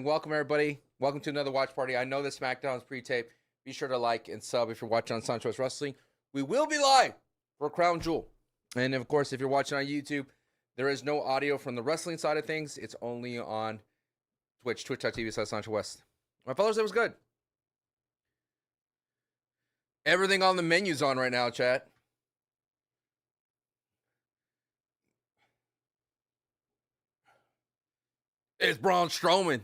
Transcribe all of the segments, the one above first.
Welcome, everybody. Welcome to another watch party. I know the SmackDown is pre-taped. Be sure to like and sub if you're watching on SanchoWest Wrestling. We will be live for Crown Jewel. And, of course, if you're watching on YouTube, there is no audio from the wrestling side of things. It's only on Twitch, twitch.tv/SanchoWest. My fellas, it was good. Everything on the menu's on right now, chat. It's Braun Strowman.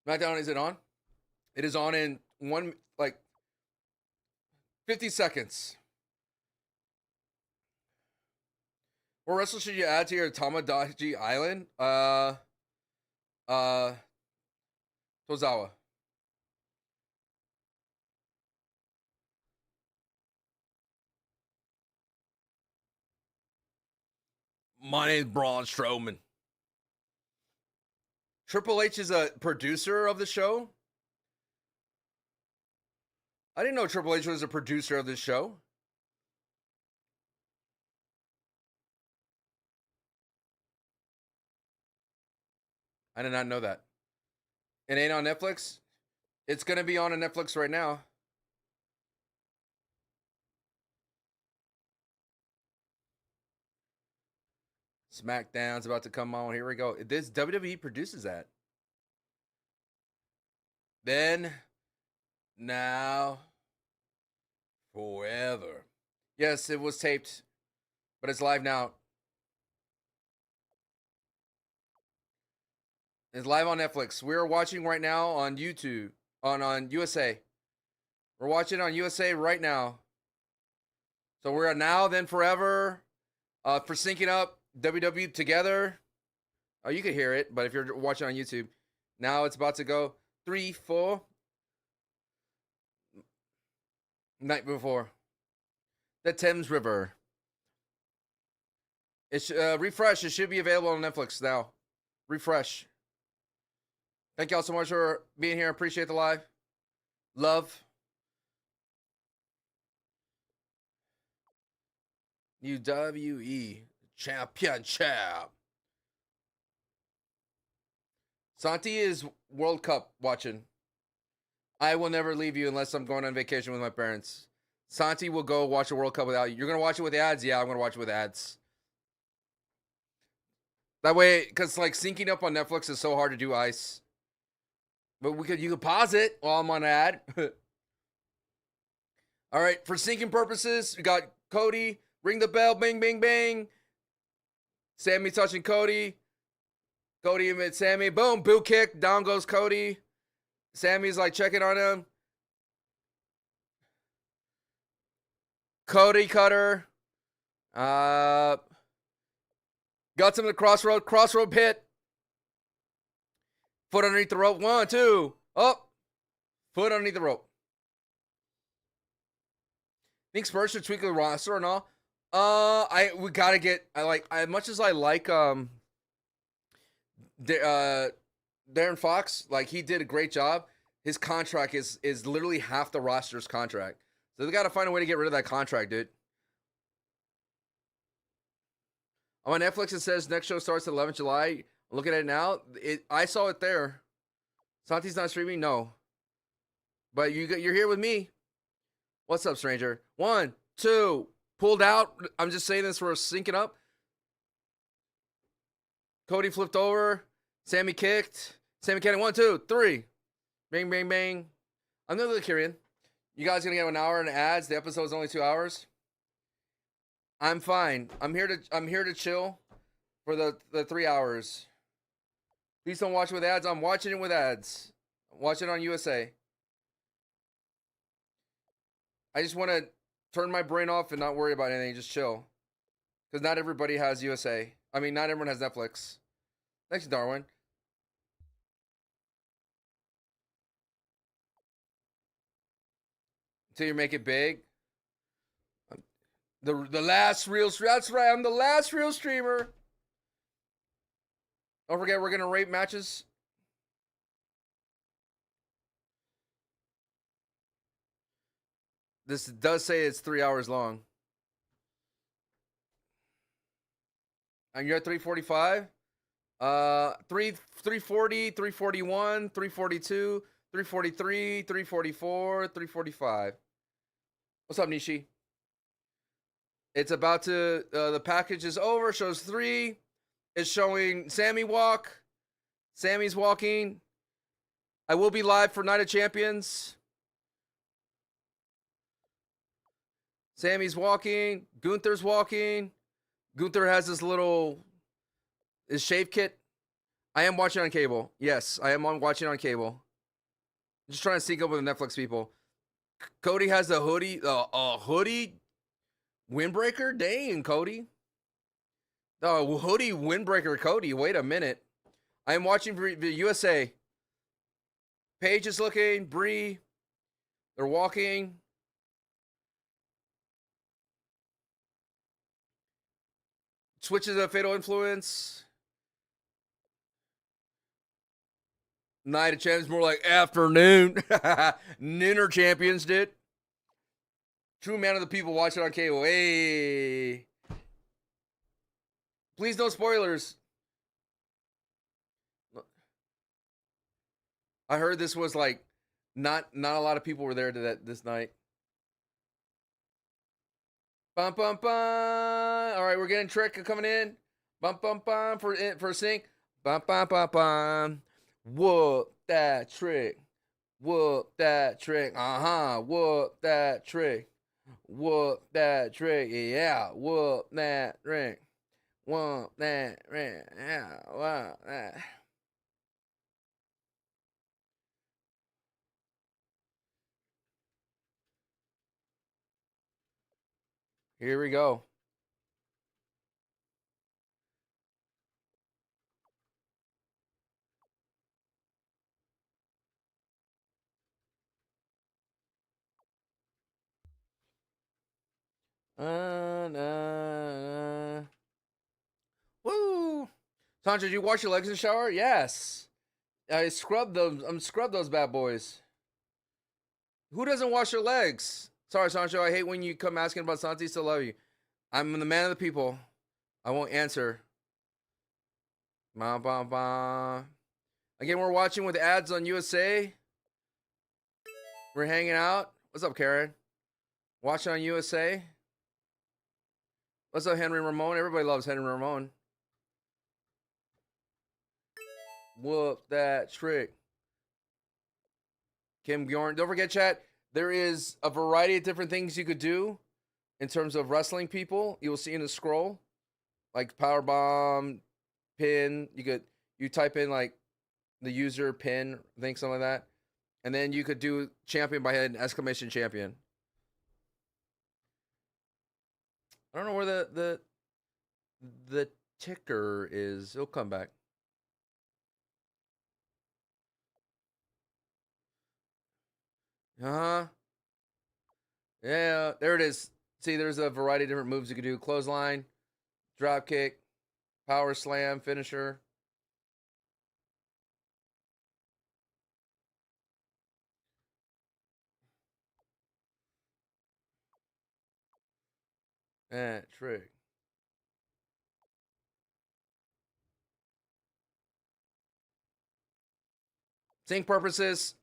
SmackDown, is it on? It is on in 50 seconds. What wrestler should you add to your Tamagotchi Island? Tozawa. My name's Braun Strowman. Triple H is a producer of the show? I didn't know Triple H was a producer of this show. I did not know that. It ain't on Netflix? It's going to be on Netflix right now. SmackDown's about to come on. Here we go. This WWE produces that. Then, now, forever. Yes, it was taped, but it's live now. It's live on Netflix. We're watching right now on YouTube, on USA. We're watching on USA right now. So we're now, then forever, for syncing up WWE together. Oh, you can hear it, but if you're watching on YouTube, now it's about to go 3, 4. Night before. The Thames River. It's refresh. It should be available on Netflix now. Refresh. Thank y'all so much for being here. Appreciate the live. Love. WWE Championship. Santi is World Cup watching. I will never leave you unless I'm going on vacation with my parents. Santi will go watch the World Cup without you. You're going to watch it with ads? Yeah, I'm going to watch it with ads. That way, because like syncing up on Netflix is so hard to do, Ice. But you could pause it while I'm on ad. All right, for syncing purposes, we got Cody. Ring the bell, bing, bing, bing. Sami touching Cody. Cody and Sami. Boom, boot kick. Down goes Cody. Sami's like checking on him. Cody cutter. Got him to the crossroad. Crossroad pit. Foot underneath the rope. 1, 2. Up. Foot underneath the rope. Think Spurs should tweak the roster and all. We gotta get. As much as I like Darren Fox, like he did a great job. His contract is literally half the roster's contract, so they gotta find a way to get rid of that contract, dude. On Netflix, it says next show starts 11th July. Look at it now. I saw it there. Santi's not streaming, no. But you're here with me. What's up, stranger? 1, 2. Pulled out. I'm just saying this. We're syncing up. Cody flipped over. Sami kicked. Sami kicked. 1, 2, 3. Bang, bang, bang. I'm going to look here. You guys going to get an hour in ads. The episode's only 2 hours. I'm fine. I'm here to chill for the 3 hours. Please don't watch it with ads. I'm watching it with ads. Watch it on USA. I just want to turn my brain off and not worry about anything. Just chill. Because not everybody has USA. I mean, not everyone has Netflix. Thanks, Darwin. Until you make it big. The last real... That's right. I'm the last real streamer. Don't forget, we're going to rate matches. This does say it's 3 hours long. And you're at 345? 340, 341, 342, 343, 344, 345. What's up, Nishi? It's about to, the package is over, shows 3. It's showing Sami walk. Sami's walking. I will be live for Night of Champions. Sami's walking. Gunther's walking. Gunther has this his shave kit. I am watching on cable. Yes, I am watching on cable. Just trying to sync up with the Netflix people. Cody has a hoodie. A hoodie windbreaker? Dang, Cody. Oh, hoodie windbreaker Cody. Wait a minute. I am watching the USA. Paige is looking. Bree. They're walking. Switches of Fatal Influence. Night of Champions, more like afternoon. Nooner Champions did. True man of the people watching on cable. Hey. Please no spoilers. I heard this was like not a lot of people were there this night. Bum bum bum. All right, we're getting Trick coming in. Bum bum bum for sync. Bum bum bum bum. Whoop that Trick. Whoop that Trick. Whoop that Trick. Whoop that Trick. Yeah. Whoop that Trick. Whoop that Trick. Yeah. Whoop that. Here we go. Woo! Sancho, did you wash your legs in the shower? Yes. I scrubbed those. Scrubbed those bad boys. Who doesn't wash their legs? Sorry, Sancho. I hate when you come asking about Santi. Still love you. I'm the man of the people. I won't answer. Bah, bah, bah. Again, we're watching with ads on USA. We're hanging out. What's up, Karen? Watching on USA. What's up, Henry Ramon? Everybody loves Henry Ramon. Whoop that Trick. Kim Bjorn. Don't forget, chat, there is a variety of different things you could do in terms of wrestling people. You'll see in the scroll, like power bomb, pin. You type in like the user pin, I think something like that, and then you could do champion by head exclamation champion. I don't know where the ticker is. It'll come back. Yeah, there it is. See, there's a variety of different moves you can do. Clothesline, drop kick, power slam, finisher. Trick. Sync purposes.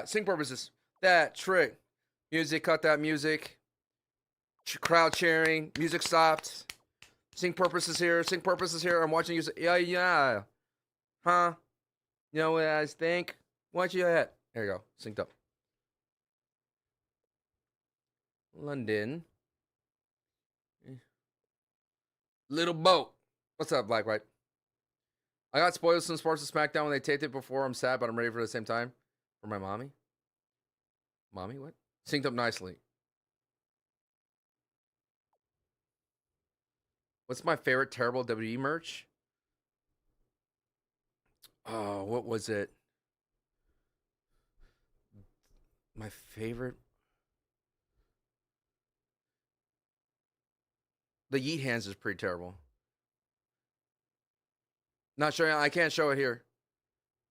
Sync purposes. That Trick. Music, cut that music. Crowd cheering. Music stopped. Sync purposes here. Sync purposes here. I'm watching you. Yeah. Huh? You know what I think? Watch your head. There you go. Synced up. London. Little boat. What's up, Black White? I got spoiled some Sports of SmackDown when they taped it before. I'm sad, but I'm ready for the same time. For my mommy. Mommy, what? Synced up nicely. What's my favorite terrible WWE merch? Oh, what was it? My favorite? The Yeet Hands is pretty terrible. Not showing. I can't show it here.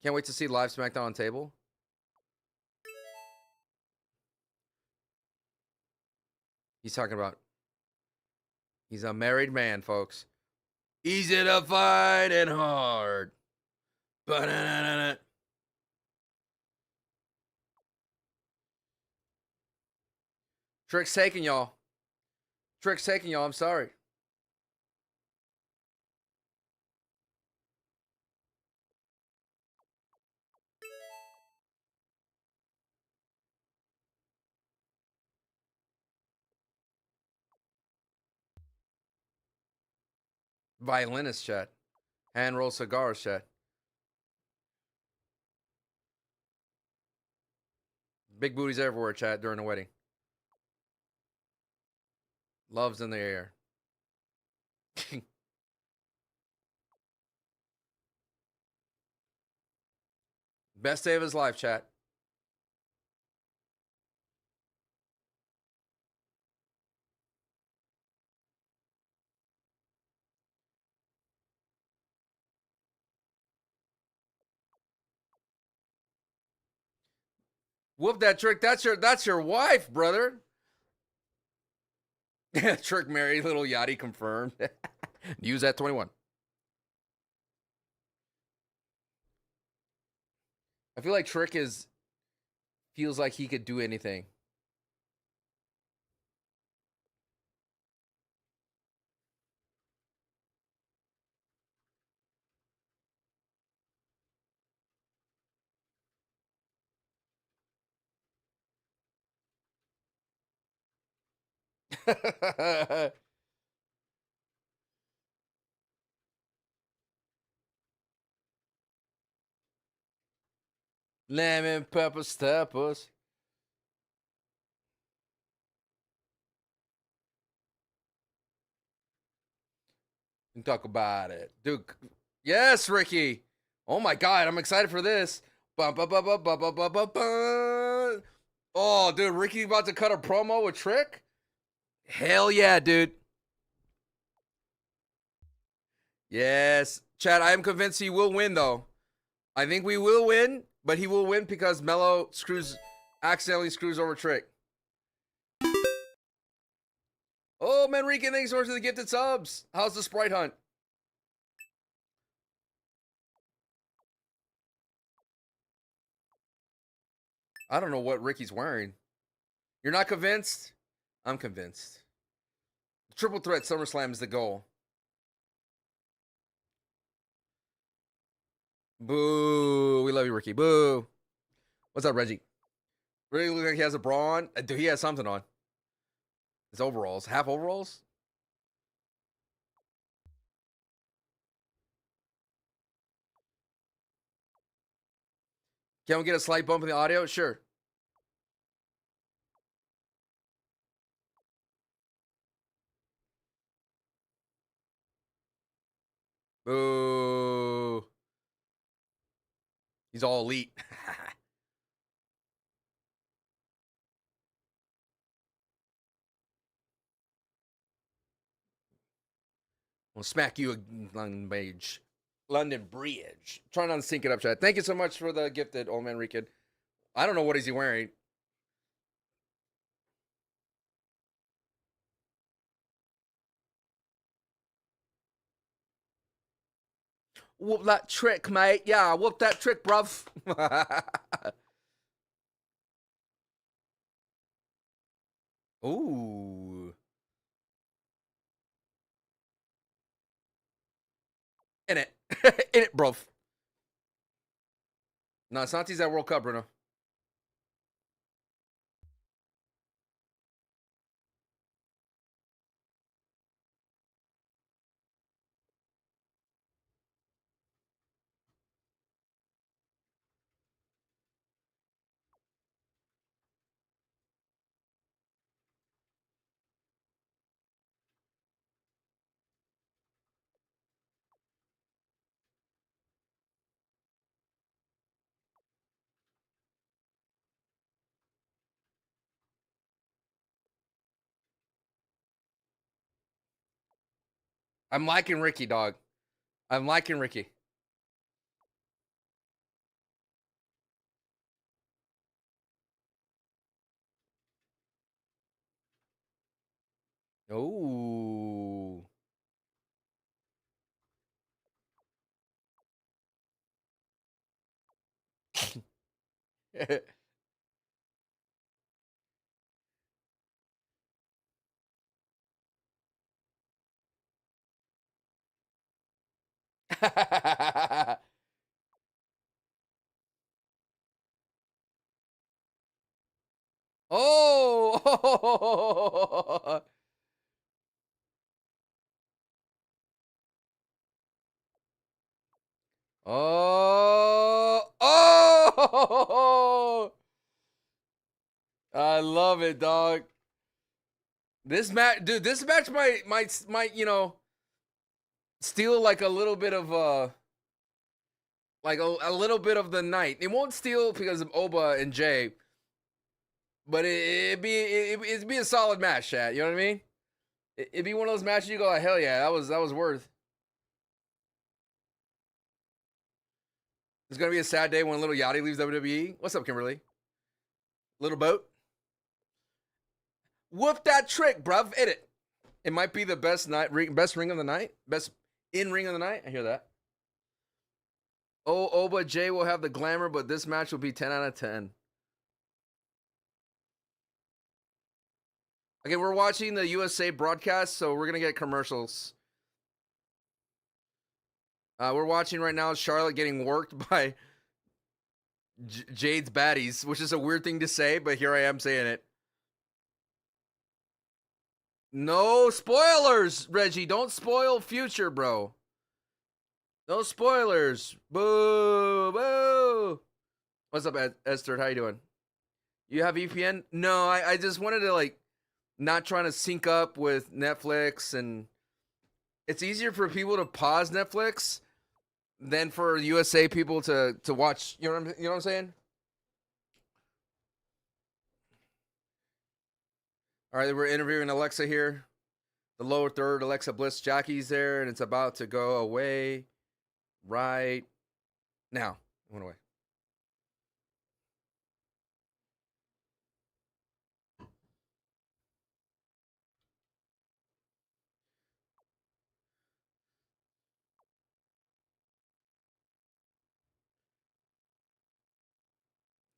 Can't wait to see live SmackDown on table. He's talking about. He's a married man, folks. Easy to fight and hard. Ba-na-na-na-na. Trick's taking y'all. Trick's taking y'all. I'm sorry. Violinist chat. Hand roll cigars chat. Big booties everywhere chat during the wedding. Love's in the air. Best day of his life, chat. Whoop that Trick. That's your wife, brother. Trick married, little Yachty confirmed. Use that 21. I feel like Trick feels like he could do anything. Lemon pepper steppers. And talk about it. Dude. Yes, Ricky. Oh my god, I'm excited for this. Oh, dude, Ricky about to cut a promo with Trick? Hell yeah, dude. Yes. Chad, I am convinced he will win, though. I think we will win, but he will win because Mello accidentally screws over Trick. Oh, Manrique, thanks so much for the gifted subs. How's the Sprite hunt? I don't know what Ricky's wearing. You're not convinced? I'm convinced. Triple threat SummerSlam is the goal. Boo. We love you, Ricky. Boo. What's up, Reggie? Really look like he has a bra on? Dude, he has something on. His overalls. Half overalls? Can we get a slight bump in the audio? Sure. Boo. He's all elite. We'll smack you a London Bridge. London Bridge. Trying not to sync it up, Chad. Thank you so much for the gifted, old man Rican. I don't know what is he wearing. Whoop that trick, mate. Yeah, whoop that trick, bruv. Ooh. In it. In it, bruv. No, Santi's at World Cup, Bruno. I'm liking Ricky, dog. I'm liking Ricky. Oh. Oh. Oh. Oh. I love it, dog. This match, dude. This match might steal like a little bit of like a little bit of the night. It won't steal because of Oba and Jay, but it'd be a solid match, chat. You know what I mean? It'd be one of those matches you go, like, hell yeah, that was worth. It's gonna be a sad day when Little Yachty leaves WWE. What's up, Kimberly? Little boat. Whoop that trick, bruv. Hit it. It might be the best ring of the night, best in ring of the night. I hear that. Oh, Oba Jay will have the glamour, but this match will be 10 out of 10. Okay, we're watching the USA broadcast, so we're gonna get commercials. We're watching right now Charlotte getting worked by Jade's baddies, which is a weird thing to say, but here I am saying it. No spoilers, Reggie. Don't spoil future, bro. No spoilers. Boo, boo. What's up, Esther? How you doing? You have VPN? No, I just wanted to, like, not trying to sync up with Netflix, and it's easier for people to pause Netflix than for USA people to watch. You know what I'm saying? All right, we're interviewing Alexa here. The lower third, Alexa Bliss, Jackie's there, and it's about to go away right now. It went away.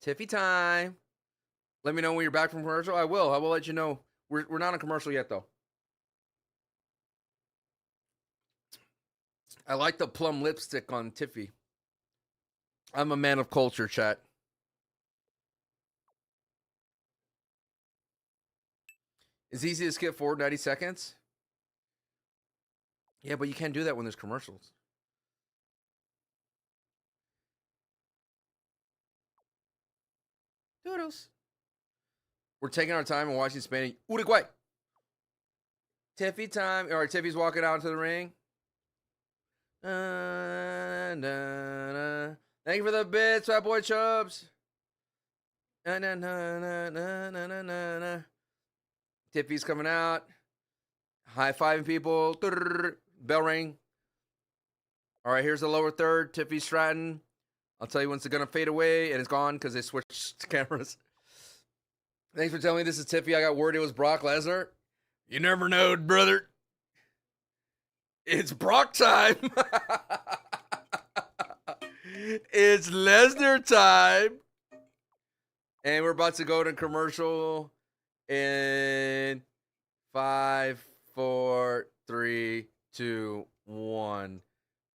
Tiffy time. Let me know when you're back from commercial. I will. I will let you know. We're not on commercial yet, though. I like the plum lipstick on Tiffy. I'm a man of culture, chat. It's easy to skip forward 90 seconds. Yeah, but you can't do that when there's commercials. Doodles. We're taking our time and watching Spanish. Uruguay. Tiffy time. All right, Tiffy's walking out into the ring. Thank you for the bits, Fat Boy Chubbs. Tiffy's coming out. High-fiving people. Bell ring. All right, here's the lower third. Tiffy Stratton. I'll tell you when it's going to fade away, and it's gone because they switched cameras. Thanks for telling me this is Tiffy. I got word it was Brock Lesnar. You never know, brother. It's Brock time. It's Lesnar time. And we're about to go to commercial in 5, 4, 3, 2, 1.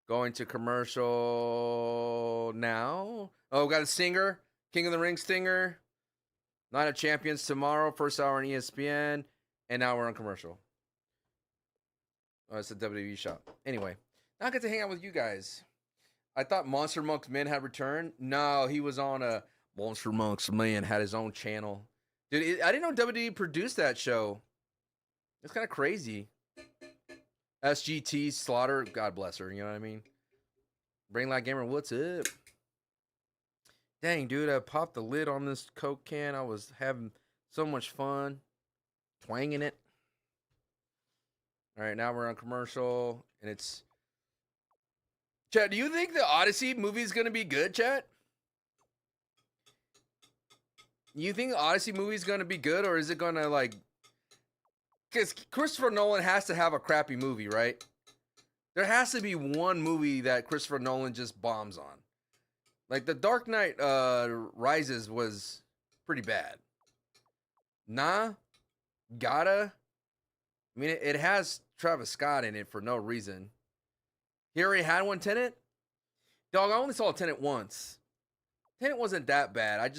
Going to commercial now. Oh, we got a stinger. King of the Ring stinger. Night of Champions tomorrow. First hour on ESPN. And now we're on commercial. Oh, it's a WWE shop. Anyway, now I get to hang out with you guys. I thought Monster Monk's Men had returned. No, he was on a Monster Monk's Men had his own channel. Dude, I didn't know WWE produced that show. It's kind of crazy. SGT Slaughter, God bless her. You know what I mean? Brain Light Gamer, what's up? Dang, dude, I popped the lid on this Coke can. I was having so much fun twanging it. All right, now we're on commercial, and it's... Chat, do you think the Odyssey movie is going to be good, chat? You think the Odyssey movie is going to be good, or is it going to, like, because Christopher Nolan has to have a crappy movie, right? There has to be one movie that Christopher Nolan just bombs on. Like The Dark Knight Rises was pretty bad. Nah, gotta. I mean, it has Travis Scott in it for no reason. He already had one, Tenet? Dog, I only saw Tenet once. Tenet wasn't that bad. I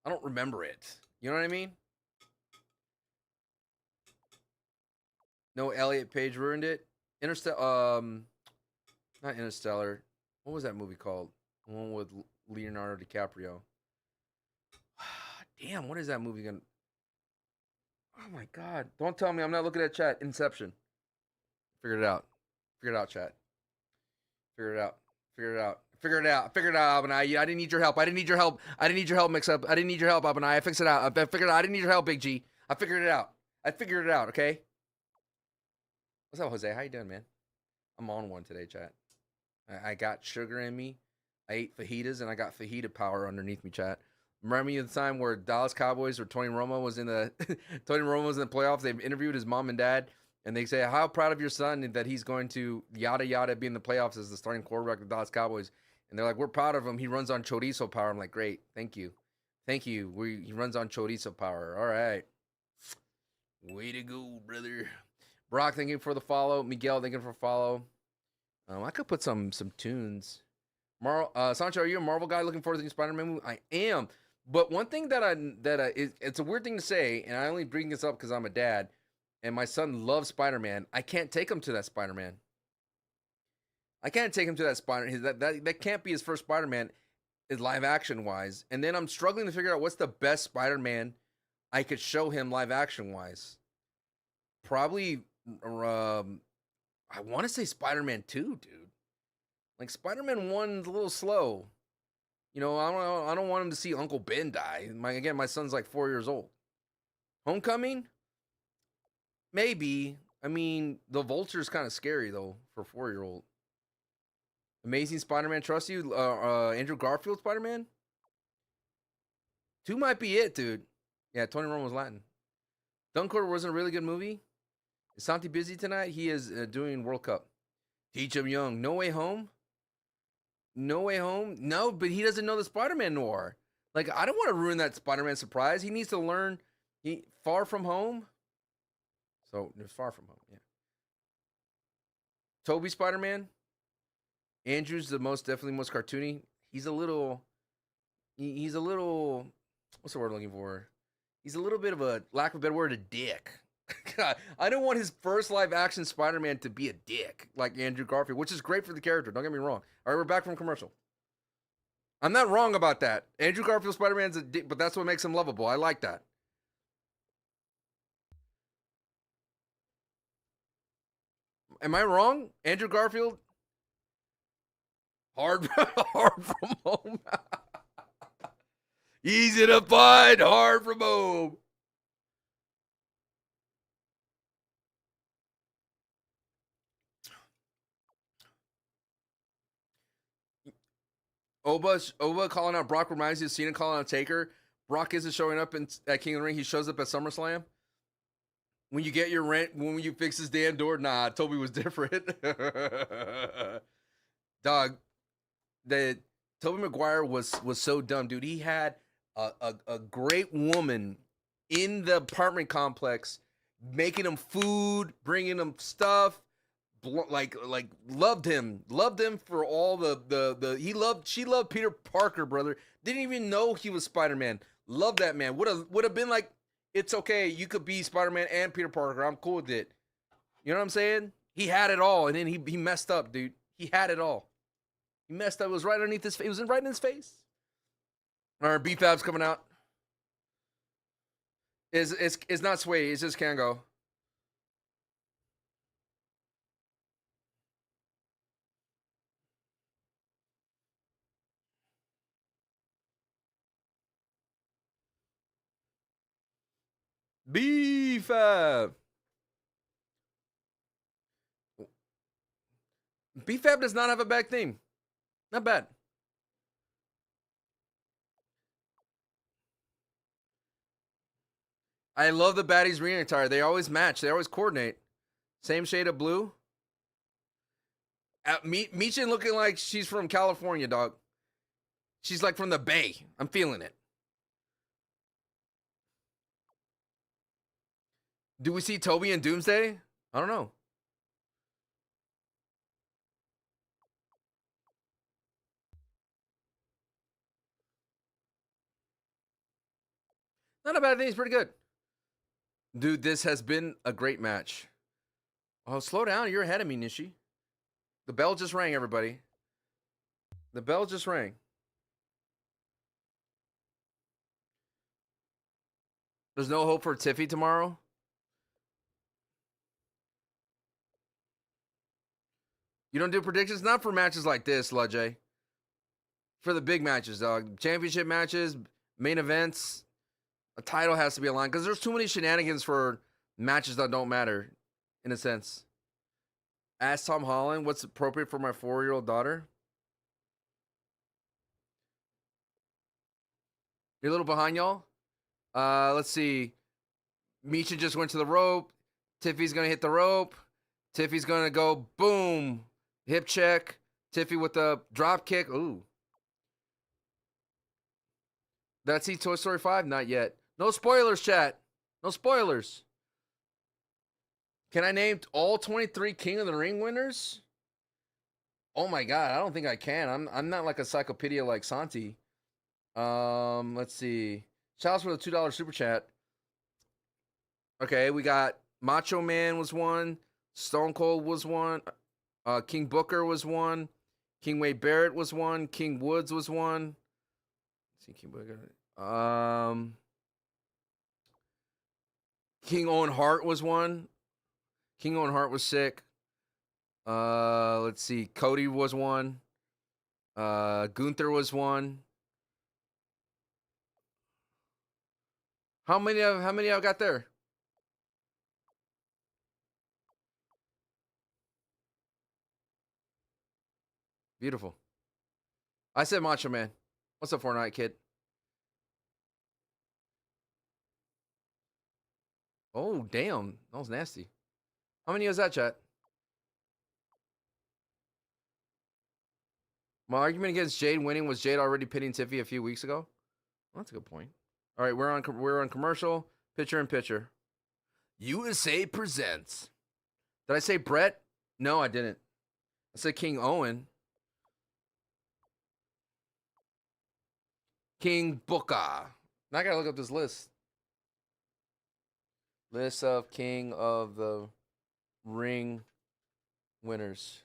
don't remember it. You know what I mean? No, Elliot Page ruined it. Not Interstellar. What was that movie called? The one with Leonardo DiCaprio. Damn, what is that movie gonna? Oh my god! Don't tell me I'm not looking at chat. Inception. Figured it out. Figured it out, chat. Figured it out. Figured it out. Figured it out. Figured it out, Abinai. I didn't need your help. I didn't need your help. I didn't need your help, Mix Up. I didn't need your help, Abinai. I fixed it out. I figured it out. I didn't need your help, Big G. I figured it out. I figured it out, okay? What's up, Jose? How you doing, man? I'm on one today, chat. I got sugar in me. I ate fajitas, and I got fajita power underneath me, chat. Remember me at the time where Dallas Cowboys or Tony Romo was in the Tony Romo was in the playoffs? They interviewed his mom and dad, and they say, "How proud of your son that he's going to yada yada be in the playoffs as the starting quarterback of the Dallas Cowboys?" And they're like, "We're proud of him. He runs on chorizo power." I'm like, "Great, thank you, thank you." He runs on chorizo power. All right, way to go, brother. Brock, thank you for the follow. Miguel, thank you for follow. I could put some tunes. Sancho, are you a Marvel guy looking forward to the Spider-Man movie? I am. But one thing it's a weird thing to say, and I only bring this up because I'm a dad, and my son loves Spider-Man. I can't take him to that Spider-Man. I can't take him to that Spider-Man. That can't be his first Spider-Man, is live action wise. And then I'm struggling to figure out what's the best Spider-Man I could show him live action wise. Probably, I want to say Spider-Man 2, dude. Like Spider-Man 1's a little slow. You know, I don't want him to see Uncle Ben die. My son's like 4 years old. Homecoming? Maybe. I mean, the Vulture's kind of scary though for a 4-year-old. Amazing Spider-Man, trust you. Andrew Garfield Spider-Man? 2 might be it, dude. Yeah, Tony Romo's Latin. Dunkirk wasn't a really good movie. Is Santi busy tonight? He is doing World Cup. Teach him young. No Way Home? No Way Home? No, but he doesn't know the Spider-Man noir. Like, I don't want to ruin that Spider-Man surprise. He needs to learn Far From Home. So, there's Far From Home, yeah. Toby Spider-Man? Andrew's definitely most cartoony. He's a little, what's the word I'm looking for? He's a little bit of a, lack of a better word, a dick. God, I don't want his first live action Spider-Man to be a dick like Andrew Garfield, which is great for the character. Don't get me wrong. All right, we're back from commercial. I'm not wrong about that. Andrew Garfield Spider-Man's a dick, but that's what makes him lovable. I like that. Am I wrong? Andrew Garfield? Hard from home. Easy to find, hard from home. Oba calling out Brock reminds you of Cena calling out Taker. Brock isn't showing up at King of the Ring. He shows up at SummerSlam. When you get your rent, when you fix his damn door, nah, Toby was different. Dog, Tobey Maguire was so dumb, dude. He had a great woman in the apartment complex, making him food, bringing him stuff. Like loved him for all she loved Peter Parker, brother. Didn't even know he was Spider-Man. Loved that man. Would have been like, it's okay, you could be Spider-Man and Peter Parker. I'm cool with it. You know what I'm saying? He had it all, and then he messed up, dude. He had it all. He messed up. It was right underneath his face. It was right in his face. All right, B-Fab's coming out. It's not Sway. It's just Kango. B-Fab. B-Fab does not have a bad theme. Not bad. I love the baddies ring attire. They always match. They always coordinate. Same shade of blue. Michin looking like she's from California, dog. She's like from the Bay. I'm feeling it. Do we see Toby and Doomsday? I don't know. Not a bad thing. It's pretty good. Dude, this has been a great match. Oh, slow down. You're ahead of me, Nishi. The bell just rang, everybody. The bell just rang. There's no hope for Tiffy tomorrow? You don't do predictions? Not for matches like this, Lajay. For the big matches, dog. Championship matches, main events. A title has to be aligned because there's too many shenanigans for matches that don't matter, in a sense. Ask Tom Holland what's appropriate for my 4-year-old daughter. You're a little behind, y'all. Let's see. Michin just went to the rope. Tiffy's going to hit the rope. Tiffy's going to go boom. Hip check. Tiffy with the drop kick. Ooh. Did I see Toy Story 5? Not yet. No spoilers, chat. No spoilers. Can I name all 23 King of the Ring winners? Oh my god, I don't think I can. I'm not like a encyclopedia like Santi. Let's see. Shout out for the $2 super chat. Okay, we got Macho Man was one. Stone Cold was one. King Booker was one. King Wade Barrett was one. King Woods was one. Let's see, King Booker. King Owen Hart was one. King Owen Hart was sick. Let's see. Cody was one. Gunther was one. How many I got there? Beautiful. I said Macho Man. What's up, Fortnite kid? Oh, damn. That was nasty. How many was that, chat? My argument against Jade winning was Jade already pitting Tiffy a few weeks ago. Well, that's a good point. All right, we're on commercial. Picture in picture. USA presents. Did I say Brett? No, I didn't. I said King Owen. King Booker. Now I gotta look up this list. List of King of the Ring winners.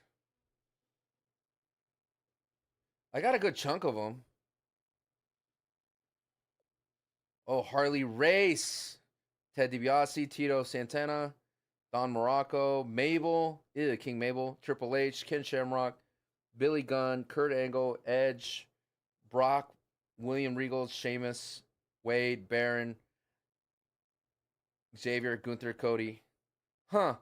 I got a good chunk of them. Oh, Harley Race, Ted DiBiase, Tito Santana, Don Morocco, Mabel, King Mabel, Triple H, Ken Shamrock, Billy Gunn, Kurt Angle, Edge, Brock, William Regal, Sheamus, Wade, Baron, Xavier, Gunther, Cody. Huh.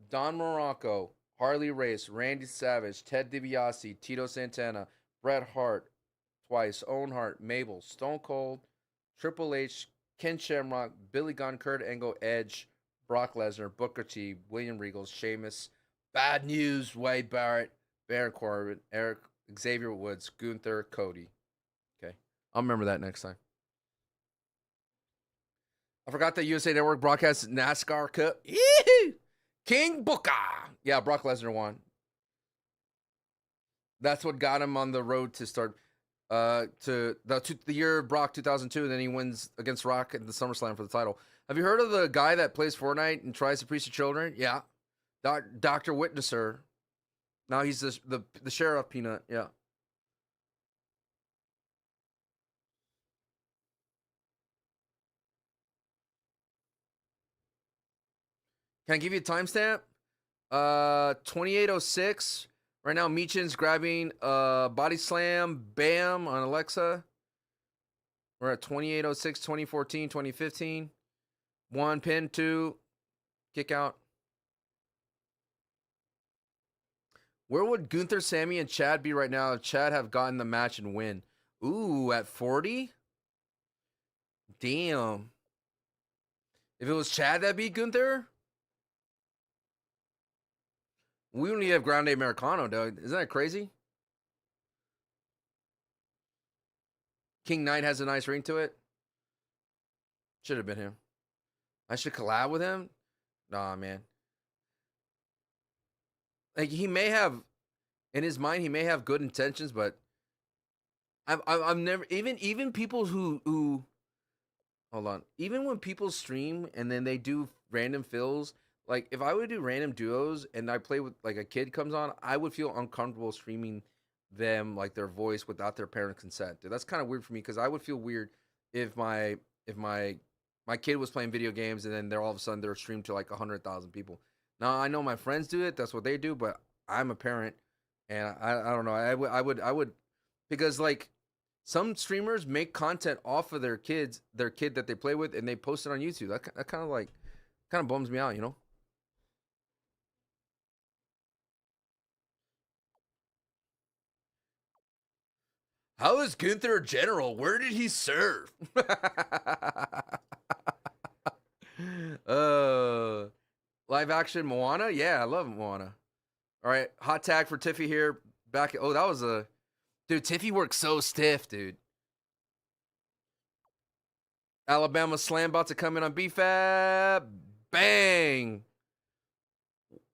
Don Morocco, Harley Race, Randy Savage, Ted DiBiase, Tito Santana, Bret Hart, twice, Owen Hart, Mabel, Stone Cold, Triple H, Ken Shamrock, Billy Gunn, Kurt Angle, Edge, Brock Lesnar, Booker T, William Regal, Sheamus, Bad News, Wade Barrett, Baron Corbin, Eric, Xavier Woods, Gunther, Cody. Okay, I'll remember that next time. I forgot that USA Network broadcasts NASCAR Cup. Yee-hoo! King Booker. Yeah, Brock Lesnar won. That's what got him on the road to start to the year Brock 2002, and then he wins against Rock at the SummerSlam for the title. Have you heard of the guy that plays Fortnite and tries to preach to children? Yeah, Dr. Witnesser. Now he's the sheriff peanut. Yeah. Can I give you a timestamp? 2806. Right now, Michin's grabbing body slam, bam on Alexa. We're at 2806, 2014, 2015. 1 pin, 2 kick out. Where would Gunther, Sami, and Chad be right now if Chad have gotten the match and win? Ooh, at 40? Damn. If it was Chad that beat Gunther, we wouldn't even have Grande Americano, dog. Isn't that crazy? King Knight has a nice ring to it. Should have been him. I should collab with him. Nah, man. Like he may have, in his mind, he may have good intentions, but I've never even people who hold on. Even when people stream and then they do random fills, like if I would do random duos and I play with like a kid comes on, I would feel uncomfortable streaming them like their voice without their parent consent. Dude, that's kind of weird for me because I would feel weird if my kid was playing video games and then they're all of a sudden they're streamed to like 100,000 people. Now I know my friends do it, that's what they do, but I'm a parent and I don't know. I would because like some streamers make content off of their kid that they play with, and they post it on YouTube. That kind of bums me out, you know. How is Gunther a general? Where did he serve? Live action Moana? Yeah, I love Moana. All right, hot tag for Tiffy here. Back. Oh, that was a dude. Tiffy works so stiff, dude. Alabama slam about to come in on B-Fab. Bang.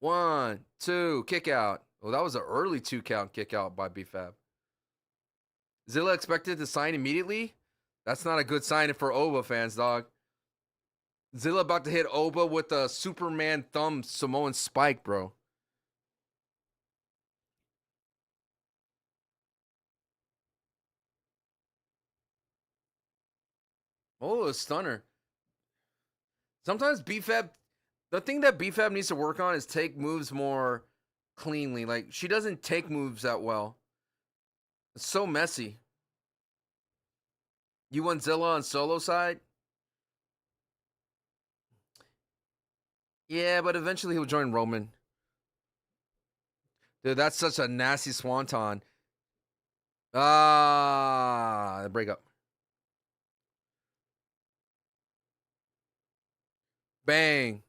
1, 2, kick out. Oh, that was an early 2 count kick out by B-Fab. Zilla expected to sign immediately? That's not a good sign for Oba fans, dog. Zilla about to hit Oba with a Superman thumb Samoan spike, bro. Oh, a stunner. Sometimes B-Fab, the thing that B-Fab needs to work on is take moves more cleanly. Like, she doesn't take moves that well. It's so messy. You want Zilla on solo side? Yeah, but eventually he'll join Roman. Dude, that's such a nasty swanton. Ah, breakup. Bang.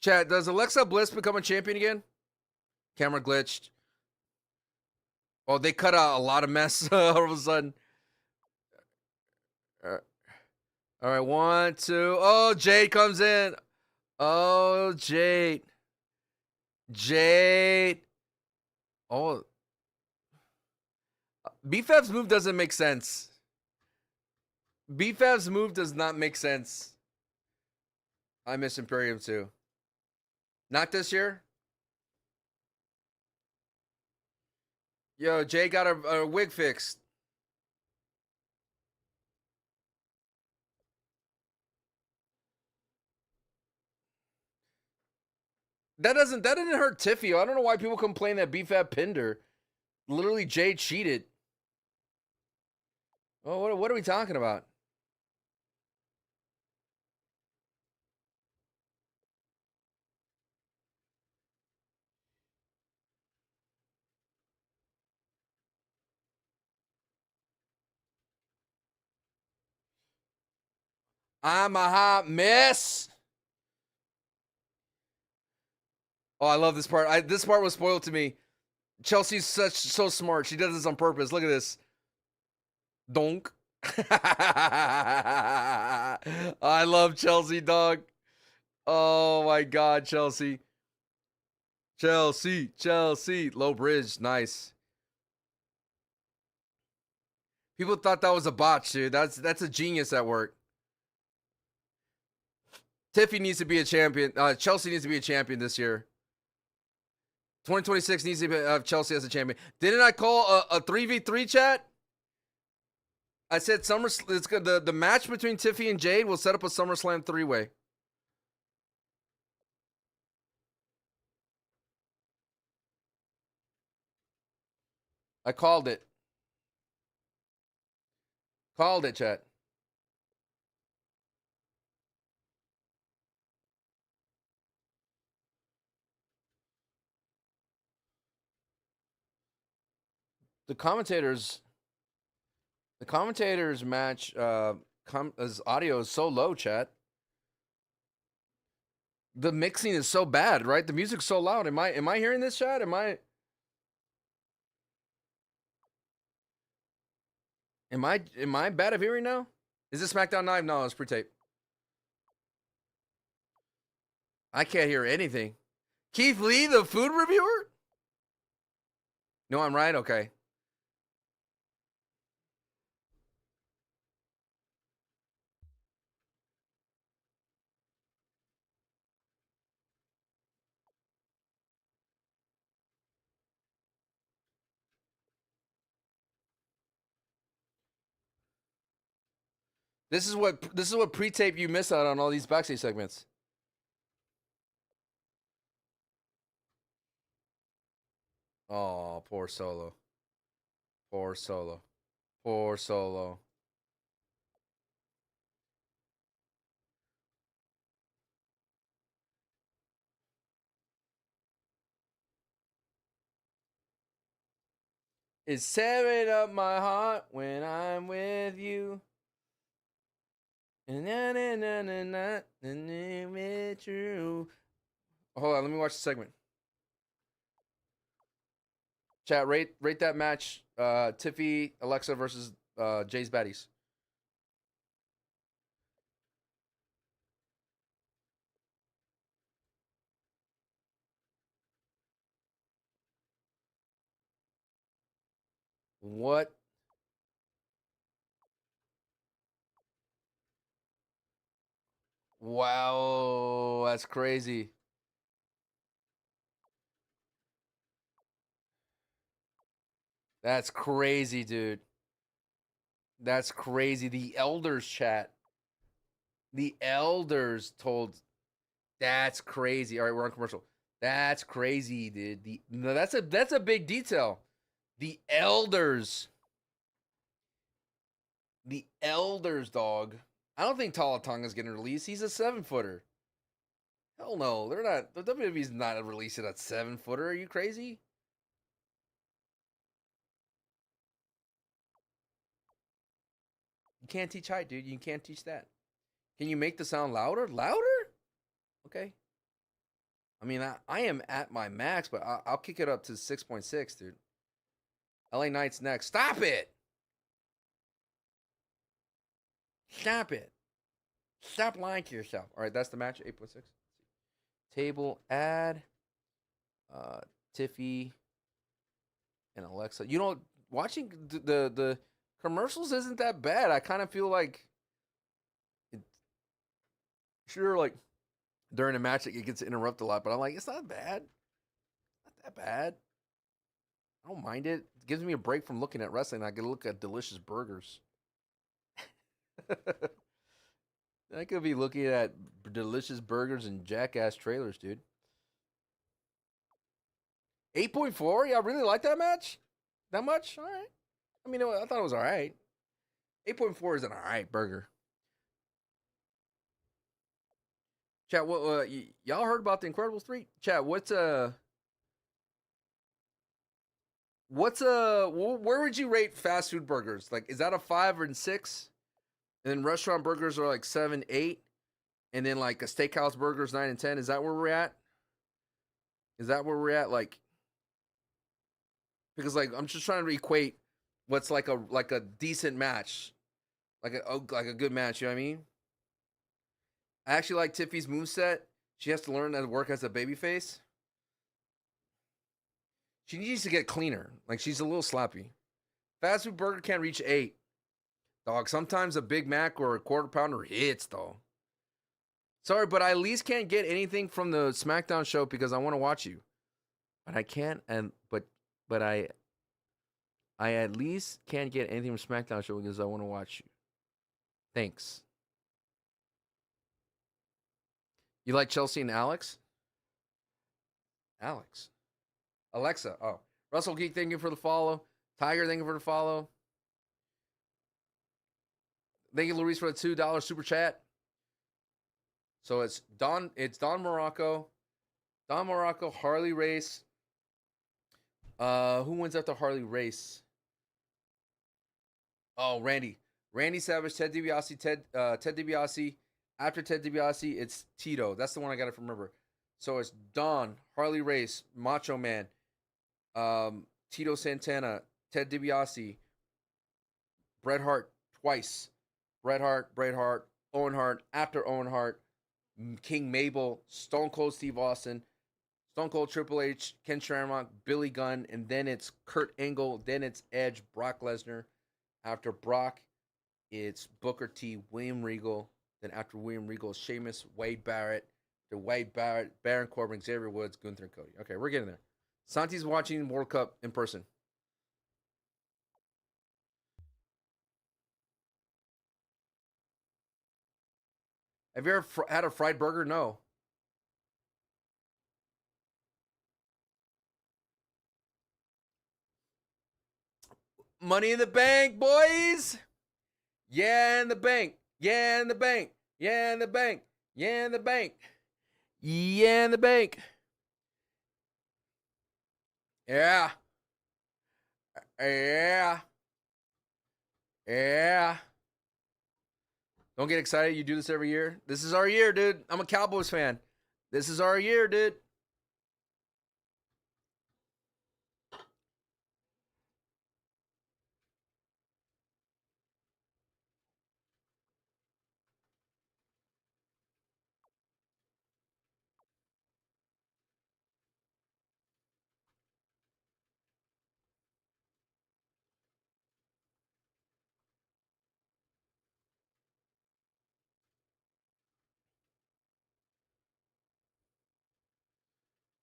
Chat, does Alexa Bliss become a champion again? Camera glitched. Oh, they cut out a lot of mess all of a sudden. All right, 1, 2. Oh, Jade comes in. Oh, Jade. Jade. Oh. B-Fab's move doesn't make sense. B-Fab's move does not make sense. I miss Imperium too. Not this year? Yo, Jay got a wig fixed. That didn't hurt Tiffy. I don't know why people complain that B-Fab pinned her. Literally, Jay cheated. Oh, what are we talking about? I'm a hot mess. Oh, I love this part. This part was spoiled to me. Chelsea's so smart. She does this on purpose. Look at this. Donk. I love Chelsea, dog. Oh my God, Chelsea. Chelsea. Low bridge. Nice. People thought that was a botch, dude. That's a genius at work. Tiffy needs to be a champion. Chelsea needs to be a champion this year. 2026 needs to be Chelsea as a champion. Didn't I call a 3v3 chat? I said it's good. The match between Tiffy and Jade will set up a SummerSlam 3-way. I called it. Called it, chat. The commentators match his audio is so low, chat. The mixing is so bad, right? The music's so loud. Am I hearing this, chat? Am I bad of hearing now? Is this SmackDown Live? No, it's pre-tape. I can't hear anything. Keith Lee, the food reviewer? No, I'm right? Okay. This is what pre-tape you miss out on all these backstage segments. Oh, poor Solo. Poor Solo. Poor Solo. It's tearing up my heart when I'm with you. Na na na na na na true. Hold on, let me watch the segment. Chat, rate that match. Tiffy, Alexa versus Jay's baddies. What? Wow, that's crazy. That's crazy, dude. That's crazy. The elders chat. The elders told. That's crazy. All right, we're on commercial. That's crazy, dude. No, that's a big detail. The elders. The elders, dog. I don't think Talatonga's getting released. He's a 7-footer. Hell no, they're not. The WWE's not releasing a 7-footer. Are you crazy? You can't teach height, dude. You can't teach that. Can you make the sound louder? Louder? Okay. I mean, I am at my max, but I'll kick it up to 6.6, dude. LA Knight's next. Stop it! Stop it. Stop lying to yourself. All right, that's the match. 8.6. Table add. Tiffy and Alexa. You know, watching the commercials isn't that bad. I kind of feel like sure, like during a match it gets interrupted a lot, but I'm like, it's not bad. Not that bad. I don't mind it. It gives me a break from looking at wrestling. I can look at delicious burgers. I could be looking at delicious burgers and jackass trailers, dude. 8.4? Y'all really like that match? That much? All right. I mean, I thought it was all right. 8.4 is an all right burger. Chat, what y'all heard about the Incredibles 3? Chat, where would you rate fast food burgers? Like, is that a 5 or 6? And then restaurant burgers are like 7, 8, and then like a steakhouse burgers 9 and 10. Is that where we're at? Is that where we're at? Like, because like I'm just trying to equate what's like a decent match, like a good match. You know what I mean? I actually like Tiffy's moveset. She has to learn how to work as a babyface. She needs to get cleaner. Like, she's a little sloppy. Fast food burger can't reach 8. Dog, sometimes a Big Mac or a quarter pounder hits, though. Sorry, but I at least can't get anything from the SmackDown show because I want to watch you. But I can't, but I at least can't get anything from SmackDown show because I want to watch you. Thanks. You like Chelsea and Alex? Alex. Alexa. Oh. Russell Geek, thank you for the follow. Tiger, thank you for the follow. Thank you, Luis, for the $2 super chat. So it's Don Morocco. Don Morocco, Harley Race. Who wins after Harley Race? Oh, Randy Savage, Ted DiBiase, Ted DiBiase. After Ted DiBiase, it's Tito. That's the one I got to remember. So it's Don, Harley Race, Macho Man, Tito Santana, Ted DiBiase, Bret Hart twice, Bret Hart, Owen Hart, after Owen Hart, King Mabel, Stone Cold Steve Austin, Stone Cold Triple H, Ken Shamrock, Billy Gunn, and then it's Kurt Angle, then it's Edge, Brock Lesnar. After Brock, it's Booker T, William Regal. Then after William Regal, Sheamus, Wade Barrett, Baron Corbin, Xavier Woods, Gunther, and Cody. Okay, we're getting there. Santi's watching World Cup in person. Have you ever had a fried burger? No. Money in the bank, boys. Yeah, in the bank. Yeah, in the bank. Yeah, in the bank. Yeah, in the bank. Yeah, in the bank. Yeah. Yeah. Yeah. Don't get excited. You do this every year. This is our year, dude. I'm a Cowboys fan. This is our year, dude.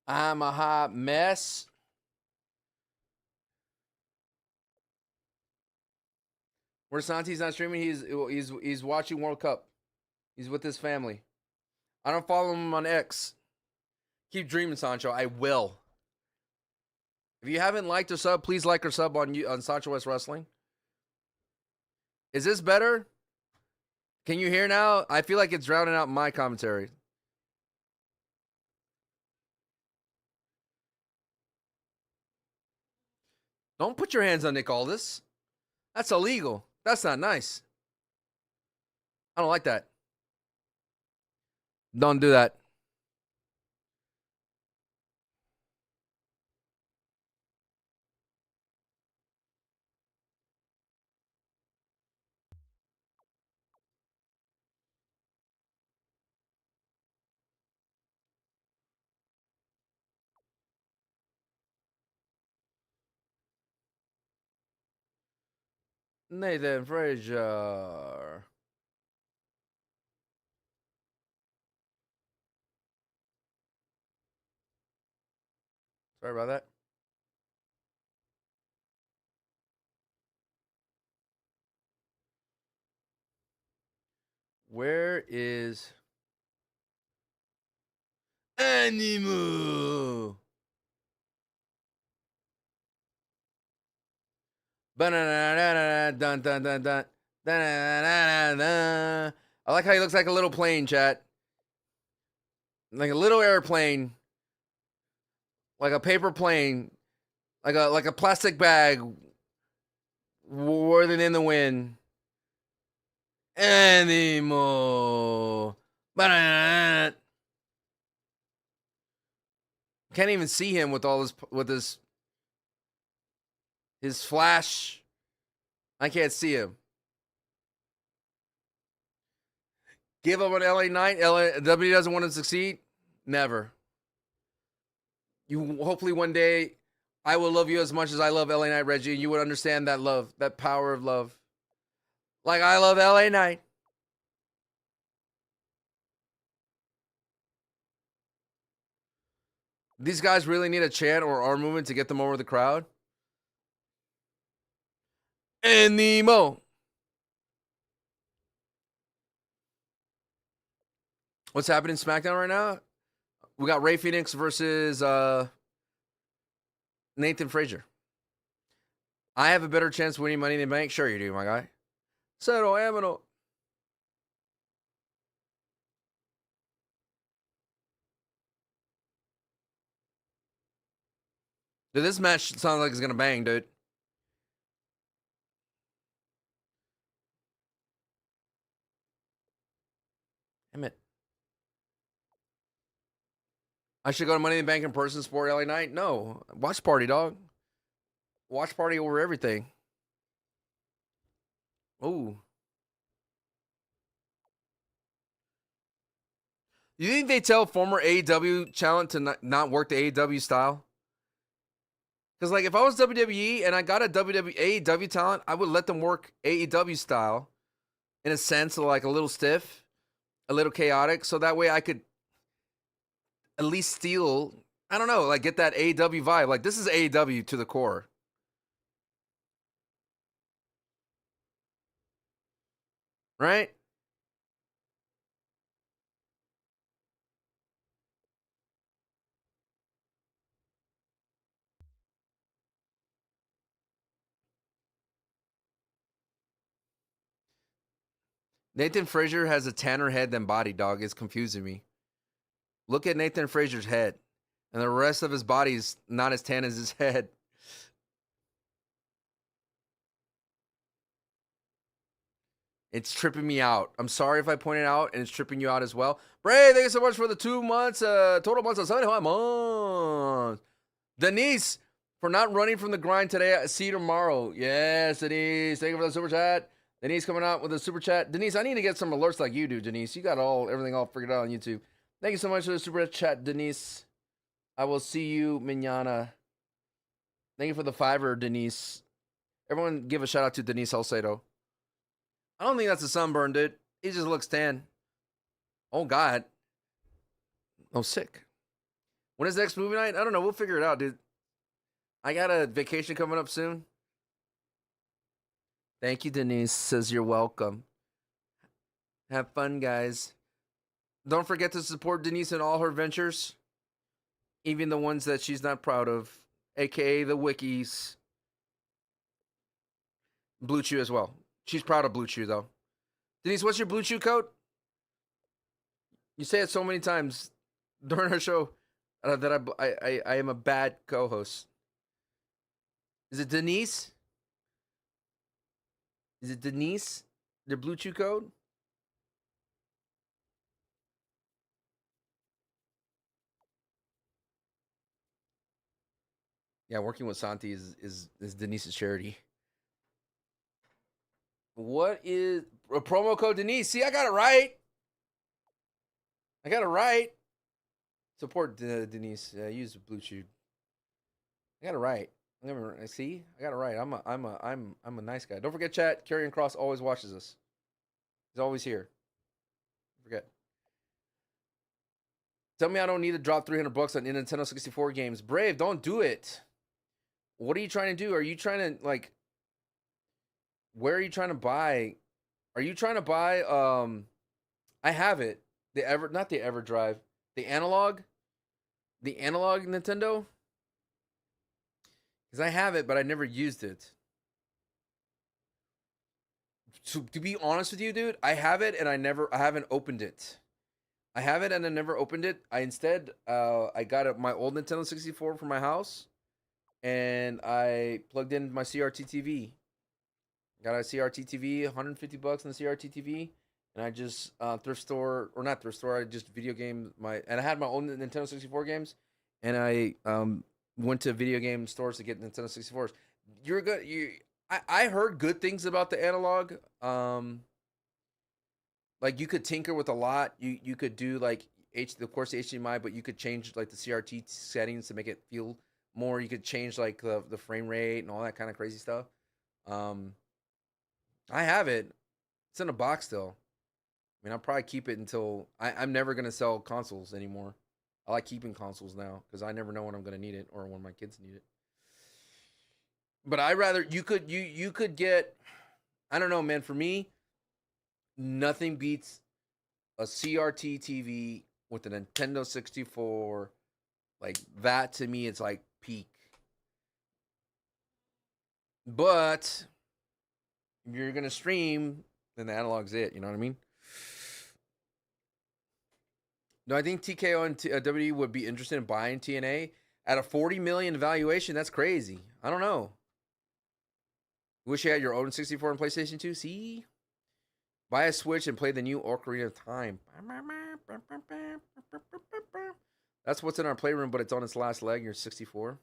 I'm a hot mess. Where Santi's not streaming, he's watching World Cup. He's with his family. I don't follow him on X. Keep dreaming, Sancho. I will. If you haven't liked or sub, please like or sub on SanchoWest Wrestling. Is this better? Can you hear now? I feel like it's drowning out my commentary. Don't put your hands on Nick Aldis. That's illegal. That's not nice. I don't like that. Don't do that. Nathan Frazer. Sorry about that. Where is Animal? Dun, dun, dun, dun, dun. I like how he looks like a little plane, chat. Like a little airplane. Like a paper plane. Like a plastic bag. Whirling in the wind. Animal. Can't even see him with all his flash. I can't see him. Give up on LA Knight. W doesn't want to succeed. Never. You hopefully one day I will love you as much as I love LA Knight, Reggie, and you would understand that love, that power of love. Like I love LA Knight. These guys really need a chant or arm movement to get them over the crowd. And Nemo. What's happening in SmackDown right now? We got Rey Fenix versus Nathan Frazer. I have a better chance of winning Money in the Bank. Sure you do, my guy. Cero Amino. Dude, this match sounds like it's gonna bang, dude. I should go to Money in the Bank in person, sport LA night. No, watch party, dog. Watch party over everything. Ooh. You think they tell former AEW talent to not work the AEW style? Because, like, if I was WWE and I got a AEW talent, I would let them work AEW style in a sense of, like, a little stiff, a little chaotic, so that way I could at least steal, I don't know, like, get that AEW vibe. Like, this is AEW to the core. Right? Nathan Frazer has a tanner head than body, dog. It's confusing me. Look at Nathan Frazer's head, and the rest of his body's not as tan as his head. It's tripping me out. I'm sorry if I pointed out, and it's tripping you out as well. Bray, thank you so much for the 2 months, total months of 75 months. Denise, for not running from the grind today. See you tomorrow. Yes, Denise. Thank you for the super chat. Denise coming out with a super chat. Denise, I need to get some alerts like you do, Denise. You got everything all figured out on YouTube. Thank you so much for the super chat, Denise. I will see you mañana. Thank you for the $5, Denise. Everyone give a shout out to Denise Salcedo. I don't think that's a sunburn, dude. He just looks tan. Oh, God. Oh, sick. When is the next movie night? I don't know. We'll figure it out, dude. I got a vacation coming up soon. Thank you, Denise. Says you're welcome. Have fun, guys. Don't forget to support Denise in all her ventures, even the ones that she's not proud of, a.k.a. the wikis. Blue Chew as well. She's proud of Blue Chew, though. Denise, what's your Blue Chew code? You say it so many times during our show that I am a bad co-host. Is it Denise? Is it Denise? The Blue Chew code? Yeah, working with Santi is Denise's charity. What is a promo code, Denise? See, I got it right. I got it right. Support Denise. Use Blue Chew. I got it right. See, I got it right. I'm a nice guy. Don't forget, chat. Karrion Kross always watches us. He's always here. Don't forget. Tell me I don't need to drop $300 on Nintendo 64 games. Brave, don't do it. What are you trying to do? Are you trying to like? Where are you trying to buy? Are you trying to buy? I have it. Not the EverDrive. The analog Nintendo. Because I have it, but I never used it. To be honest with you, dude, I have it and I haven't opened it. I have it and I never opened it. I got my old Nintendo 64 for my house, and I plugged in my CRT TV. Got a CRT TV, $150 on the CRT TV, and I just not thrift store. I just video game and I had my own Nintendo 64 games, and I went to video game stores to get Nintendo 64s. You're good. I heard good things about the analog. Like you could tinker with a lot. You could do like of course the HDMI, but you could change like the CRT settings to make it feel more. You could change like the frame rate and all that kind of crazy stuff. I have it. It's in a box still. I mean, I'll probably keep it until I'm never gonna sell consoles anymore. I like keeping consoles now because I never know when I'm gonna need it or when my kids need it. But I rather you could get, I don't know, man. For me, nothing beats a CRT TV with a Nintendo 64. Like that to me, it's like peak. But if you're gonna stream, then the analog's it. You know what I mean? No, I think TKO and WWE would be interested in buying TNA at a $40 million valuation. That's crazy. I don't know. Wish you had your own 64 and PlayStation 2. See, buy a Switch and play the new Ocarina of Time. That's what's in our playroom, but it's on its last leg. You're 64.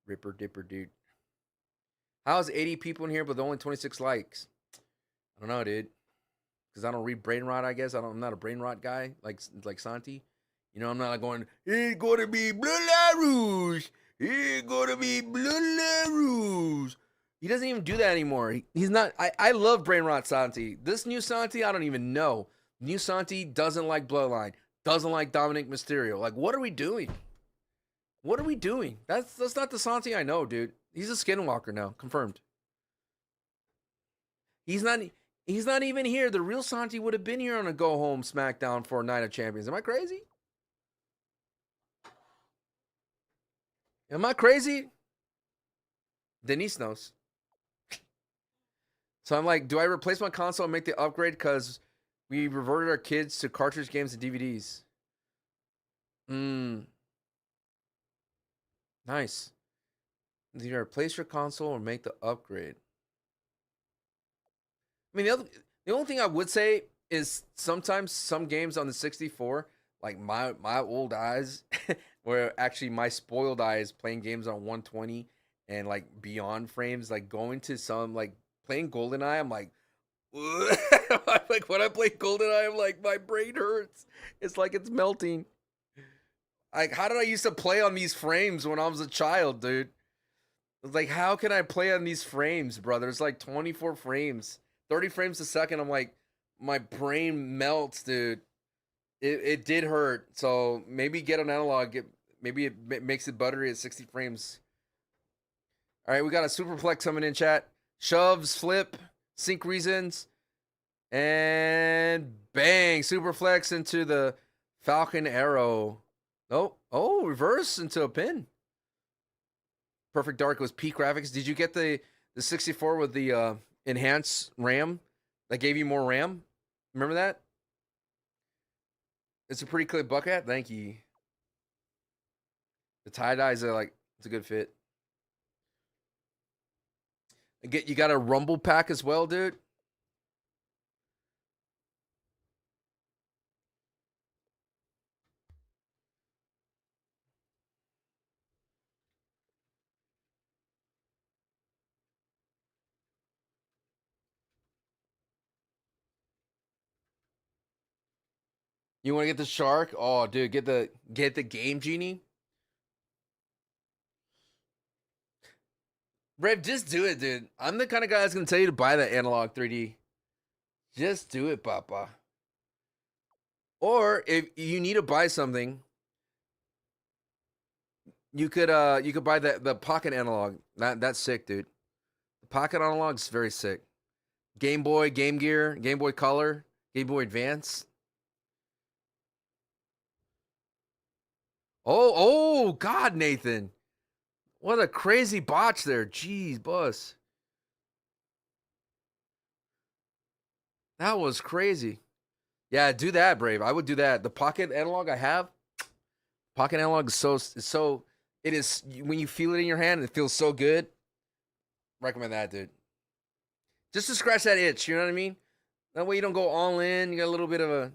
Ripper dipper, dude. How's 80 people in here, but only 26 likes? I don't know, dude. Because I don't read brain rot, I guess. I'm not a brain rot guy like Santi. You know, I'm not like going, it's going to be Blood Rouge. It's going to be Blood Rouge. He doesn't even do that anymore. He's not. I love brain rot Santi. This new Santi, I don't even know. New Santi doesn't like Bloodline. Doesn't like Dominic Mysterio. Like, what are we doing? What are we doing? That's not the Santi I know, dude. He's a skinwalker now, confirmed. He's not even here. The real Santi would have been here on a go home SmackDown for a Night of Champions. Am I crazy? Am I crazy? Denise knows. So I'm like, do I replace my console and make the upgrade because we reverted our kids to cartridge games and DVDs? Nice. Either replace your console or make the upgrade. I mean, the only thing I would say is sometimes some games on the 64, like my old eyes, where actually my spoiled eyes playing games on 120 and like beyond frames, like going to some like playing GoldenEye, I'm like, like when I play GoldenEye, I'm like my brain hurts. It's like it's melting. Like, how did I used to play on these frames when I was a child, dude? It's like, how can I play on these frames, brother? It's like 24 frames, 30 frames a second. I'm like, my brain melts, dude. It did hurt. So maybe get an analog. Maybe it makes it buttery at 60 frames. All right, we got a superplex coming in, chat. Shoves, flip, sync reasons, and bang, superflex into the Falcon Arrow. Oh, reverse into a pin. Perfect Dark was peak graphics. Did you get the 64 with the enhanced RAM that gave you more RAM? Remember that? It's a pretty clear bucket. Thank you. The tie-dyes are like, it's a good fit. You got a Rumble pack as well, dude. You want to get the shark? Oh, dude, get the Game Genie. Rev, just do it, dude. I'm the kind of guy that's gonna tell you to buy that analog 3D. Just do it, Papa. Or if you need to buy something, you could buy the pocket analog. That's sick, dude. The pocket analog is very sick. Game Boy, Game Gear, Game Boy Color, Game Boy Advance. Oh, God, Nathan. What a crazy botch there. Jeez, boss. That was crazy. Yeah, do that, Brave. I would do that. The pocket analog I have, pocket analog is so it is, when you feel it in your hand, it feels so good. Recommend that, dude. Just to scratch that itch, you know what I mean? That way you don't go all in. You got a little bit of a,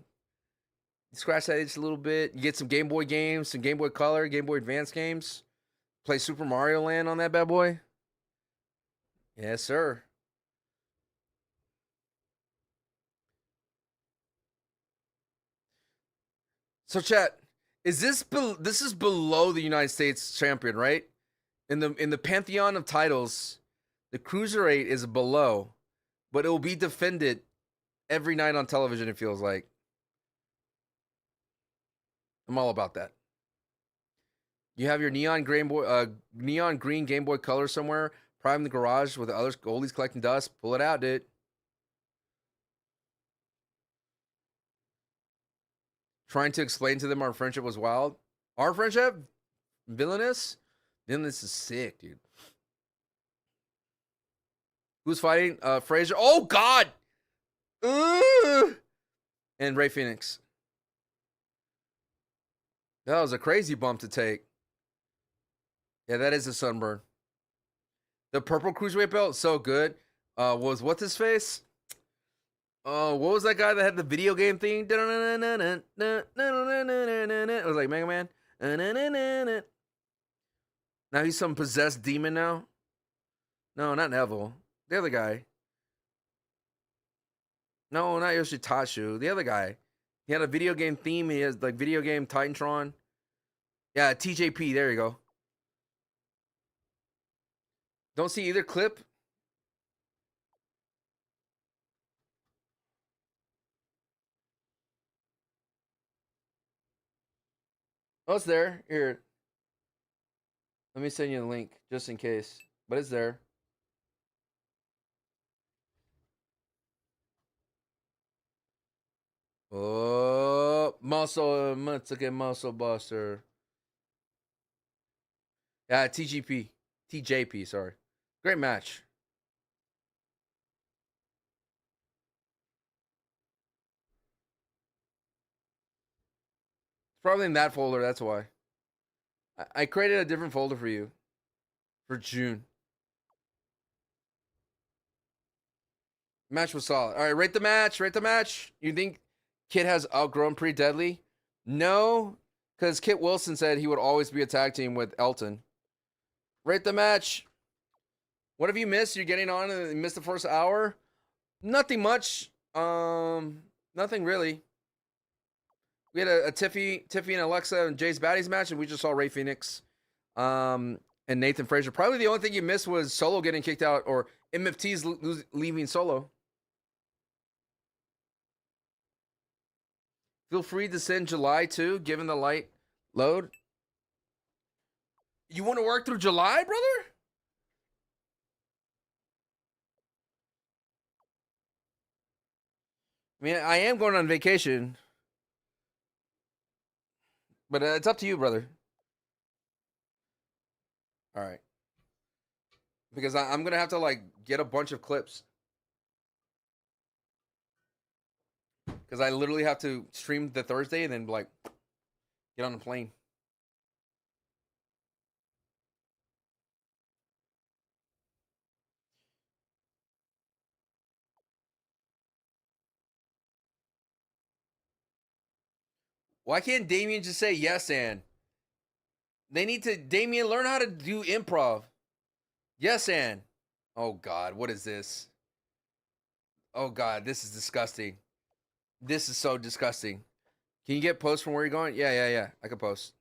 scratch that itch a little bit. You get some Game Boy games, some Game Boy Color, Game Boy Advance games. Play Super Mario Land on that bad boy. Yes, sir. So, chat, is this is below the United States champion, right? In the pantheon of titles, the Cruiserweight is below, but it will be defended every night on television, it feels like. I'm all about that. You have your neon green Game Boy Color somewhere, prime the garage with the other goldies collecting dust. Pull it out, dude. Trying to explain to them our friendship was wild. Our friendship? Villainous? Villainous is sick, dude. Who's fighting? Frazer. Oh, God! And Ray Fenix. That was a crazy bump to take. Yeah, that is a sunburn. The purple cruiserweight belt, so good. Was what's his face? What was that guy that had the video game theme? It was like Mega Man. Now he's some possessed demon now. No, not Neville. The other guy. No, not Yoshitatsu. The other guy. He had a video game theme. He has like video game Titantron. Yeah, TJP. There you go. Don't see either clip. Oh, it's there. Here. Let me send you the link just in case. But it's there. Oh, muscle buster. Yeah, TJP, sorry. Great match. It's probably in that folder, that's why. I created a different folder for you. For June. Match was solid. All right, rate the match. You think Kit has outgrown Pretty Deadly? No, because Kit Wilson said he would always be a tag team with Elton. Rate the match. What have you missed? You're getting on and you missed the first hour? Nothing much. Nothing really. We had a Tiffany and Alexa and Jay's Baddies match, and we just saw Ray Fenix and Nathan Frazer. Probably the only thing you missed was Solo getting kicked out, or MFT's leaving Solo. Feel free to send July too, given the light load. You want to work through July, brother? I mean, I am going on vacation. But it's up to you, brother. All right. Because I'm going to have to, like, get a bunch of clips. Because I literally have to stream the Thursday and then, like, get on the plane. Why can't Damien just say yes, and? They need to, Damien, learn how to do improv. Yes, and. Oh, God, what is this? Oh, God, this is disgusting. This is so disgusting. Can you get posts from where you're going? Yeah. I could post.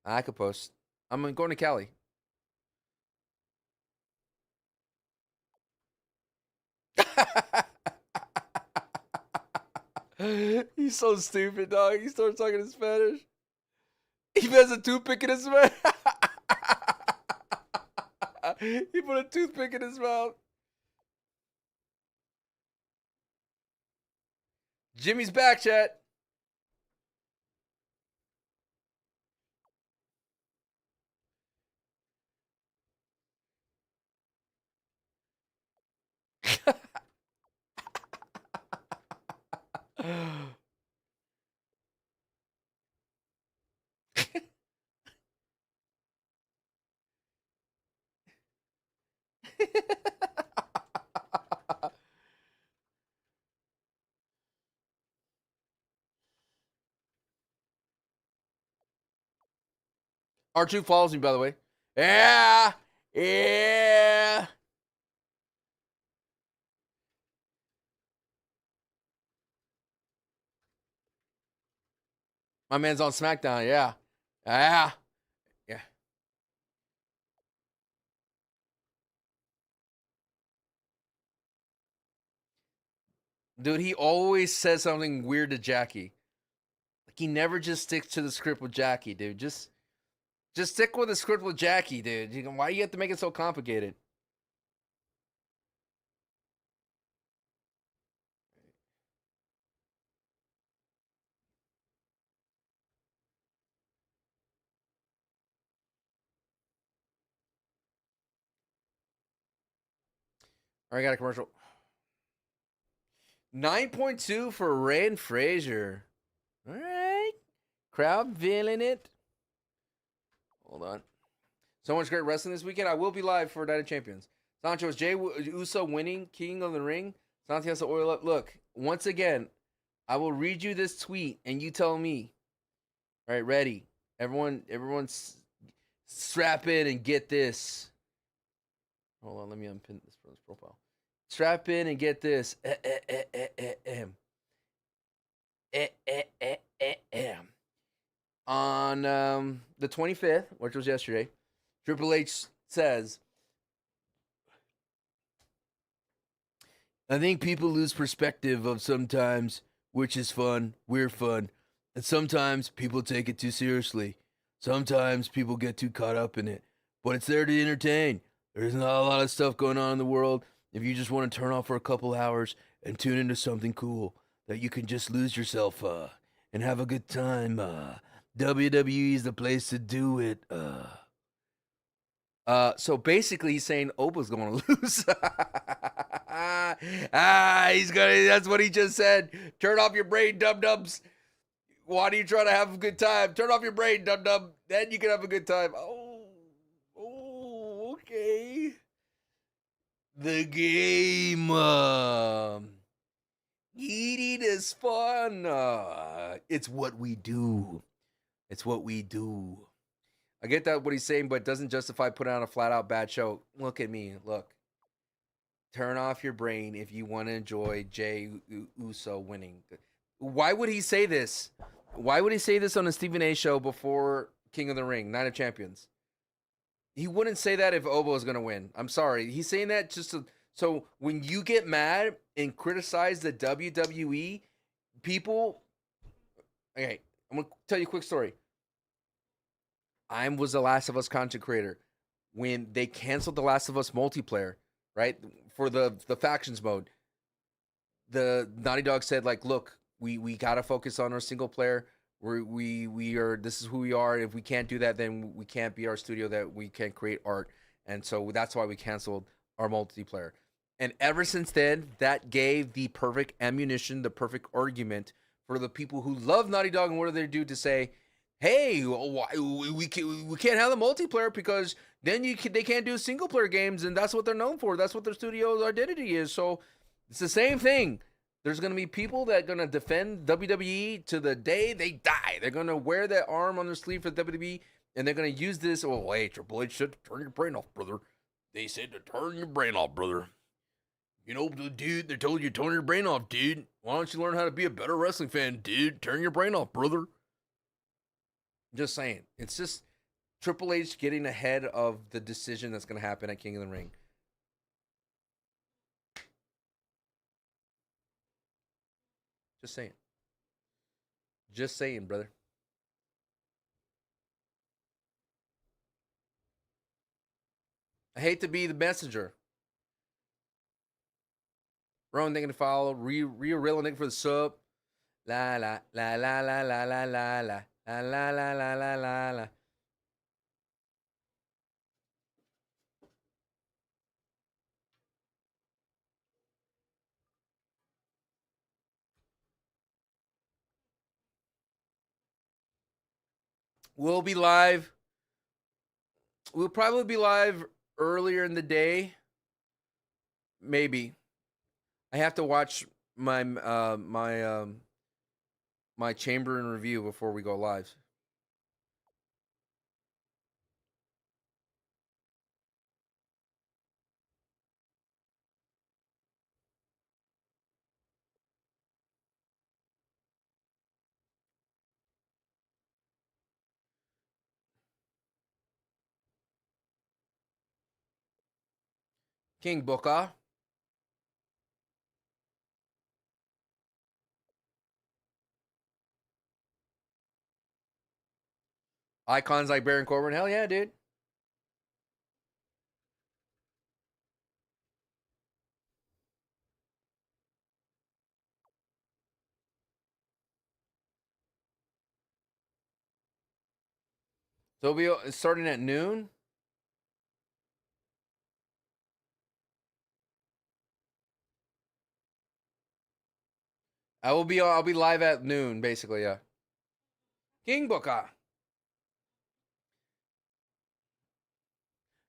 I'm going to Cali. He's so stupid, dog. He starts talking in Spanish. He has a toothpick in his mouth. He put a toothpick in his mouth. Jimmy's back, chat. R2 follows me, by the way. Yeah. My man's on SmackDown. Yeah. Dude, he always says something weird to Jackie. Like, he never just sticks to the script with Jackie, dude. Just stick with the script with Jackie, dude. Why do you have to make it so complicated? All right, got a commercial. 9.2 for Ray and Frazer. All right. Crowd feeling it. Hold on. So much great wrestling this weekend. I will be live for Night of Champions. Sancho, is Jey Uso winning King of the Ring? Sancho has to oil up. Look, once again, I will read you this tweet and you tell me. All right, ready. Everyone's strap in and get this. Hold on, let me unpin this from his profile. Strap in and get this. On the 25th, which was yesterday, Triple H says, I think people lose perspective of sometimes, which is fun, we're fun, and sometimes people take it too seriously. Sometimes people get too caught up in it, but it's there to entertain. There's not a lot of stuff going on in the world if you just want to turn off for a couple hours and tune into something cool that you can just lose yourself and have a good time. WWE is the place to do it. So basically, he's saying Oba's going to lose. He's gonna. That's what he just said. Turn off your brain, dub dubs. Why do you try to have a good time? Turn off your brain, dub dub. Then you can have a good time. Oh, okay. The game. Eating is fun. It's what we do. It's what we do. I get that what he's saying, but it doesn't justify putting on a flat out bad show. Look at me. Look. Turn off your brain if you want to enjoy Jey Uso winning. Why would he say this? Why would he say this on a Stephen A show before King of the Ring, Night of Champions? He wouldn't say that if Obo was going to win. I'm sorry. He's saying that just so when you get mad and criticize the WWE, people... Okay, I'm going to tell you a quick story. I was the Last of Us content creator. When they canceled the Last of Us multiplayer, right, for the factions mode, the Naughty Dog said, like, look, we got to focus on our single player. We are, this is who we are. If we can't do that, then we can't be our studio that we can create art. And so that's why we canceled our multiplayer. And ever since then, that gave the perfect ammunition, the perfect argument for the people who love Naughty Dog and what do they do to say, hey, we can't have the multiplayer because then they can't do single player games, and that's what they're known for. That's what their studio's identity is. So it's the same thing. There's going to be people that are going to defend WWE to the day they die. They're going to wear that arm on their sleeve for WWE, and they're going to use this. Oh, hey, Triple H said to turn your brain off, brother. They said to turn your brain off, brother. You know, dude, they told you to turn your brain off, dude. Why don't you learn how to be a better wrestling fan, dude? Turn your brain off, brother. Just saying. It's just Triple H getting ahead of the decision that's going to happen at King of the Ring. Just saying. Just saying, brother. I hate to be the messenger. Rowan, thank you to follow. Real real, thank you for the sub. La la la la la la la la la la la la la la la la. We'll be live. We'll probably be live earlier in the day. Maybe. I have to watch my my chamber and review before we go live. King Booker. Icons like Baron Corbin. Hell yeah, dude. So we'll be starting at noon. I'll be live at noon, basically, yeah. King Booker.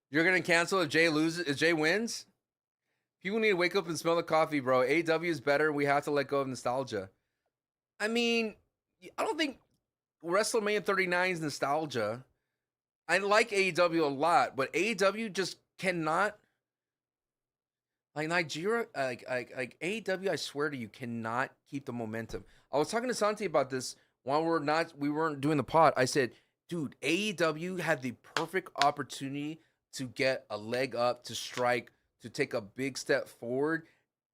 You're gonna cancel if Jay loses, if Jay wins? People need to wake up and smell the coffee, bro. AW is better. We have to let go of nostalgia. I mean, I don't think WrestleMania 39's nostalgia. I like AEW a lot, but AEW just cannot. Like Nigeria, like AEW, I swear to you, cannot keep the momentum. I was talking to Santi about this while we weren't doing the pod. I said, dude, AEW had the perfect opportunity to get a leg up, to strike, to take a big step forward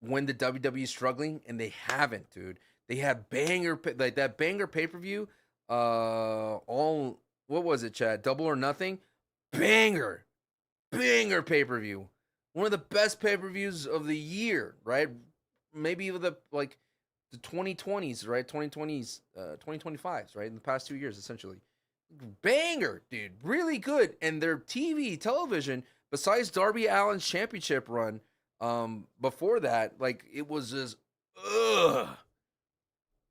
when the WWE is struggling, and they haven't, dude. They had banger like that banger pay per view. All what was it, Chad? Double or Nothing, banger, banger pay per view. One of the best pay per views of the year, right? Maybe the like the 2020s, right? 2020s, 2025s, right? In the past 2 years, essentially. Banger, dude. Really good. And their television, besides Darby Allin's championship run, before that, like it was just ugh.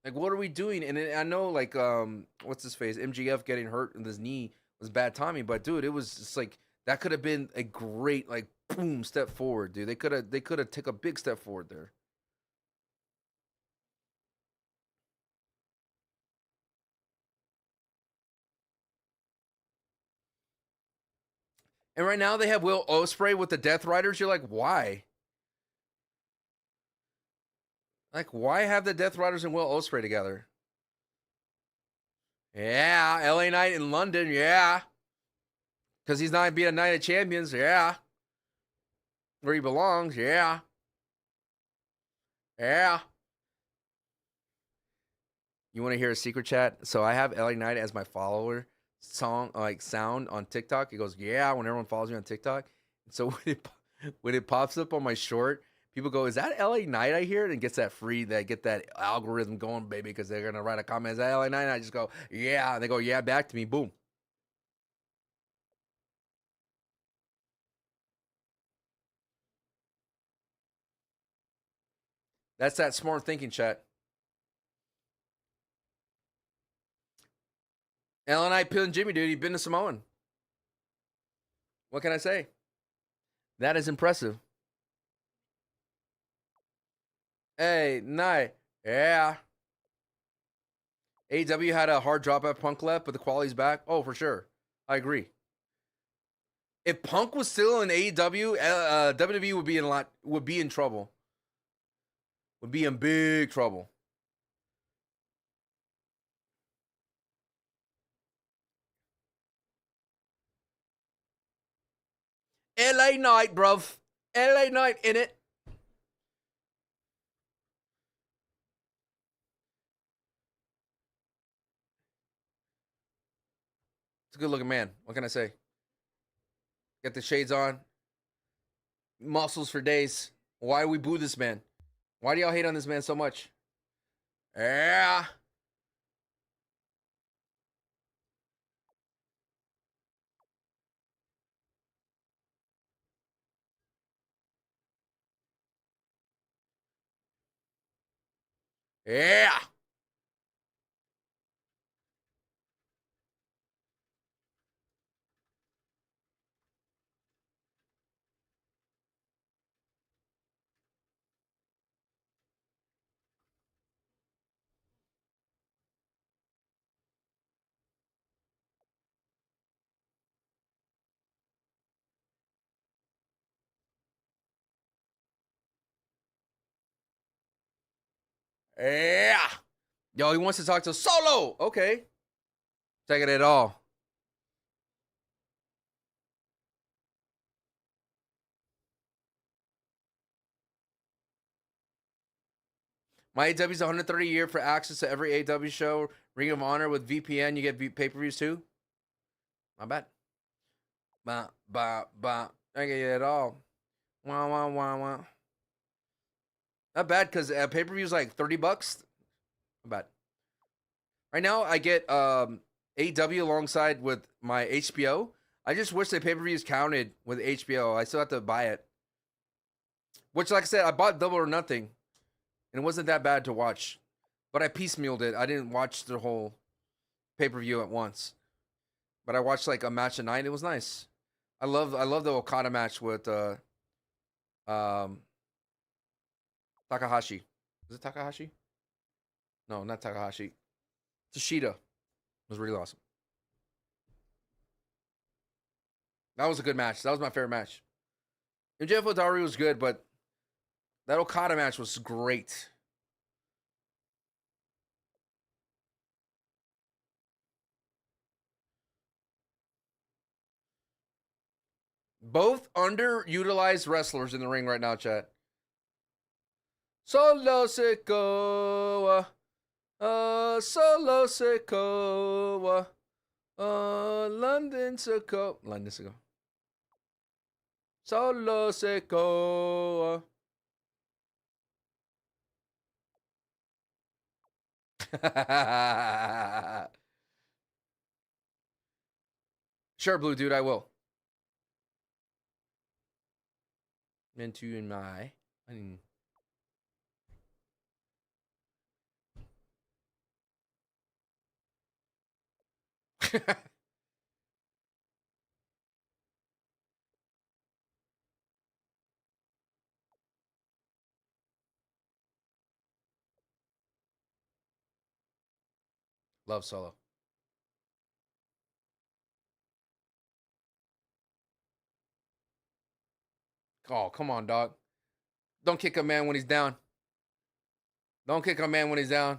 Like, what are we doing? And I know, like, what's his face? MGF getting hurt in his knee was bad timing, but dude, it was just like that could have been a great, like, boom step forward, dude. They could have took a big step forward there. And right now they have Will Ospreay with the Death Riders. You're like, why? Like, why have the Death Riders and Will Ospreay together? Yeah, LA Knight in London. Yeah, because he's not being a Night of Champions. Yeah, where he belongs. Yeah, yeah. You want to hear a secret, chat? So I have LA Knight as my follower song, like sound on TikTok. It goes, yeah, when everyone follows me on TikTok. So when it pops up on my short, people go, is that LA Knight I hear? And gets that free, that get that algorithm going, baby, because they're gonna write a comment, is that LA Knight? And I just go, yeah. And they go, yeah, back to me. Boom. That's that smart thinking, chat. LA Knight peeling Jimmy, dude. He's been to Samoan. What can I say? That is impressive. Hey, Knight. Yeah. AW had a hard drop at Punk left, but the quality's back. Oh, for sure. I agree. If Punk was still in AEW, WWE would be in trouble. Would be in big trouble. LA Knight, bruv. LA Knight in it. It's a good looking man. What can I say? Got the shades on, muscles for days. Why do we boo this man? Why do y'all hate on this man so much? Yeah. Yeah. Yeah. Yo, he wants to talk to Solo. Okay. Taking it all. My AW is 130 a year for access to every AW show. Ring of Honor with VPN. You get pay per views too. My bad. Ba. I get it all. Wah wah wah wah. Not bad because pay per view is like $30. Not bad. Right now I get AW alongside with my HBO. I just wish the pay per views counted with HBO. I still have to buy it. Which, like I said, I bought Double or Nothing, and it wasn't that bad to watch. But I piecemealed it. I didn't watch the whole pay per view at once. But I watched like a match a night. It was nice. I love the Okada match with um Takahashi. Is it Takahashi? No, not Takahashi. Tashida. was really awesome. That was a good match. That was my favorite match. MJF with Daru was good, but that Okada match was great. Both underutilized wrestlers in the ring right now, chat. Solo Sikoa. Solo Sikoa. London Sikoa. London Sikoa. Solo Sikoa. Sure, Blue Dude, I will. Into in my. I mean. Love Solo. Oh, come on, dog. Don't kick a man when he's down. Don't kick a man when he's down.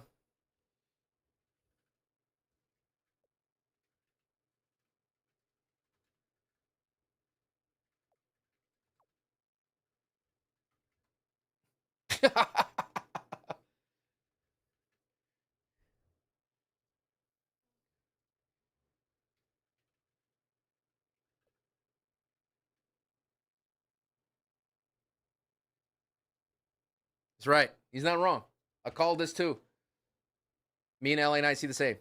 That's right. He's not wrong. I called this too. Me and LA Knight see the same.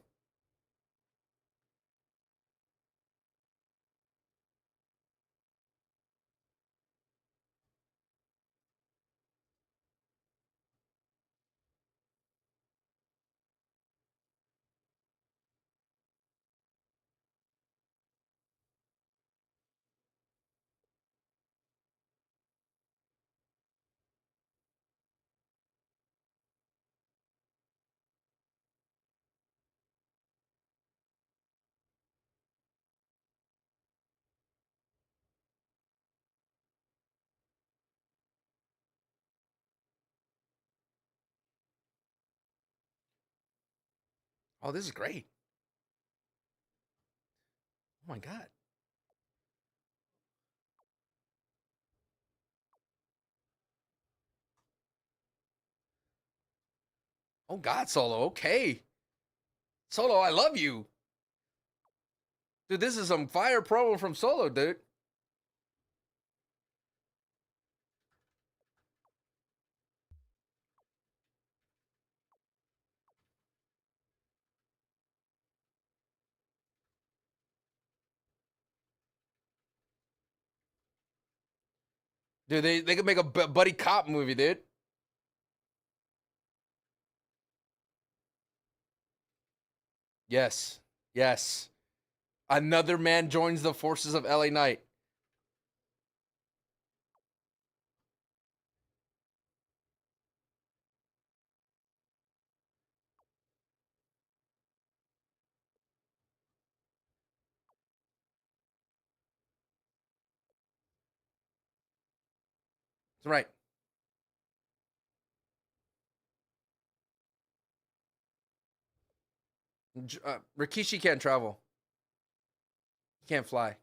Oh, this is great. Oh my God. Oh God, Solo. Okay. Solo, I love you. Dude, this is some fire promo from Solo, dude. Dude, they could make a buddy cop movie, dude. Yes. Yes. Another man joins the forces of LA Knight. That's right. Rikishi can't travel. He can't fly.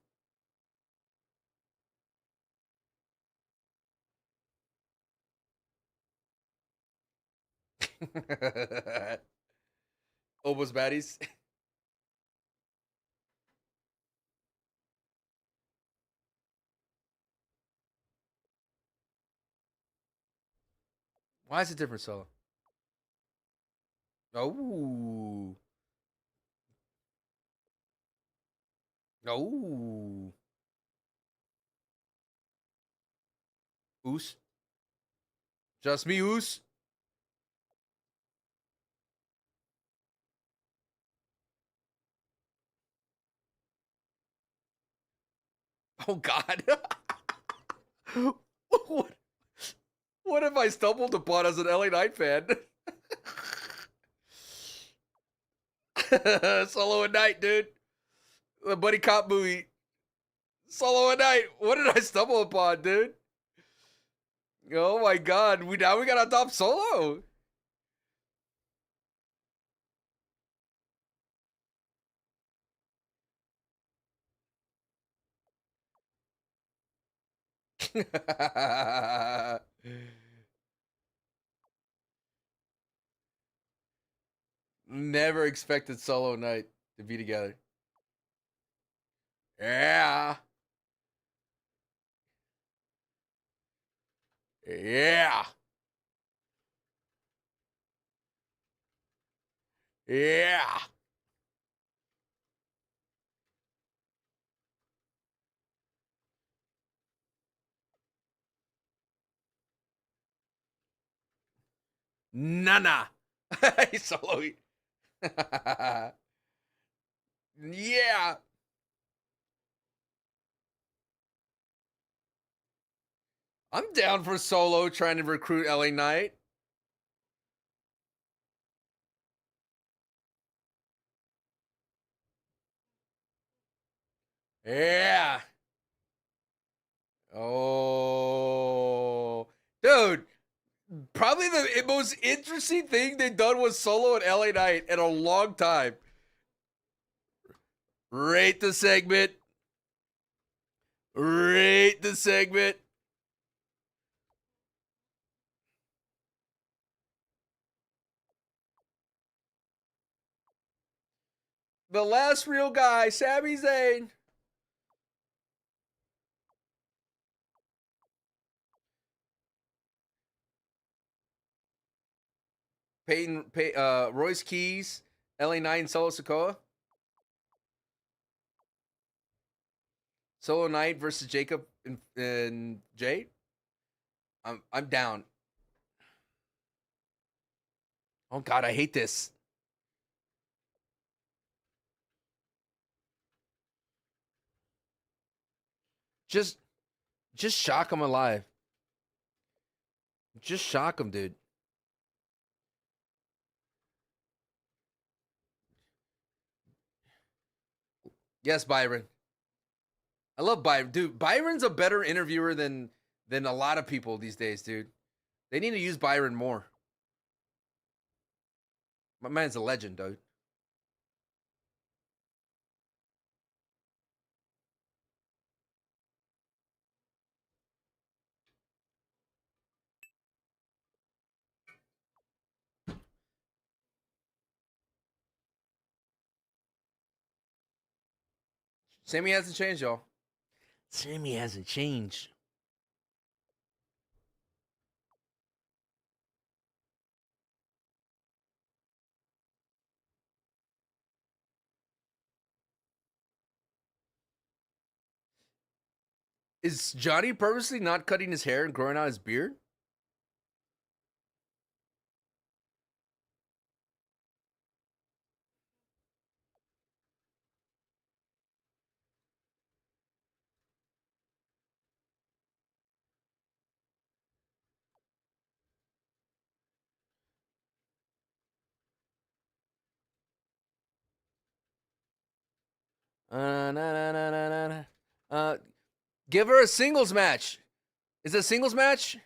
Obo's baddies. Why is it different, Solo? Oh. Oh. Oos. Just me, Oos. Oh God. what, what have I stumbled upon as an LA Knight fan? Solo at night, dude. The buddy cop movie. Solo at night. What did I stumble upon, dude? Oh my god. We gotta adopt Solo. Never expected Solo Night to be together. Yeah. Yeah. Yeah. Nana. Solo. Yeah. I'm down for Solo trying to recruit LA Knight. Yeah. Oh. Dude, probably the most interesting thing they've done with Solo and LA Knight in a long time. Rate the segment. Rate the segment. The last real guy, Sami Zayn. Royce Keys, LA Knight, and Solo Sikoa. Solo Knight versus Jacob and Jade. I'm down. Oh god, I hate this. Just shock him alive. Just shock him, dude. Yes, Byron. I love Byron. Dude, Byron's a better interviewer than a lot of people these days, dude. They need to use Byron more. My man's a legend, dude. Sammy hasn't changed, y'all. Sammy hasn't changed. Is Johnny purposely not cutting his hair and growing out his beard? Na, na, na, na, na. Give her a singles match. Is it a singles match?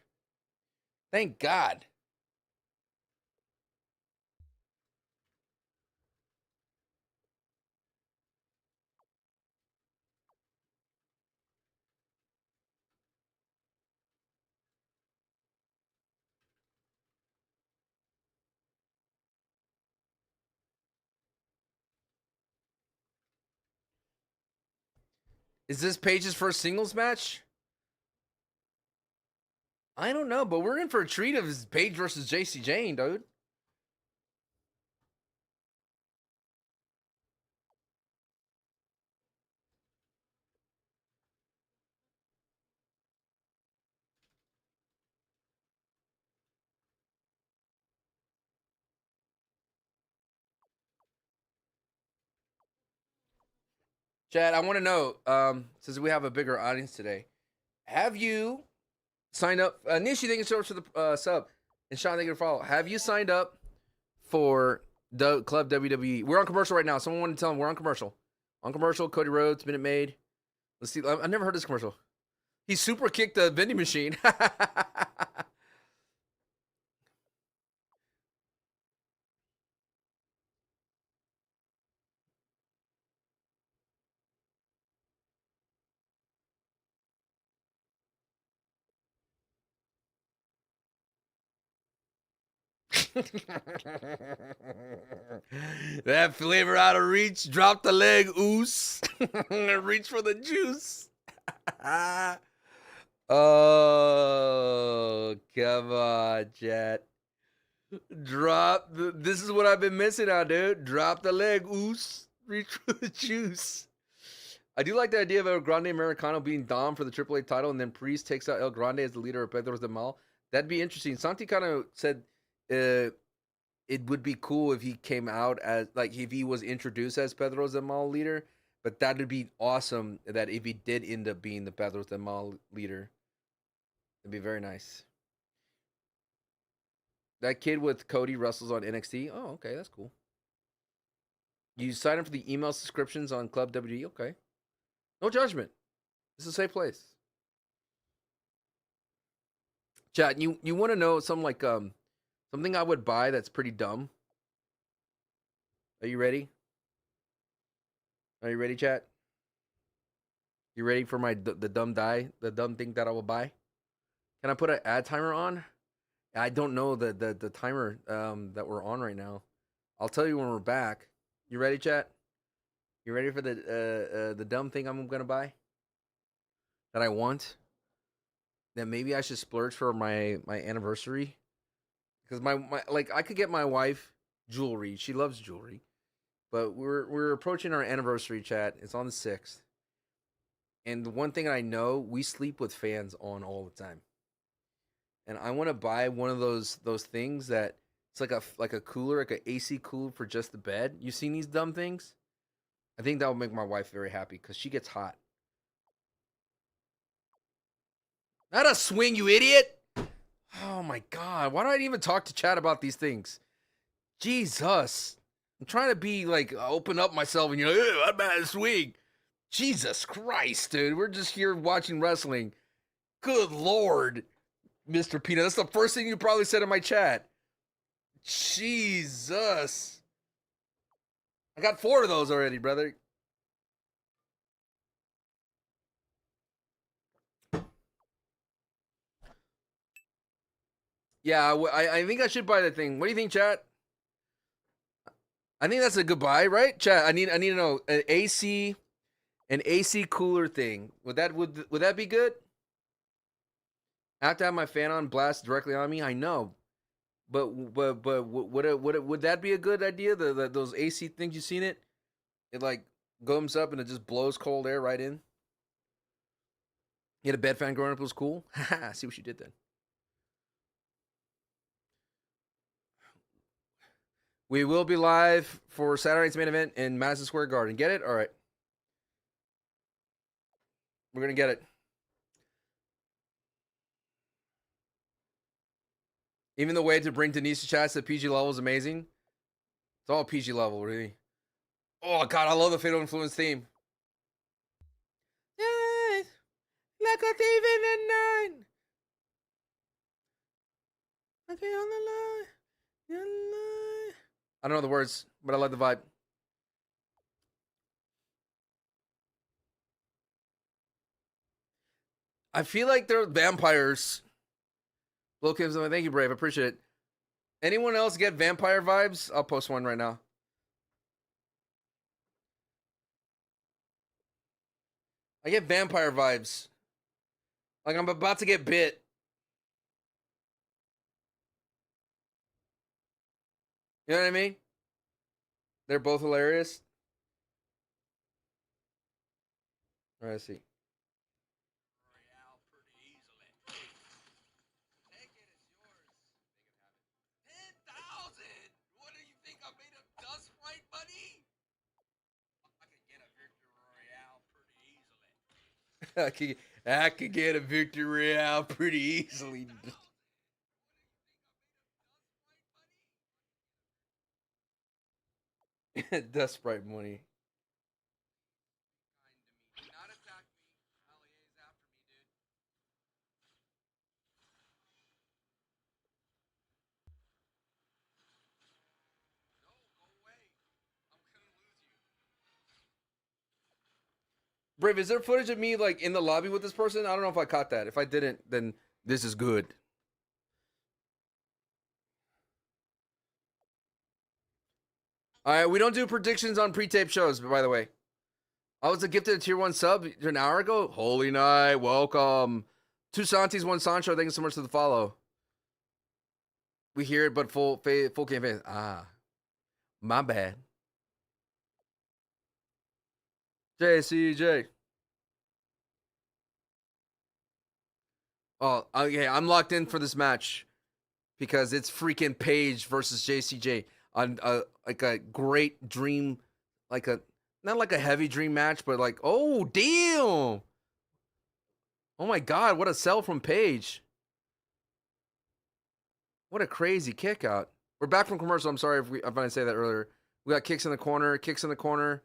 Thank God. Is this Paige's first singles match? I don't know, but we're in for a treat of Paige versus Jacy Jayne, dude. Chad, I want to know, since we have a bigger audience today, have you signed up? Nishi, thank you so much for the sub. And Sean, thank you for follow. Have you signed up for Club WWE. We're on commercial right now. Someone wanted to tell him we're on commercial. On commercial, Cody Rhodes, Minute Maid. Let's see. I never heard this commercial. He super kicked the vending machine. That flavor out of reach. Drop the leg, oos. Reach for the juice. Oh, come on, chat. This is what I've been missing out, dude. Drop the leg, oos. Reach for the juice. I do like the idea of El Grande Americano being Dom for the AAA title, and then Priest takes out El Grande as the leader of Pedro's de Mal. That'd be interesting. Santi kind of said it would be cool if he came out as, like, if he was introduced as Pedro's de Mal leader, but that would be awesome that if he did end up being the Pedro's de Mal leader. It'd be very nice. That kid with Cody wrestles on NXT. Oh, okay, that's cool. You sign up for the email subscriptions on Club WWE. Okay, no judgment. This is a safe place. Chat, you want to know something I would buy that's pretty dumb? Are you ready? Are you ready, chat? You ready for the dumb thing that I will buy? Can I put an ad timer on? I don't know the timer that we're on right now. I'll tell you when we're back. You ready, chat? You ready for the dumb thing I'm gonna buy? That I want? That maybe I should splurge for my anniversary? Because my like I could get my wife jewelry. She loves jewelry. But we're approaching our anniversary, chat. It's on the 6th. And the one thing I know, we sleep with fans on all the time. And I want to buy one of those things that it's like a cooler, like an AC cooler for just the bed. You seen these dumb things? I think that will make my wife very happy because she gets hot. Not a swing, you idiot! Oh my god, why do I even talk to chat about these things? Jesus. I'm trying to be like open up myself and you're like, I'm about to swing. Jesus Christ, dude. We're just here watching wrestling. Good Lord. Mr. Peanut. That's the first thing you probably said in my chat. Jesus. I got 4 of those already, brother. Yeah, I think I should buy that thing. What do you think, chat? I think that's a good buy, right? Chat, I need to know an AC cooler thing. Would that be good? I have to have my fan on blast directly on me. I know, but would that be a good idea? Those AC things, you seen it? It like goes up and it just blows cold air right in. You had a bed fan growing up. It was cool. I see what you did then. We will be live for Saturday's main event in Madison Square Garden. Get it? All right. We're going to get it. Even the way to bring Denise to chat to PG level is amazing. It's all PG level, really. Oh, God, I love the Fatal Influence theme. Yeah, like a thief in the night. Like on the line. I don't know the words, but I like the vibe. I feel like they're vampires. Blow Kim's on. Thank you, Brave. I appreciate it. Anyone else get vampire vibes? I'll post one right now. I get vampire vibes. Like I'm about to get bit. You know what I mean? They're both hilarious. All right, let's see. I could get a victory royale pretty easily. Death Sprite money. Brave, is there footage of me like in the lobby with this person? I don't know if I caught that. If I didn't, then this is good. All right, we don't do predictions on pre-tape shows, by the way. I was gifted a tier 1 sub an hour ago. Holy night, welcome. 2 Santis, 1 Sancho. Thank you so much for the follow. We hear it, but full campaign. Ah, my bad. JCJ. Oh, okay. I'm locked in for this match because it's freaking Paige versus JCJ on like a great dream, like a not like a heavy dream match, but like, oh damn, oh my god, what a sell from Paige! What a crazy kick out. We're back from commercial. I'm sorry if I didn't say that earlier. We got kicks in the corner, kicks in the corner.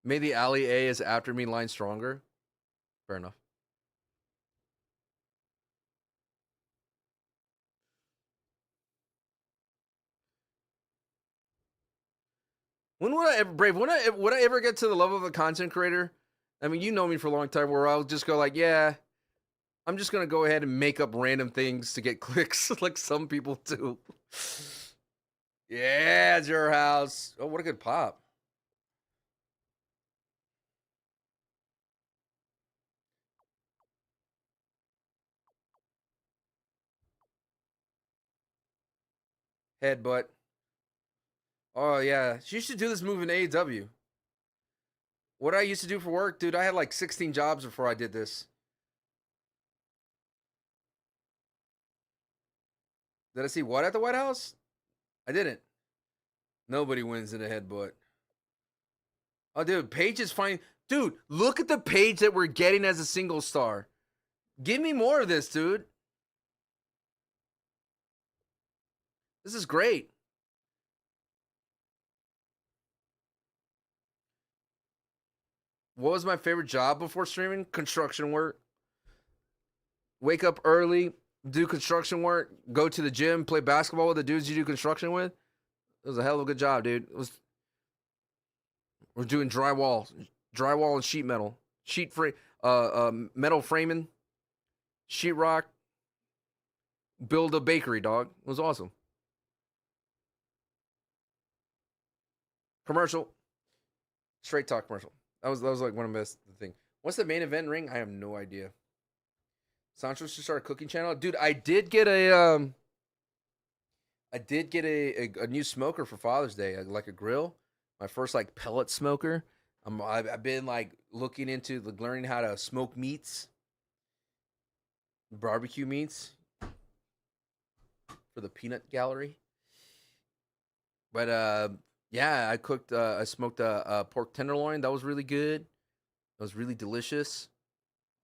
Maybe the alley A is after me line stronger. Fair enough. When would I ever, Brave? Would I ever get to the level of a content creator? I mean, you know me for a long time, where I'll just go like, yeah, I'm just gonna go ahead and make up random things to get clicks, like some people do. Yeah, it's your house. Oh, what a good pop. Headbutt. Oh yeah, she should do this move in AEW. What I used to do for work, dude, I had like 16 jobs before I did this. Did I see what at the White House? I didn't. Nobody wins in a headbutt. Oh, dude, Paige is fine. Dude, look at the Paige that we're getting as a single star. Give me more of this, dude. This is great. What was my favorite job before streaming? Construction work. Wake up early, do construction work, go to the gym, play basketball with the dudes you do construction with. It was a hell of a good job, dude. We're doing drywall and sheet metal, metal framing, sheetrock. Build a bakery, dog. It was awesome. Commercial, straight talk commercial. That was like one of the best thing. What's the main event ring? I have no idea. Sancho should start a cooking channel, dude. I did get a new smoker for Father's Day, like a grill. My first like pellet smoker. I've been like looking into learning how to smoke meats, barbecue meats for the peanut gallery. But yeah, I smoked a pork tenderloin. That was really good. It was really delicious.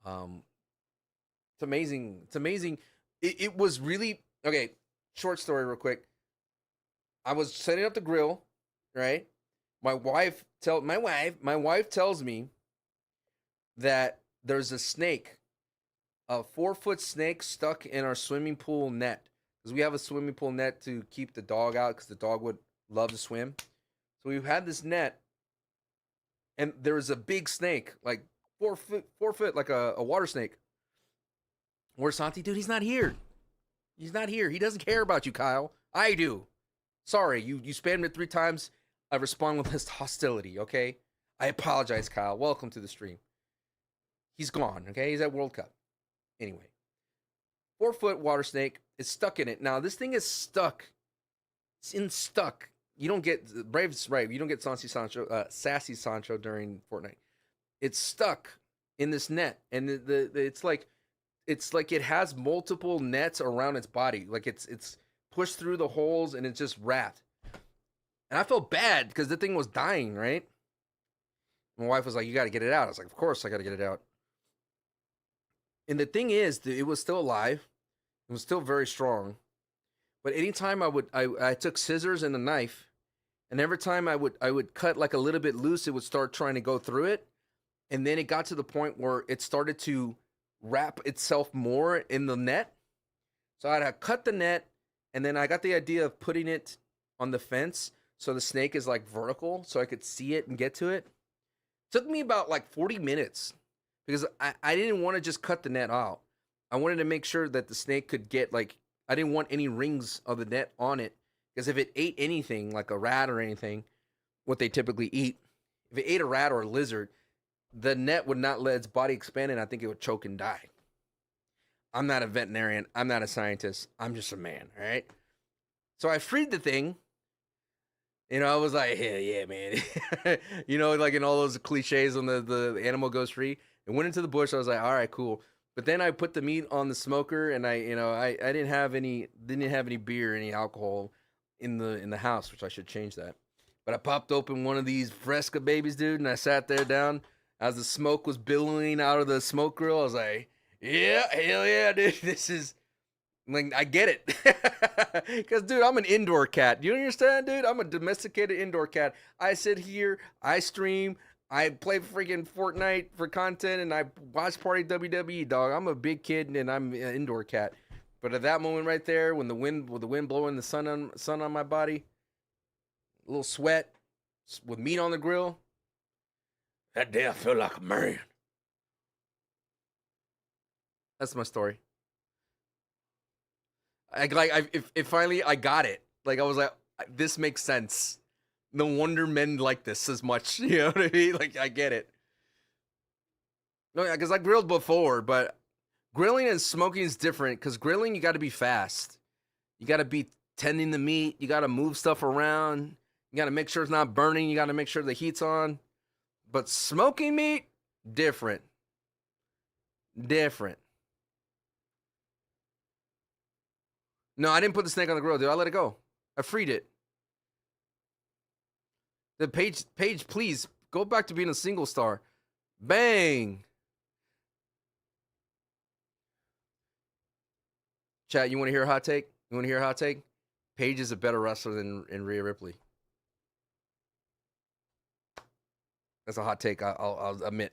It's amazing. It's amazing. It was really okay. Short story, real quick. I was setting up the grill, right? My wife tells me that there's a snake, a 4-foot snake stuck in our swimming pool net because we have a swimming pool net to keep the dog out because the dog would love to swim. So we've had this net, and there was a big snake, like 4 foot, like a water snake. Where's Santi? Dude, he's not here. He's not here. He doesn't care about you, Kyle. I do. Sorry, you spammed it 3 times. I respond with hostility, okay? I apologize, Kyle. Welcome to the stream. He's gone, okay? He's at World Cup. Anyway, 4-foot water snake is stuck in it. Now, this thing is stuck. It's stuck. You don't get, Brave's right, you don't get sassy Sancho during Fortnite. It's stuck in this net, and it's like it has multiple nets around its body. Like it's pushed through the holes, and it's just wrapped. And I felt bad because the thing was dying, right? My wife was like, "You got to get it out." I was like, "Of course, I got to get it out." And the thing is, it was still alive. It was still very strong. But anytime I took scissors and a knife, and every time I would cut like a little bit loose, it would start trying to go through it. And then it got to the point where it started to wrap itself more in the net. So I had cut the net, and then I got the idea of putting it on the fence so the snake is like vertical so I could see it and get to it. Took me about like 40 minutes because I didn't want to just cut the net out. I wanted to make sure that the snake could get like, I didn't want any rings of the net on it because if it ate anything like a rat or anything, what they typically eat, if it ate a rat or a lizard, the net would not let its body expand and I think it would choke and die. I'm not a veterinarian. I'm not a scientist. I'm just a man, all right? So I freed the thing. You know, I was like, hell yeah, man. You know, like in all those cliches when the animal goes free. It went into the bush. I was like, all right, cool. But then I put the meat on the smoker, and I didn't have any beer, any alcohol in the house, which I should change that. But I popped open one of these Fresca babies, dude, and I sat there down as the smoke was billowing out of the smoke grill. I was like, yeah, hell yeah, dude. This is like, I get it. Because, dude, I'm an indoor cat. You understand, dude? I'm a domesticated indoor cat. I sit here, I stream, I play freaking Fortnite for content, and I watch party WWE, dog. I'm a big kid, and I'm an indoor cat. But at that moment right there, when the wind blowing the sun on my body, a little sweat, with meat on the grill, that day I feel like a man. That's my story. Finally I got it. Like I was like, this makes sense. No wonder men like this as much. You know what I mean? Like I get it. No, because I grilled before, but grilling and smoking is different. Because grilling, you got to be fast. You got to be tending the meat. You got to move stuff around. You got to make sure it's not burning. You got to make sure the heat's on. But smoking meat, different. Different. No, I didn't put the snake on the grill, dude. I let it go. I freed it. The Paige, please go back to being a single star. Bang. Chat, you want to hear a hot take? You want to hear a hot take? Paige is a better wrestler than Rhea Ripley. That's a hot take. I'll admit.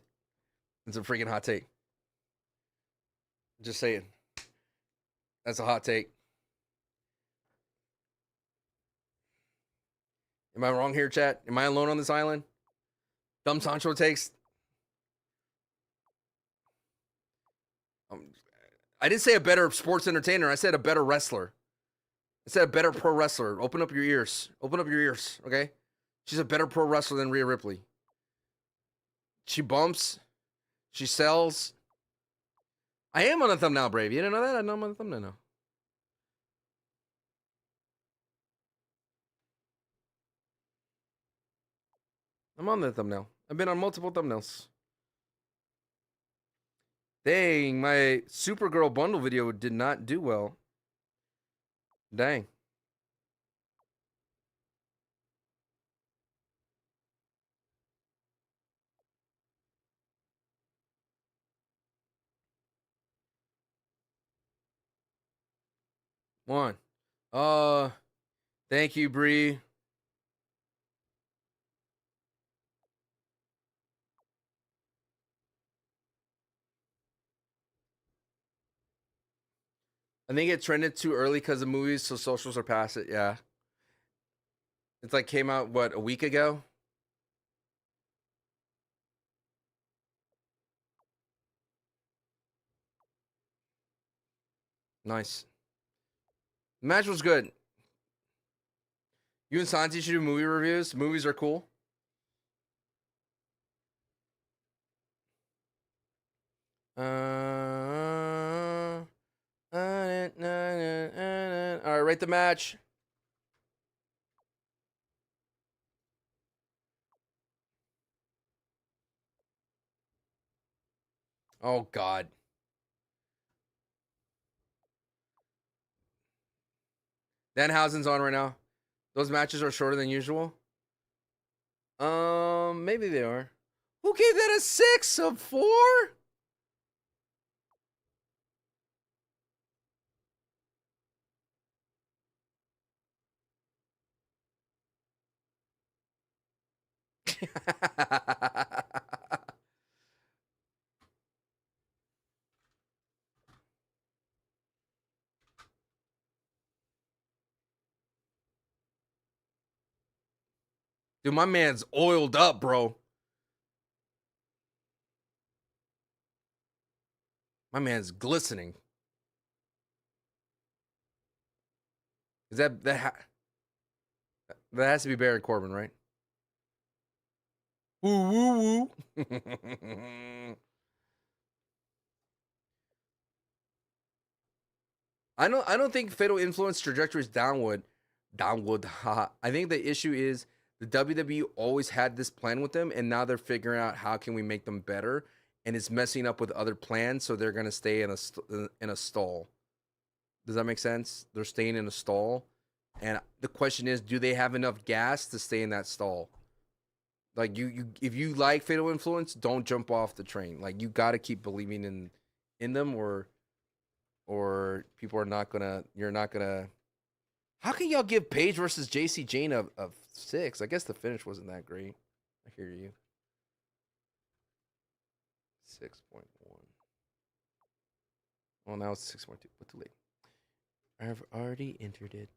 It's a freaking hot take. Just saying. That's a hot take. Am I wrong here, chat? Am I alone on this island? Dumb Sancho takes. I didn't say a better sports entertainer. I said a better wrestler. I said a better pro wrestler. Open up your ears. Open up your ears, okay? She's a better pro wrestler than Rhea Ripley. She bumps. She sells. I am on the thumbnail, Brave. You didn't know that? I know I'm on the thumbnail now. I'm on the thumbnail. I've been on multiple thumbnails. Dang, my Supergirl bundle video did not do well. Dang. One. Thank you, Bree. I think it trended too early because of movies, so socials are past it. Yeah. It's like came out, what, a week ago? Nice. The match was good. You and Santi should do movie reviews. Movies are cool. All right, rate the match. Oh, God. Danhausen's on right now. Those matches are shorter than usual. Maybe they are. Who gave that a 6 of 4? Dude, my man's oiled up, bro. My man's glistening. Is that has to be Baron Corbin, right? Woo woo woo. I don't think Fatal Influence trajectory is downward. Downward. I think the issue is the WWE always had this plan with them, and now they're figuring out how can we make them better, and it's messing up with other plans, so they're gonna stay in a stall. Does that make sense? They're staying in a stall, and the question is, do they have enough gas to stay in that stall? Like if you like Fatal Influence, don't jump off the train. Like you got to keep believing in them, or people are not gonna. You're not gonna. How can y'all give Paige versus Jacy Jayne of 6? I guess the finish wasn't that great. I hear you. 6.1. Well, now it's 6.2. But too late. I've already entered it.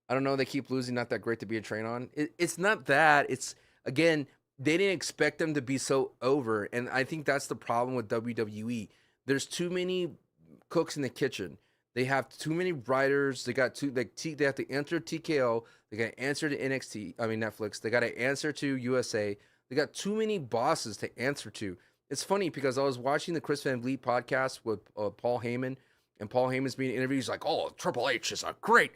I don't know. They keep losing. Not that great to be a train on. It's not that. It's again. They didn't expect them to be so over, and I think that's the problem with WWE. There's too many cooks in the kitchen. They have too many writers. They got they have to answer TKO. They got to answer to NXT. I mean Netflix. They got to answer to USA. They got too many bosses to answer to. It's funny because I was watching the Chris Van Vliet podcast with Paul Heyman, and Paul Heyman's being interviewed. He's like, "Oh, Triple H is a great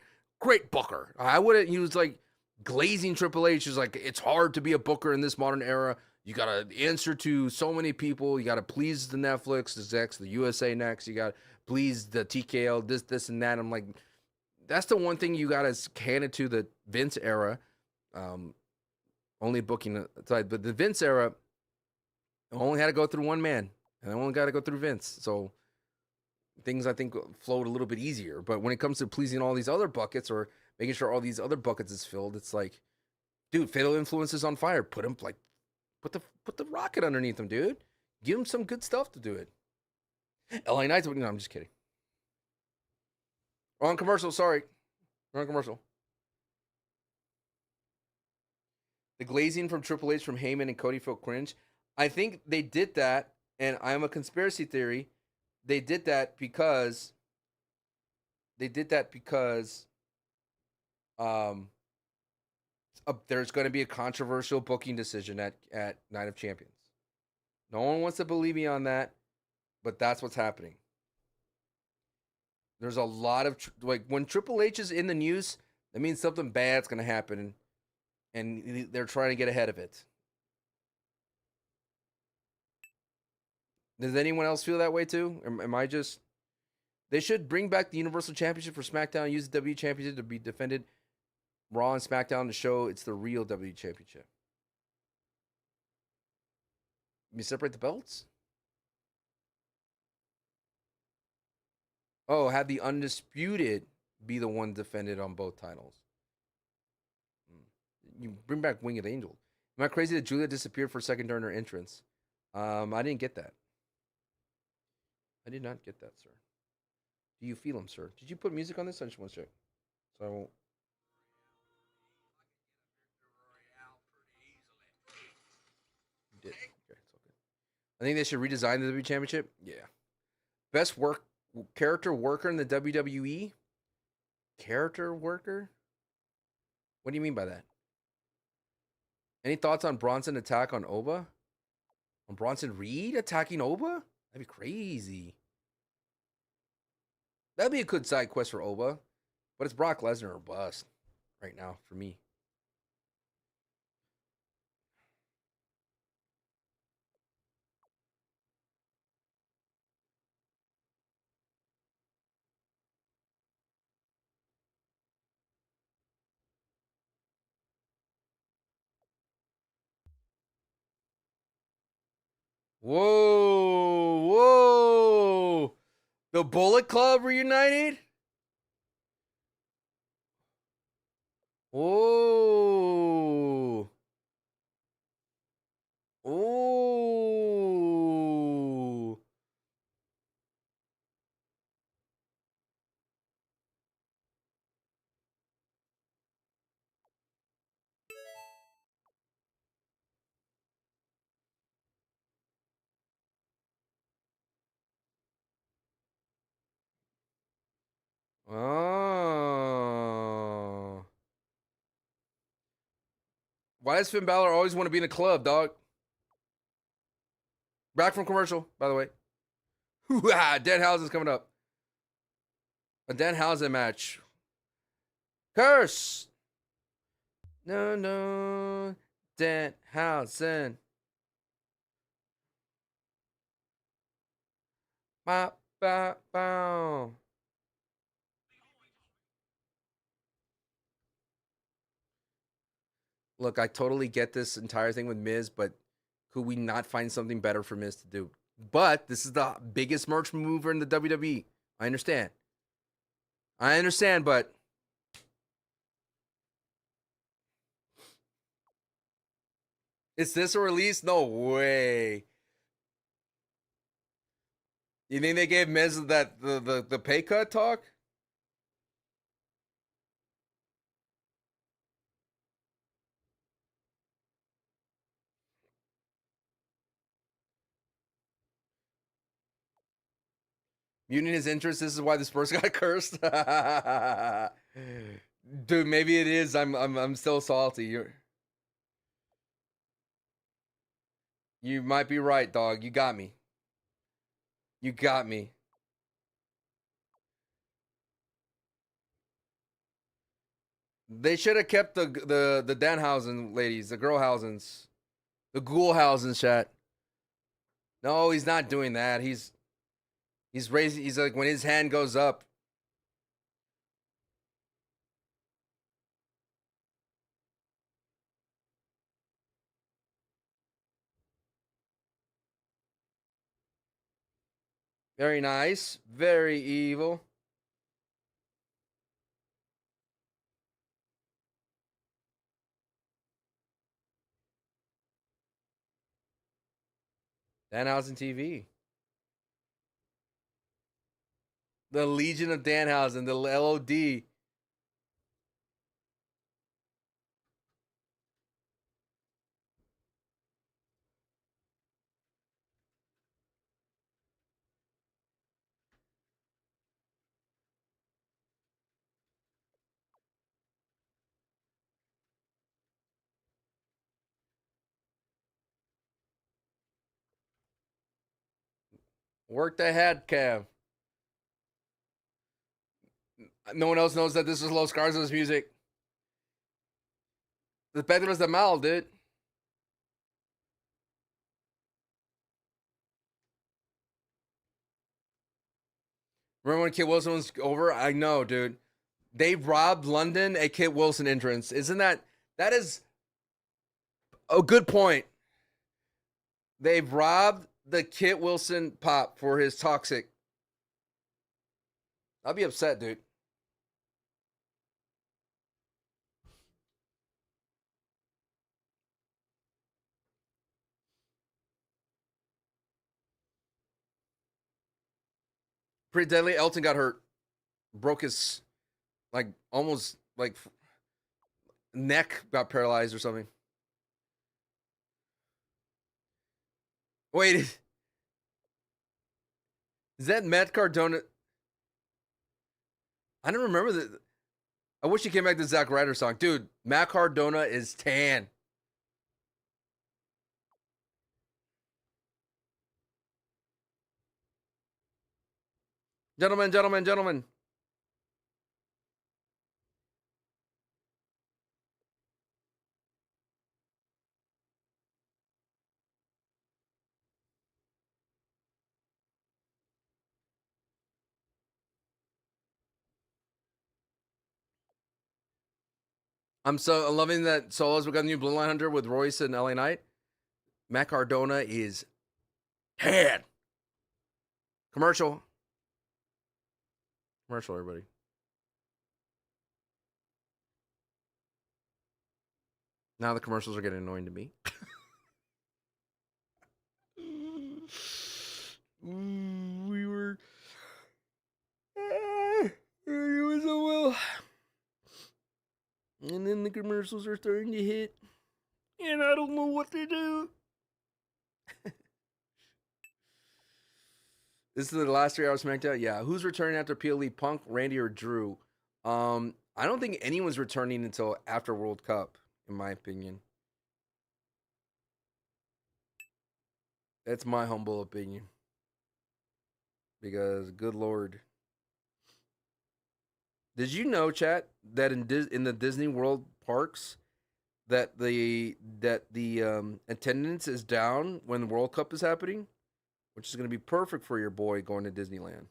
booker." I wouldn't. He was like glazing Triple H. He's like, "It's hard to be a booker in this modern era. You got to answer to so many people. You got to please the Netflix, the Zex, the USA next. You got please the TKO, this, and that." I'm like, that's the one thing you got to hand it to the Vince era. Only booking aside, but the Vince era only had to go through one man, and I only got to go through Vince. So things I think flowed a little bit easier. But when it comes to pleasing all these other buckets or making sure all these other buckets is filled, it's like, dude, Fatal Influence is on fire. Put him like, put the rocket underneath him, dude. Give him some good stuff to do it. LA Knights. No, I'm just kidding. Wrong commercial. Sorry, wrong commercial. The glazing from Triple H, from Heyman and Cody felt cringe. I think they did that, and I'm a conspiracy theory. They did that because um there's going to be a controversial booking decision at Night of Champions. No one wants to believe me on that, but that's what's happening. There's a lot of like when Triple H is in the news, that means something bad's going to happen, and they're trying to get ahead of it. Does anyone else feel that way too? Am I just? They should bring back the Universal Championship for SmackDown. Use the W Championship to be defended Raw and SmackDown to show it's the real W Championship. You separate the belts? Oh, have the Undisputed be the one defended on both titles. You bring back Winged Angel. Am I crazy that Giulia disappeared for a second during her entrance? I didn't get that. I did not get that, sir. Do you feel him, sir? Did you put music on this? I just want to check. So I won't. You did. Okay, it's all good. I think they should redesign the WWE Championship. Yeah. Best character worker in the WWE? Character worker? What do you mean by that? Any thoughts on Bronson attack on Oba? On Bronson Reed attacking Oba? That'd be crazy. That'd be a good side quest for Oba. But it's Brock Lesnar or bust right now for me. Whoa, whoa. The Bullet Club reunited? Whoa. Ooh. Oh. Why does Finn Balor always want to be in a club, dog? Back from commercial, by the way. Danhausen's coming up. A Danhausen match. Curse! No, no. Danhausen. Ba, ba, ba. Look, I totally get this entire thing with Miz, but could we not find something better for Miz to do? But this is the biggest merch mover in the WWE. I understand. But is this a release? No way. You think they gave Miz that the pay cut talk? Muting his interest. This is why this person got cursed. Dude, maybe it is. I'm still salty. You might be right, dog. You got me. You got me. They should have kept the Danhausen ladies, the Girlhausens, the Ghoulhausens chat. No, he's not doing that. He's raising. He's like when his hand goes up. Very nice. Very evil. Danhausen TV. The Legion of Danhausen, the LOD. Work the head, Kev. No one else knows that this is Los Garza's music. The Pedro's the Mal, dude. Remember when Kit Wilson was over? I know, dude. They robbed London a Kit Wilson entrance. Isn't that is a good point. They've robbed the Kit Wilson pop for his toxic. I'll be upset, dude. Pretty deadly. Elton got hurt. Broke his like almost like neck got paralyzed or something. Wait, is that Matt Cardona? I don't remember that. I wish he came back to the Zack Ryder song. Dude, Matt Cardona is tan. Gentlemen, gentlemen, gentlemen. I'm loving that Solos. We got a new Blue Line Hunter with Royce and LA Knight. Matt Cardona is tan. Commercial. Commercial, everybody. Now the commercials are getting annoying to me. We were. It was so well. And then the commercials are starting to hit. And I don't know what to do. This is the last 3 hours SmackDown. Yeah, who's returning after PLE? Punk, Randy, or Drew? I don't think anyone's returning until after World Cup, in my opinion. That's my humble opinion. Because, good lord. Did you know, chat, that in the Disney World parks, that the attendance is down when the World Cup is happening, which is going to be perfect for your boy going to Disneyland.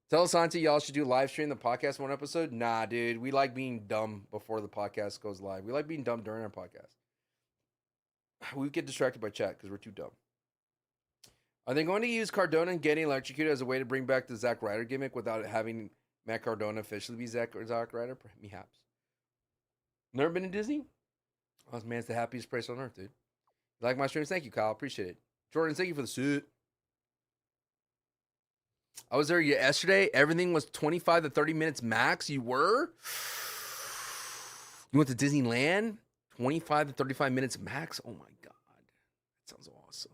Tell Santi y'all should do live stream the podcast one episode. Nah, dude, we like being dumb before the podcast goes live. We like being dumb during our podcast. We get distracted by chat because we're too dumb. Are they going to use Cardona and getting electrocuted as a way to bring back the Zack Ryder gimmick without having Matt Cardona officially be Zack Ryder? Perhaps. Never been to Disney? Oh, man, it's the happiest place on earth, dude. You like my streams? Thank you, Kyle. Appreciate it. Jordan, thank you for the suit. I was there yesterday. Everything was 25 to 30 minutes max. You were? You went to Disneyland? 25 to 35 minutes max? Oh, my God. That sounds awesome.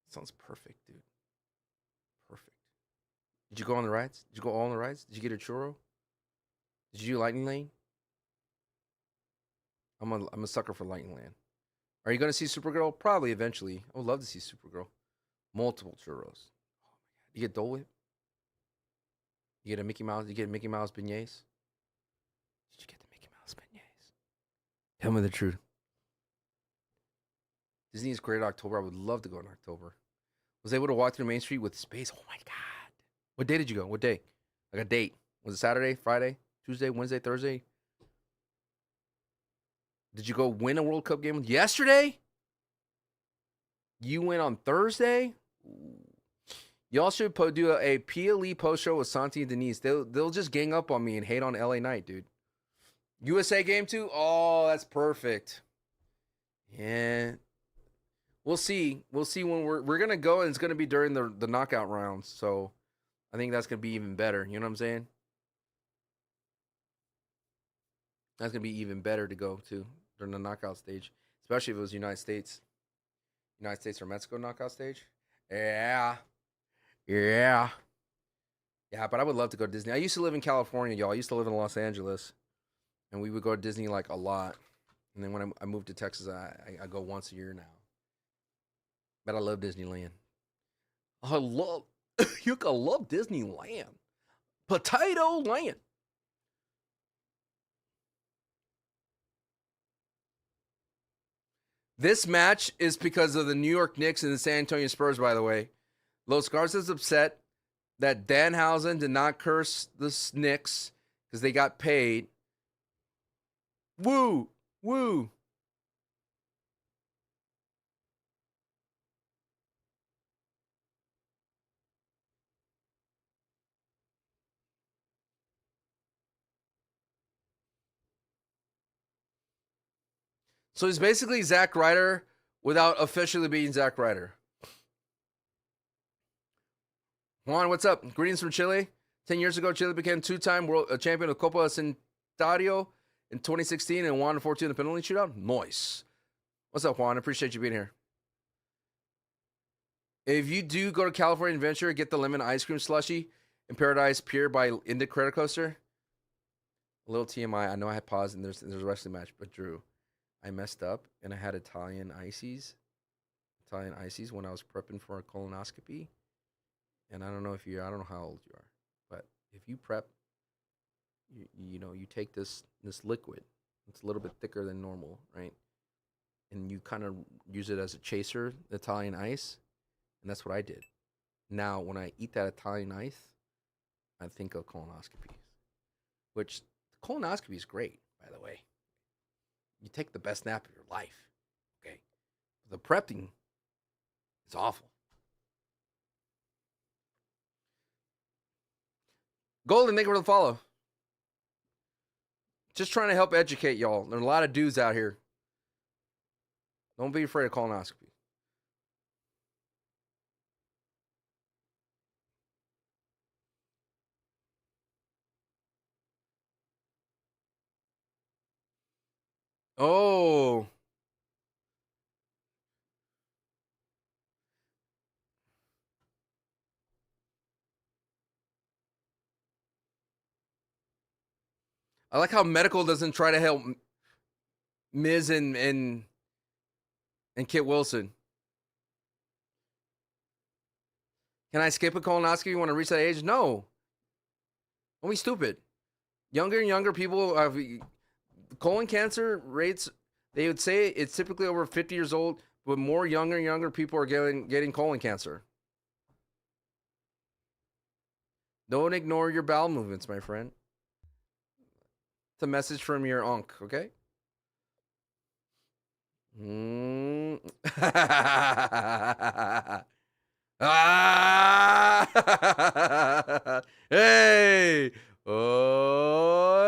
Sounds perfect, dude. Perfect. Did you go on the rides? Did you go all on the rides? Did you get a churro? Did you do Lightning Lane? I'm a sucker for Lightning Lane. Are you going to see Supergirl? Probably eventually. I would love to see Supergirl. Multiple churros. You get Dole Whip? You get a Mickey Mouse? You get Mickey Mouse beignets? Did you get the Mickey Mouse beignets? Tell me the truth. Disney is great in October. I would love to go in October. Was able to walk through Main Street with space. Oh my God. What day did you go? What day? Like a date. Was it Saturday, Friday, Tuesday, Wednesday, Thursday? Did you go win a World Cup game yesterday? You went on Thursday? Ooh. Y'all should do a PLE post show with Santi and Denise. They'll just gang up on me and hate on LA Knight, dude. USA game too? Oh, that's perfect. Yeah. We'll see. We'll see when we're gonna go, and it's gonna be during the knockout rounds. So I think that's gonna be even better. You know what I'm saying? That's gonna be even better to go to during the knockout stage, especially if it was United States or Mexico knockout stage. Yeah. Yeah. Yeah, but I would love to go to Disney. I used to live in California, y'all. I used to live in Los Angeles, and we would go to Disney like a lot. And then when I moved to Texas, I go once a year now. But I love Disneyland. You can love Disneyland. Potato Land. This match is because of the New York Knicks and the San Antonio Spurs, by the way. Los Garza's upset that Danhausen did not curse the Knicks because they got paid. Woo! Woo! So he's basically Zack Ryder without officially being Zack Ryder. Juan, what's up? Greetings from Chile. 10 years ago, Chile became two-time world champion of Copa Centenario in 2016 and won 14 in the penalty shootout. Nice. What's up, Juan? I appreciate you being here. If you do go to California Adventure, get the lemon ice cream slushy in Paradise Pier by Indic Credit Coaster. A little TMI. I know I had paused and there's a wrestling match, but Drew, I messed up and I had Italian ices when I was prepping for a colonoscopy. And I don't know I don't know how old you are, but if you prep, you take this liquid. It's a little bit thicker than normal, right? And you kind of use it as a chaser, Italian ice, and that's what I did. Now, when I eat that Italian ice, I think of colonoscopies, which colonoscopy is great, by the way. You take the best nap of your life, okay? The prepping is awful. Golden, thank you for the follow. Just trying to help educate y'all. There's a lot of dudes out here. Don't be afraid of colonoscopy. Oh. I like how medical doesn't try to help Miz and Kit Wilson. Can I skip a colonoscopy when I reach that age? No. Don't be stupid. Younger and younger people have colon cancer rates. They would say it's typically over 50 years old, but more younger and younger people are getting colon cancer. Don't ignore your bowel movements, my friend. It's a message from your unc, okay? Ah! Hey! Oh,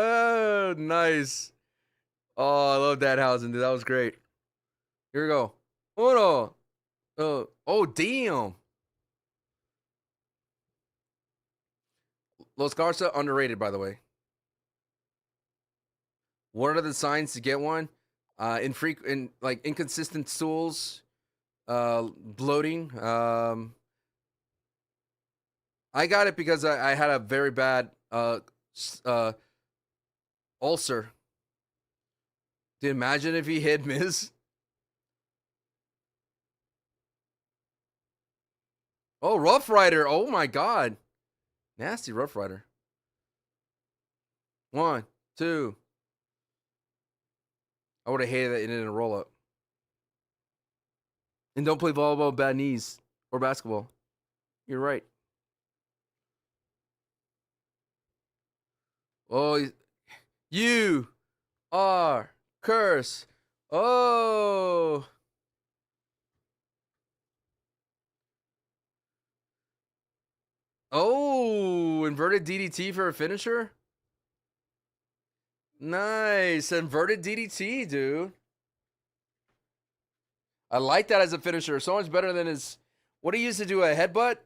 nice. Oh, I love Danhausen, dude. That was great. Here we go. Uno. Oh, damn. Los Garza, underrated, by the way. What are the signs to get one? Inconsistent stools, bloating. I got it because I had a very bad ulcer. Dude, imagine if he hit Miz. Oh, Rough Rider. Oh my God. Nasty Rough Rider. 1, 2. I would have hated that it in a roll up. And don't play volleyball with bad knees or basketball. You're right. Oh, you are curse. Oh. Oh, inverted DDT for a finisher? Nice. Inverted DDT, dude. I like that as a finisher. So much better than his... What he used to do, a headbutt?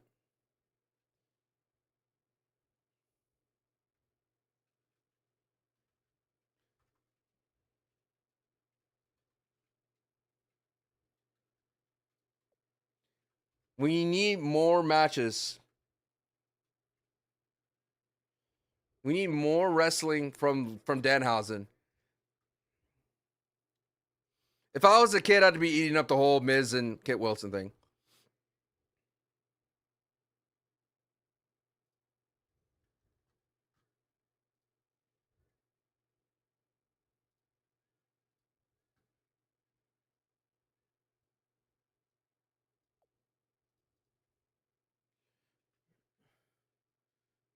We need more matches. We need more wrestling from Danhausen. If I was a kid, I'd be eating up the whole Miz and Kit Wilson thing.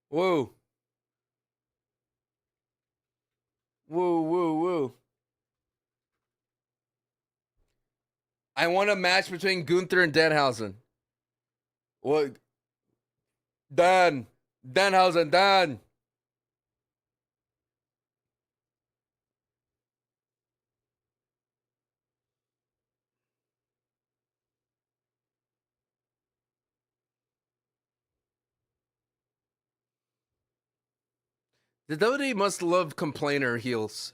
Woo. Woo, woo, woo. I want a match between Gunther and Danhausen. What? Danhausen, Dan. The WWE must love complainer heels.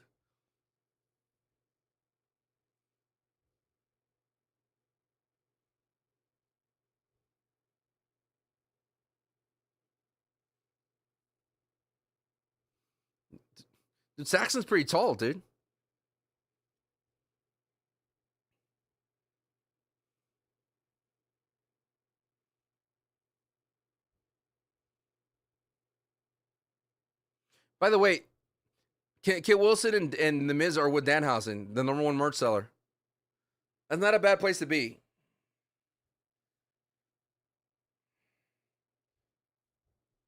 Dude, Saxon's pretty tall, dude. By the way, Kit Wilson and The Miz are with Danhausen, the number one merch seller. That's not a bad place to be.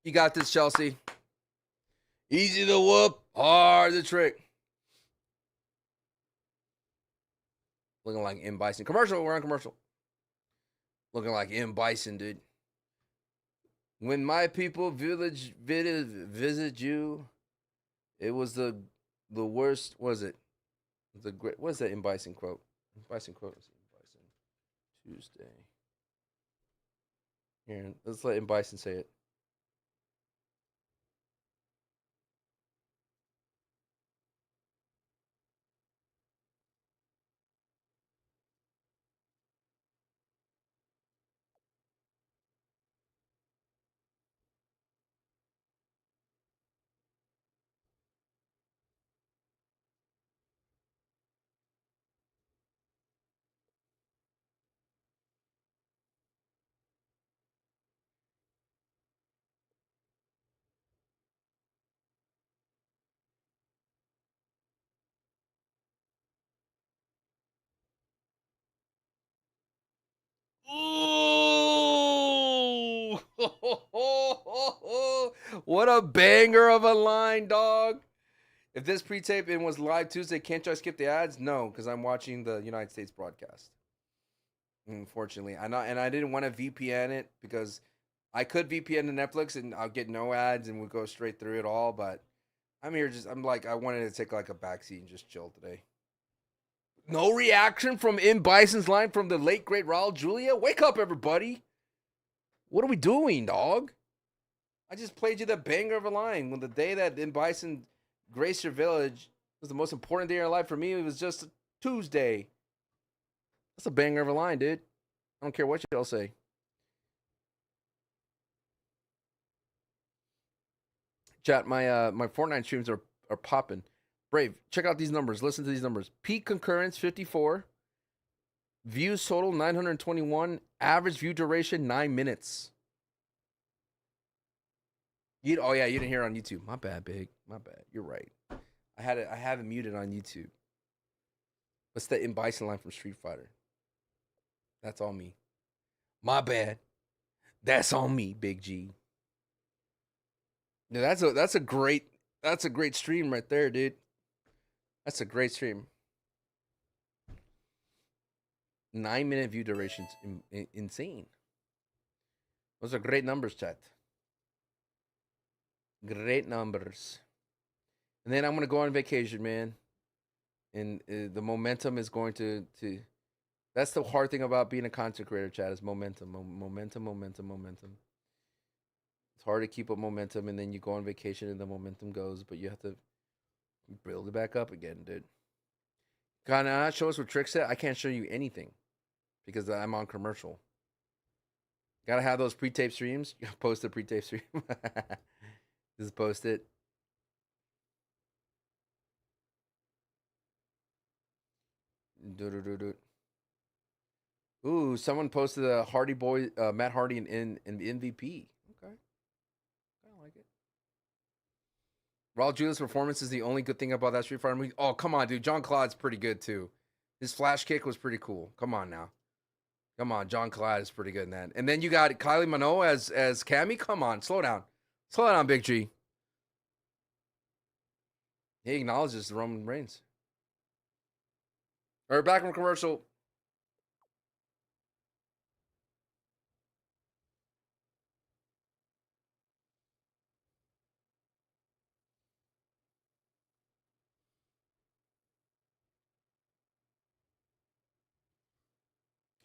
You got this, Chelsea. Easy to whoop, hard to trick. Looking like M. Bison. Commercial, we're on commercial. Looking like M. Bison, dude. When my people visit you, it was the worst. Was it the great? What's that M. Bison quote? M. Bison quote. Tuesday. Here, let's let M. Bison say it. Ooh! What a banger of a line, dog. If this pre-tape and was live Tuesday, can't I skip the ads? No, because I'm watching the United States broadcast. Unfortunately, I didn't want to VPN it because I could VPN to Netflix and I'll get no ads and we'll go straight through it all. But I'm like, I wanted to take like a backseat and just chill today. No reaction from M. Bison's line from the late great Raul Giulia. Wake up, everybody! What are we doing, dog? I just played you the banger of a line. When the day that M. Bison graced your village was the most important day of your life for me, it was just a Tuesday. That's a banger of a line, dude. I don't care what y'all say. Chat, my Fortnite streams are popping. Brave, check out these numbers. Listen to these numbers. Peak concurrence 54. Views total 921. Average view duration 9 minutes. Oh yeah, you didn't hear it on YouTube. My bad, big. My bad. You're right. I have it muted on YouTube. What's the M. Bison line from Street Fighter? That's on me. My bad. That's on me, Big G. Yeah, that's a great stream right there, dude. That's a great stream. 9-minute view durations, insane. Those are great numbers, chat. Great numbers. And then I'm gonna go on vacation, man. And the momentum is going to. That's the hard thing about being a content creator, chat, is momentum. Momentum. It's hard to keep up momentum, and then you go on vacation and the momentum goes, but you have to build it back up again, dude. Can I show us what Trick said? I can't show you anything because I'm on commercial. Gotta have those pre-tape streams. Post a pre-tape stream. Just post it. Ooh, someone posted a Hardy Boy, Matt Hardy in the MVP. Okay, I like it. Raul Julia's performance is the only good thing about that Street Fighter movie. Oh, come on, dude. John Claude's pretty good too. His flash kick was pretty cool. Come on now. Come on, John Claude is pretty good in that. And then you got Kylie Minogue as Cammy. Come on, slow down. Slow down, Big G. He acknowledges the Roman Reigns. All right, back from commercial.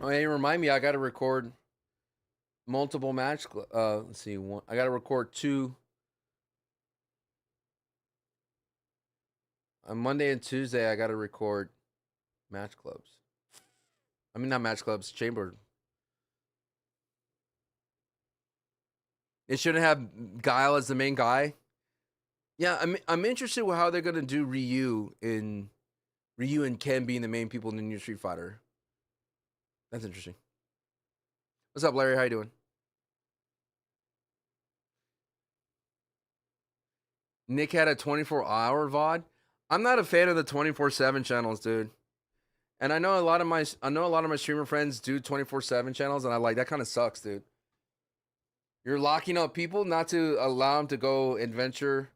Oh, hey, remind me, I got to record multiple match. Let's see, one. I got to record 2 on Monday and Tuesday. I got to record match clubs. I mean, not match clubs, chamber. It shouldn't have Guile as the main guy. Yeah, I'm interested with how they're gonna do Ryu and Ken being the main people in the new Street Fighter. That's interesting. What's up, Larry? How you doing? Nick had a 24-hour VOD. I'm not a fan of the 24/7 channels, dude. And I know a lot of my streamer friends do 24/7 channels, and I like that kind of sucks, dude. You're locking up people not to allow them to go adventure.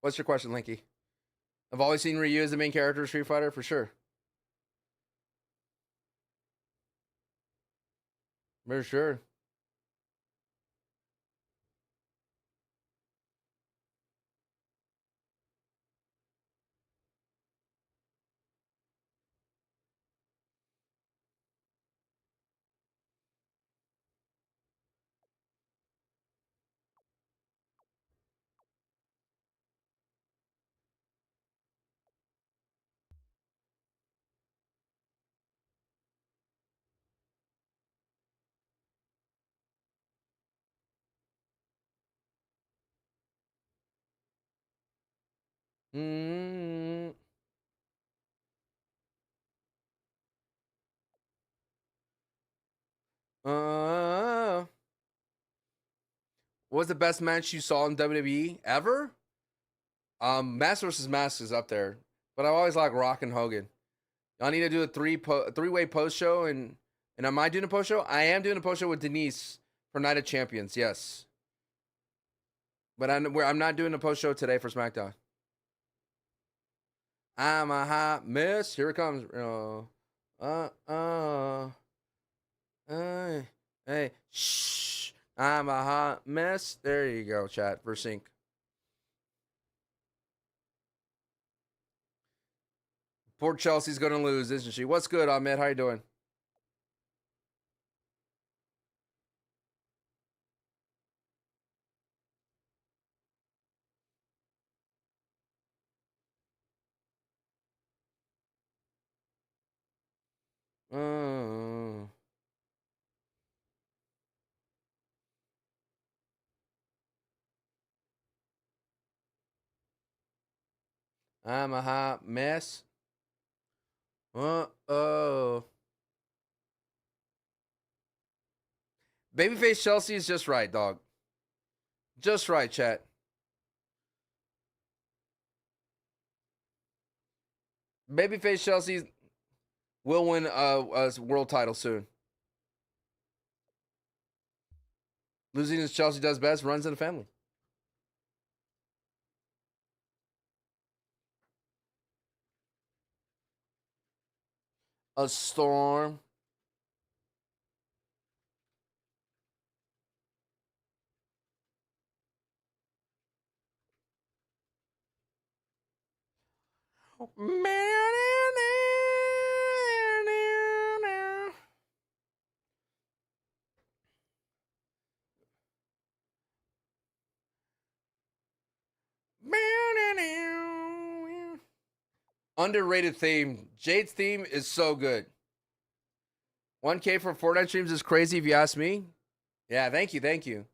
What's your question, Linky? I've always seen Ryu as the main character of Street Fighter, for sure. For sure. Mm, uh, what was the best match you saw in WWE ever? Mask versus Mask is up there, but I always like Rock and Hogan. I need to do a three-way post show, and am I doing a post show? I am doing a post show with Denise for Night of Champions. Yes, but I'm not doing a post show today for SmackDown. I'm a hot mess. Here it comes. Uh, uh, hey, shh. I'm a hot mess. There you go, chat for sync. Poor Chelsea's gonna lose, isn't she? What's good, Ahmed? How you doing? Uh, I'm a hot mess. Oh. Babyface Chelsea is just right, dog. Just right, chat. Babyface Chelsea will win a world title soon. Losing as Chelsea does best, runs in the family. A storm. Underrated theme. Jade's theme is so good. 1K for Fortnite streams is crazy if you ask me. Yeah, thank you, thank you.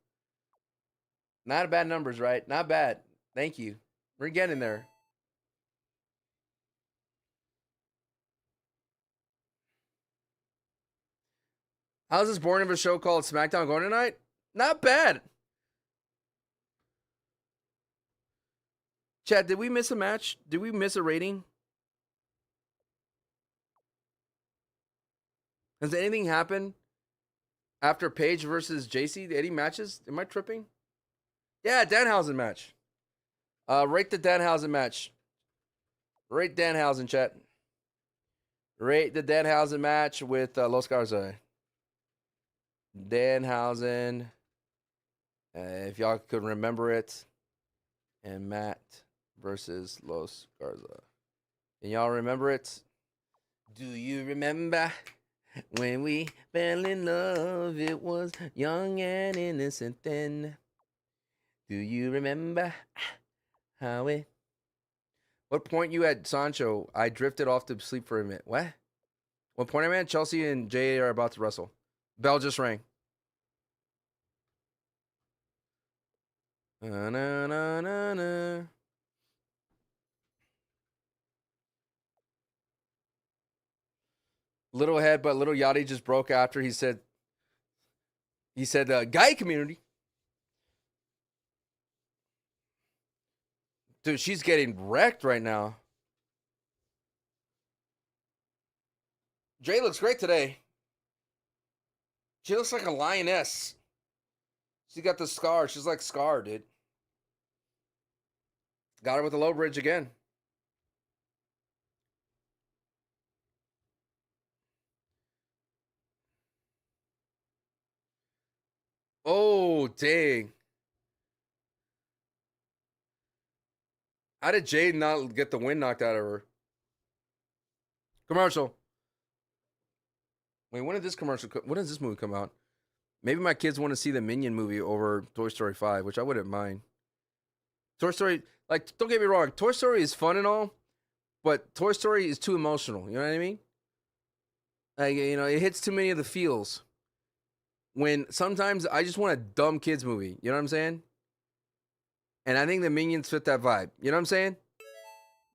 Not a bad numbers, right? Not bad. Thank you. We're getting there. How's this boring of a show called SmackDown going tonight? Not bad. Chad, did we miss a match? Did we miss a rating? Has anything happened after Paige versus Jacy? Any matches? Am I tripping? Yeah, Danhausen match. Rate the Danhausen match. Rate Danhausen, chat. Rate the Danhausen match with Los Garza. Danhausen. If y'all could remember it. And Matt versus Los Garza. Can y'all remember it? Do you remember when we fell in love? It was young and innocent then. Do you remember how it? What point you at Sancho? I drifted off to sleep for a minute. What point I'm at? Chelsea and Jade are about to wrestle. Bell just rang. Na, na, na, na, na. Little head, but little Yachty just broke after he said gay community. Dude, she's getting wrecked right now. Jade looks great today. She looks like a lioness. She got the scar. She's like Scar, dude. Got her with the low bridge again. Oh, dang. How did Jade not get the wind knocked out of her? Commercial. Wait, when did this movie come out? Maybe my kids want to see the Minion movie over Toy Story 5, which I wouldn't mind. Toy Story, like, don't get me wrong, Toy Story is fun and all, but Toy Story is too emotional. You know what I mean? Like, it hits too many of the feels. When sometimes I just want a dumb kids movie. You know what I'm saying? And I think the Minions fit that vibe. You know what I'm saying?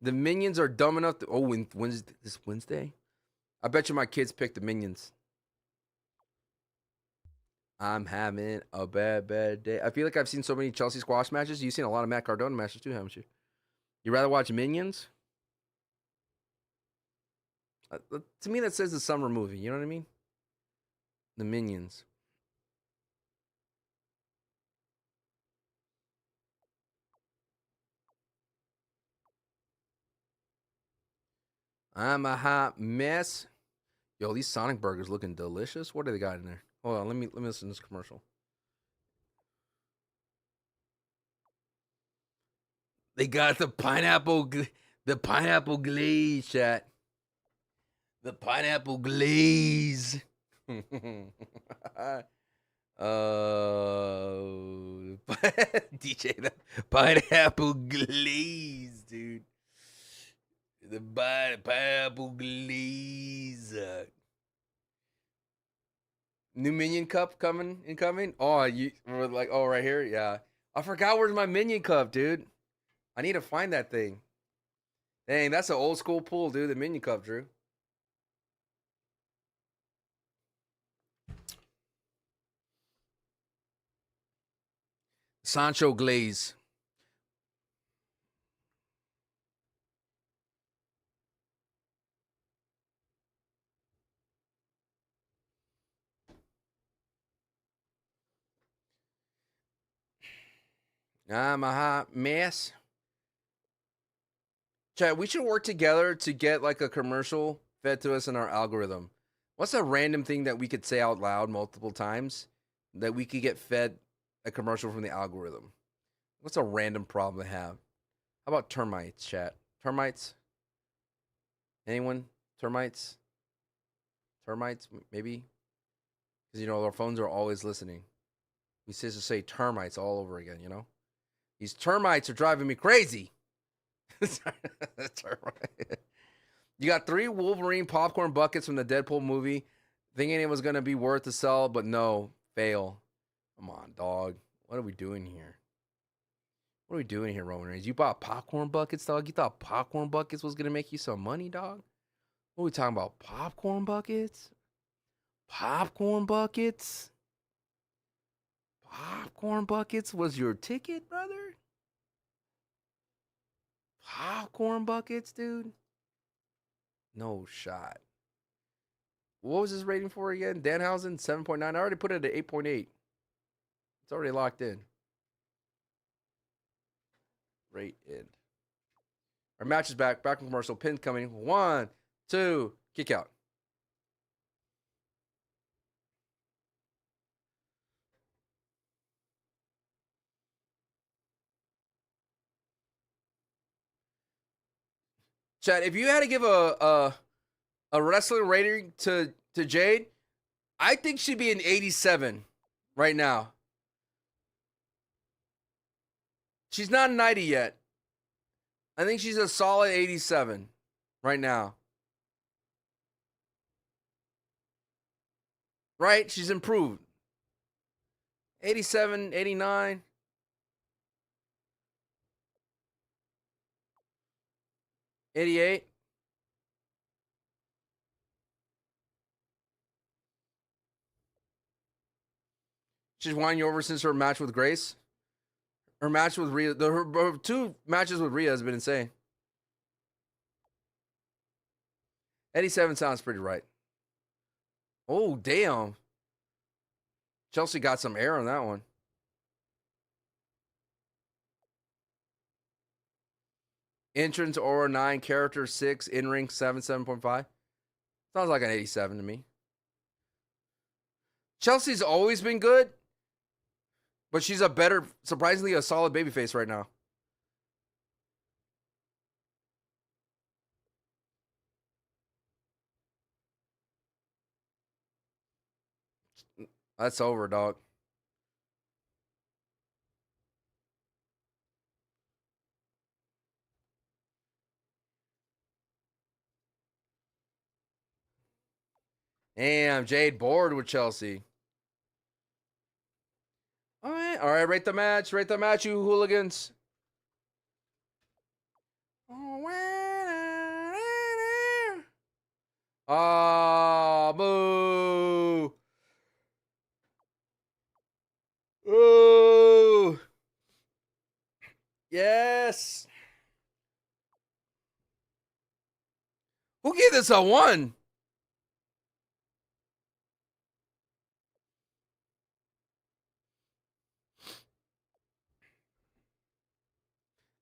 The Minions are dumb enough to. Oh, when's this Wednesday? I bet you my kids picked the Minions. I'm having a bad day. I feel like I've seen so many Chelsea squash matches. You've seen a lot of Matt Cardona matches too, haven't you? You rather watch Minions? To me, that says the summer movie. You know what I mean? The Minions. I'm a hot mess. Yo, these Sonic burgers looking delicious. What do they got in there? Hold on, let me listen to this commercial. They got the pineapple glaze, chat. The pineapple glaze. DJ, the pineapple glaze, dude. The pineapple glaze. New Minion Cup incoming. Oh, we're like, oh, right here, yeah. I forgot where's my Minion Cup, dude. I need to find that thing. Dang, that's an old school pool, dude. The Minion Cup, Drew. Sancho Glaze. I'm a hot mess. Chad, we should work together to get like a commercial fed to us in our algorithm. What's a random thing that we could say out loud multiple times that we could get fed a commercial from the algorithm? What's a random problem to have? How about termites, chat? Termites? Anyone? Termites? Termites, maybe? Because, our phones are always listening. We just say termites all over again, These termites are driving me crazy. You got 3 Wolverine popcorn buckets from the Deadpool movie, thinking it was going to be worth the sell, but no, fail. Come on, dog. What are we doing here? What are we doing here, Roman Reigns? You bought popcorn buckets, dog? You thought popcorn buckets was going to make you some money, dog? What are we talking about? Popcorn buckets? Popcorn buckets? Popcorn buckets was your ticket, brother? Popcorn buckets, dude? No shot. What was his rating for again? Danhausen, 7.9. I already put it at 8.8. It's already locked in. Rate in. Our match is back. Back from commercial. Pin coming. 1, 2, kick out. Chad, if you had to give a wrestling rating to Jade, I think she'd be an 87 right now. She's not 90 yet. I think she's a solid 87 right now. Right? She's improved. 87, 89. $88. She's won you over since her match with Grace. Her match with Rhea, her 2 matches with Rhea has been insane. 87 sounds pretty right. Oh, damn. Chelsea got some air on that one. Entrance Aura 9, character 6, in ring 7, 7.5. Sounds like an 87 to me. Chelsea's always been good. But she's a better, surprisingly, a solid babyface right now. That's over, dog. Damn, Jade bored with Chelsea. All right, rate the match, you hooligans. Ah, boo. Ooh. Yes. Who gave this a 1?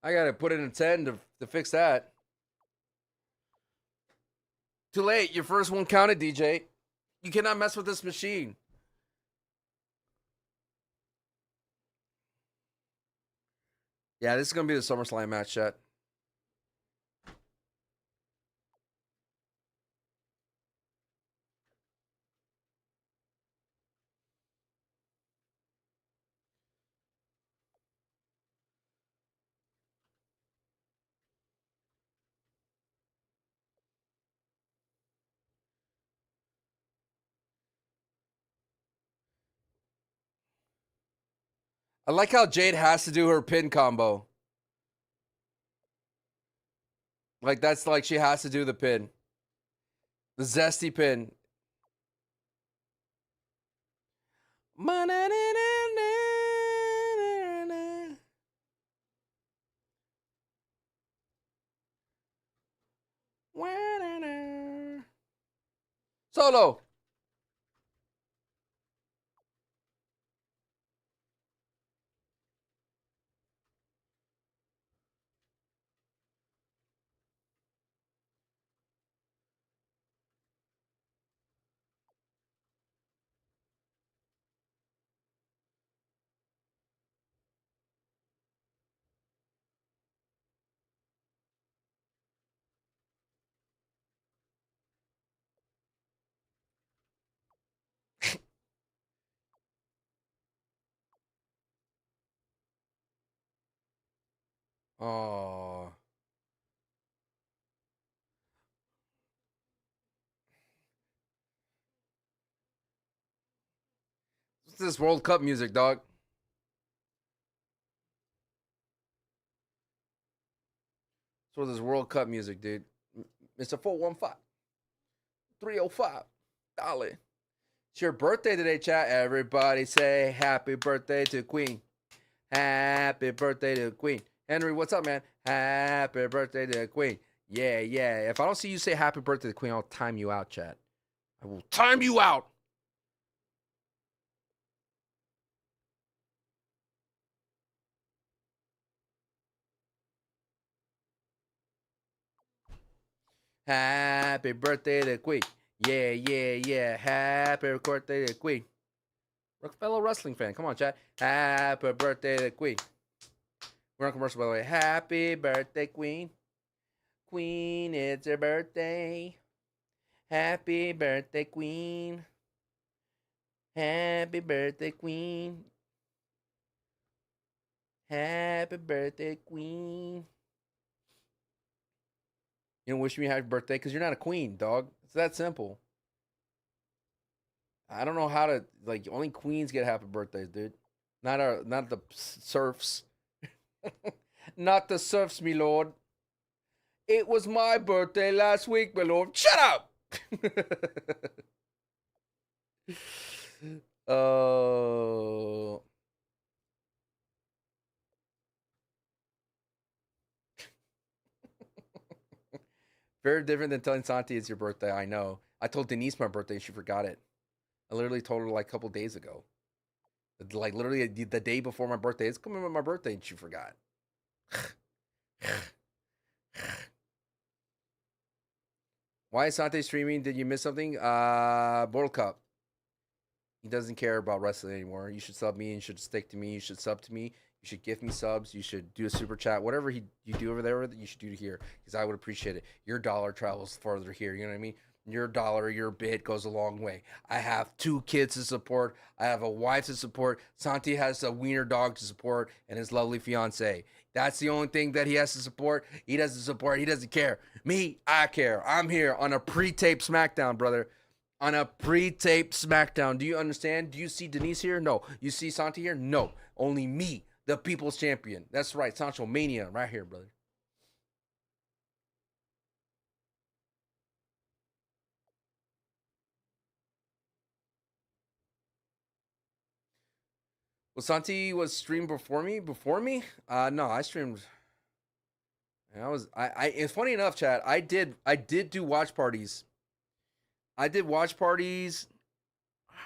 I gotta put it in 10 to fix that. Too late. Your first one counted, DJ. You cannot mess with this machine. Yeah, this is gonna be the SummerSlam match, chat. I like how Jade has to do her pin combo. Like, that's like she has to do the pin. The zesty pin. Solo. Oh. What's this World Cup music, dog? What's this World Cup music, dude? Mr. 415. 305. Dolly. It's your birthday today, chat. Everybody say happy birthday to Queen. Happy birthday to Queen. Henry, what's up, man? Happy birthday to Queen. Yeah, yeah. If I don't see you say happy birthday to Queen, I'll time you out, chat. I will time you out. Happy birthday to Queen. Yeah, yeah, yeah. Happy birthday to Queen. Fellow wrestling fan. Come on, chat. Happy birthday to Queen. We're on commercial, by the way. Happy birthday, Queen. Queen, it's her birthday. Happy birthday, Queen. Happy birthday, Queen. Happy birthday, Queen. You don't wish me happy birthday because you're not a queen, dog. It's that simple. I don't know how to, like, only queens get happy birthdays, dude. Not the serfs. Not the serfs, me lord. It was my birthday last week, my lord. Shut up! Oh. Very different than telling Santi it's your birthday. I know. I told Denise my birthday. She forgot it. I literally told her like a couple days ago. Like literally the day before my birthday. It's coming with my birthday and she forgot. Why is Sante streaming? Did you miss something? World Cup. He doesn't care about wrestling anymore. You should sub me. You should stick to me. You should sub to me. You should give me subs. You should do a super chat. Whatever you do over there, you should do here because I would appreciate it. Your dollar travels further here. You know what I mean? Your dollar, your bit goes a long way. I have 2 kids to support. I have a wife to support. Santi has a wiener dog to support and his lovely fiance. That's the only thing that he has to support. He doesn't support. He doesn't care. Me, I care. I'm here on a pre-taped SmackDown, brother. On a pre-taped SmackDown. Do you understand? Do you see Denise here? No. You see Santi here? No. Only me, the People's Champion. That's right. Sancho Mania right here, brother. Well, Santi was streamed before me. Before me? No, I streamed. I. It's funny enough, Chad. I did do watch parties. I did watch parties.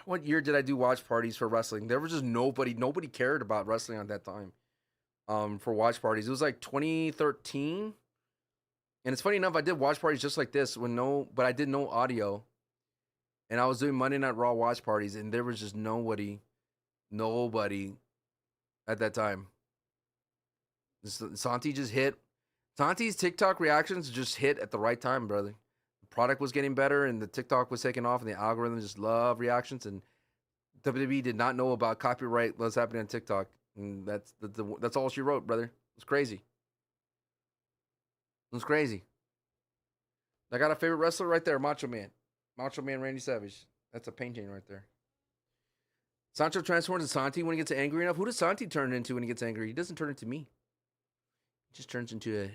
What year did I do watch parties for wrestling? There was just nobody. Nobody cared about wrestling at that time. For watch parties, it was like 2013. And it's funny enough, I did watch parties just like this but I did no audio, and I was doing Monday Night Raw watch parties, and there was just nobody at that time. Santi just hit. Santi's TikTok reactions just hit at the right time, brother. The product was getting better, and the TikTok was taking off, and the algorithm just loved reactions. And WWE did not know about copyright what's happening on TikTok, and that's all she wrote, brother. It's crazy. It's crazy. I got a favorite wrestler right there, Macho Man. Macho Man Randy Savage. That's a painting right there. Sancho transforms into Santi when he gets angry enough. Who does Santi turn into when he gets angry? He doesn't turn into me. He just turns into a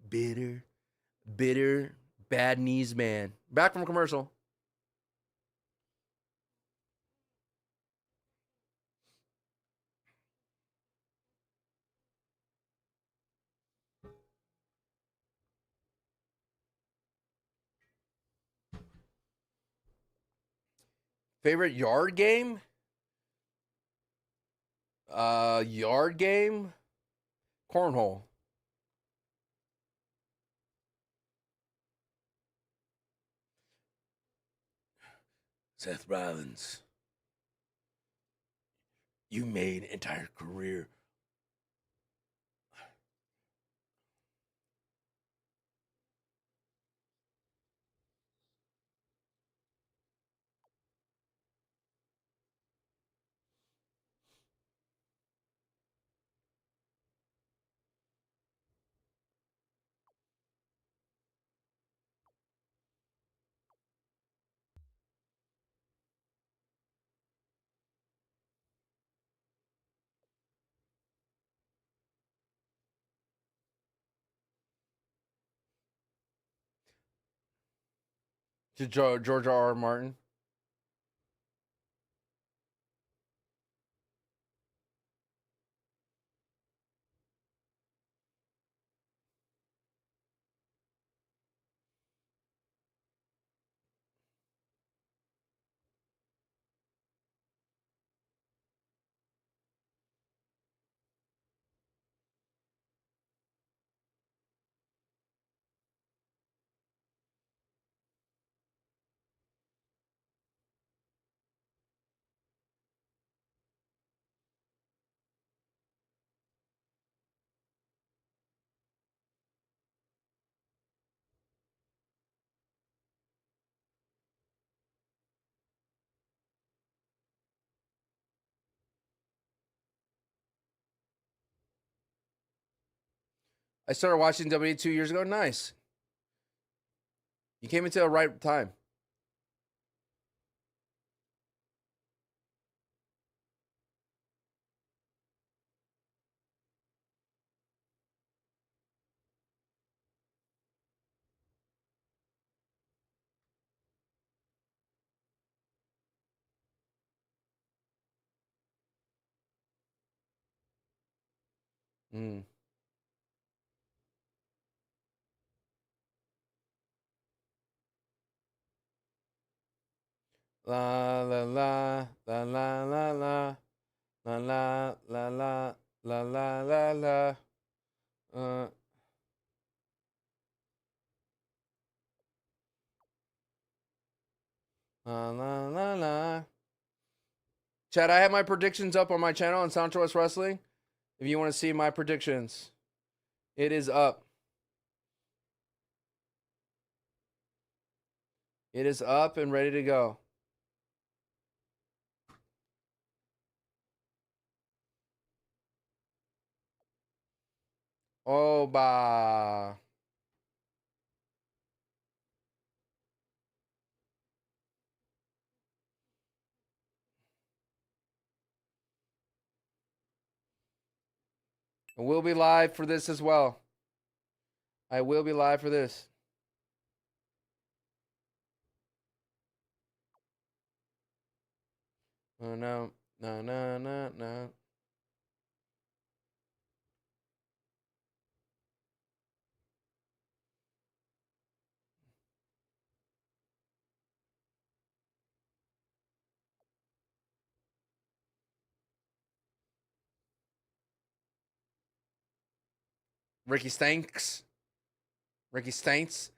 bitter, bad knees man. Back from commercial. Favorite yard game? Yard game? Cornhole. Seth Rollins. You made an entire career. To George R. R. Martin. I started watching WWE 2 years ago. Nice. You came into the right time. Mm. La la la la la la la la la la la la la la la. Uh, la la la la. Chad, I have my predictions up on my channel on SanchoWest Wrestling. If you want to see my predictions, it is up. It is up and ready to go. Oh, bah. We'll be live for this as well. I will be live for this. Oh, no. No, no, no, no. Ricky Stanks. Ricky Stanks.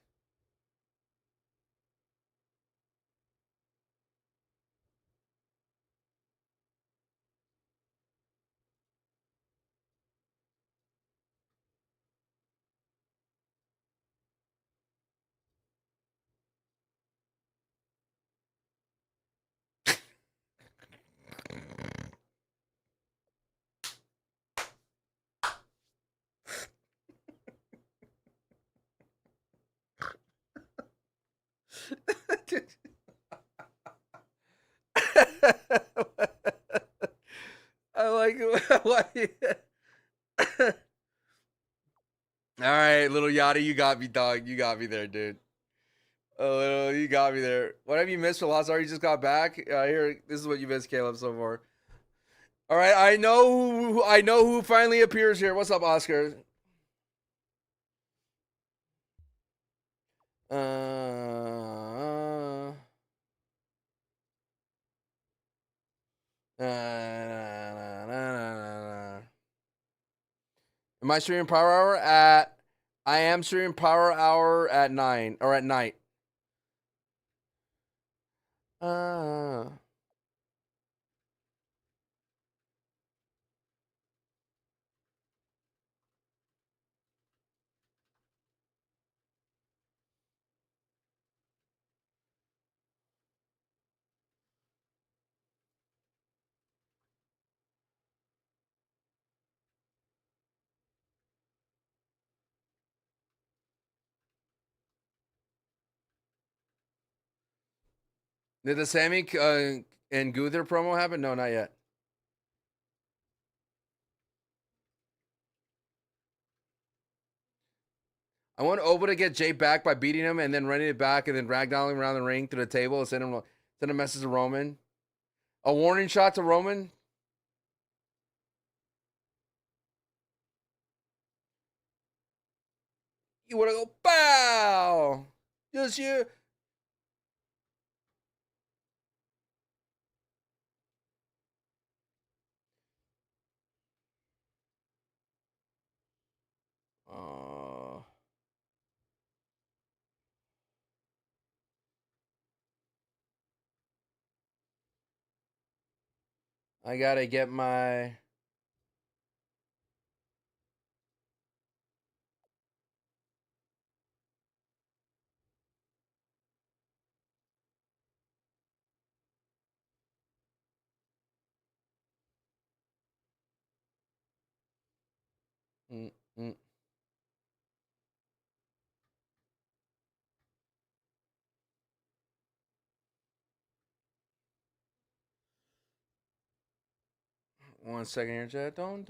I like it. All right, little Yachty, you got me, dog. You got me there, dude. Oh, you got me there. What have you missed for Lazar? You just got back. Here, this is what you missed, Caleb, so far. All right, I know who finally appears here. What's up, Oscar? Uh, Am I streaming Power Hour at? I am streaming Power Hour at 9 or at night. Did the Sammy and Gunther promo happen? No, not yet. I want Oba to get Jay back by beating him and then running it back and then ragdolling around the ring to the table and send a message to Roman. A warning shot to Roman. You want to go, bow. Just you. I got to get my... Mm-mm. 1 second here, chat. Don't.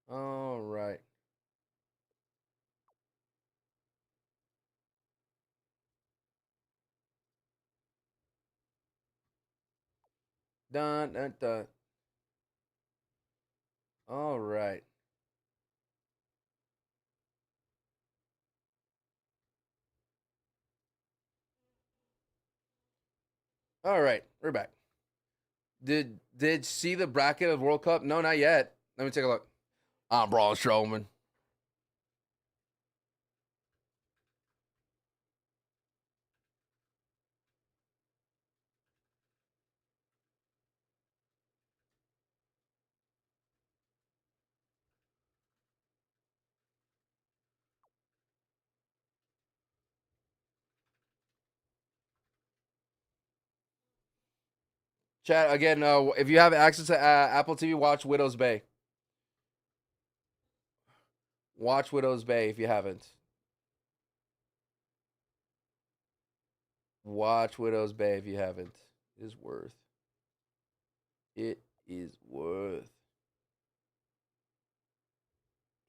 All right. Dun, dun, dun. All right. All right. We're back. Did see the bracket of World Cup? No, not yet. Let me take a look. I'm Braun Strowman. Chat again. If you have access to Apple TV, watch Widow's Bay. Watch Widow's Bay if you haven't. Watch Widow's Bay if you haven't. It is worth. It is worth.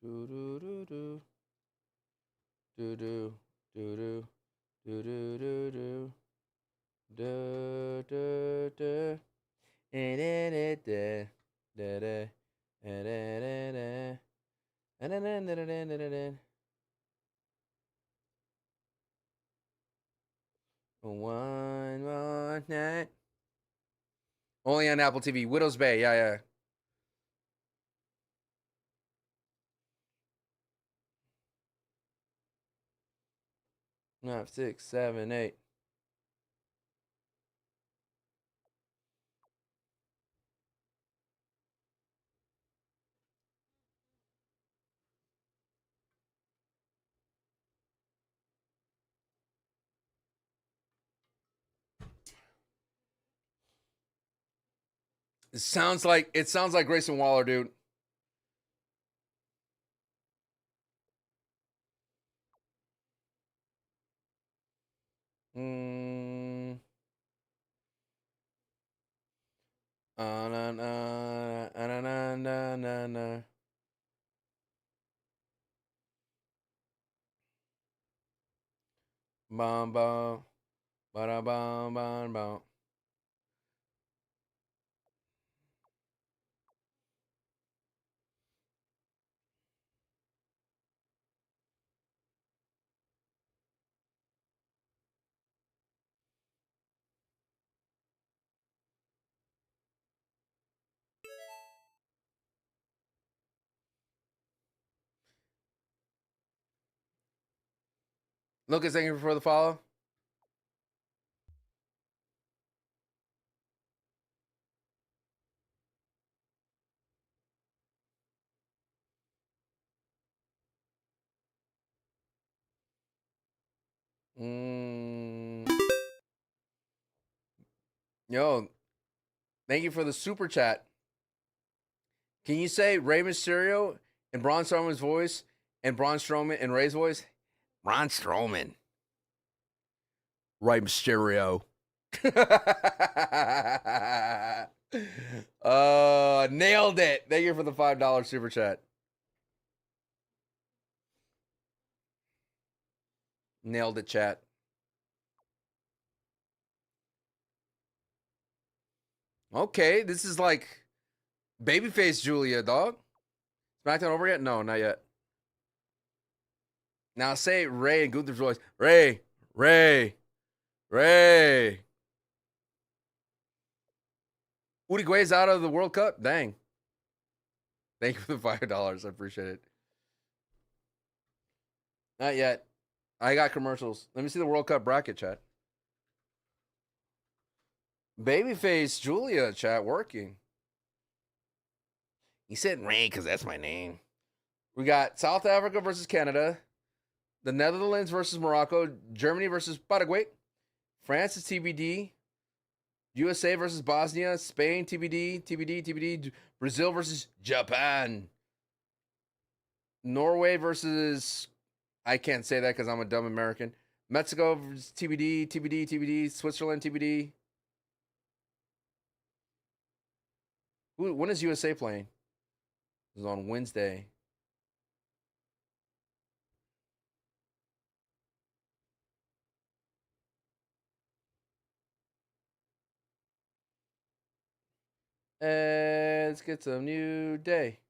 Do do do do. Do do do do do do do do do do do. And then it da da da and then and then one more night. Only on Apple TV. Widow's Bay. Yeah, yeah. 5, 6, 7, 8. It sounds like Grayson Waller, dude. Mm. Na na na na na na na. Bum bum. Ba bum bum bum. Lucas, thank you for the follow. Yo, thank you for the super chat. Can you say Rey Mysterio in Braun Strowman's voice and Braun Strowman in Rey's voice? Braun Strowman. Rey Mysterio. Nailed it. Thank you for the $5 super chat. Nailed it, chat. Okay, this is like babyface Giulia, dog. SmackDown over yet? No, not yet. Now say Ray and Gunther's voice. Ray. Uruguay's out of the World Cup? Dang. Thank you for the $5. I appreciate it. Not yet. I got commercials. Let me see the World Cup bracket, chat. Babyface Giulia, chat, working. He said Ray because that's my name. We got South Africa versus Canada, the Netherlands versus Morocco, Germany versus Paraguay, France is TBD, USA versus Bosnia, Spain TBD, Brazil versus Japan, Norway versus, I can't say that because I'm a dumb American, Mexico versus TBD, Switzerland TBD. When is USA playing? It was on Wednesday. Let's get some New Day.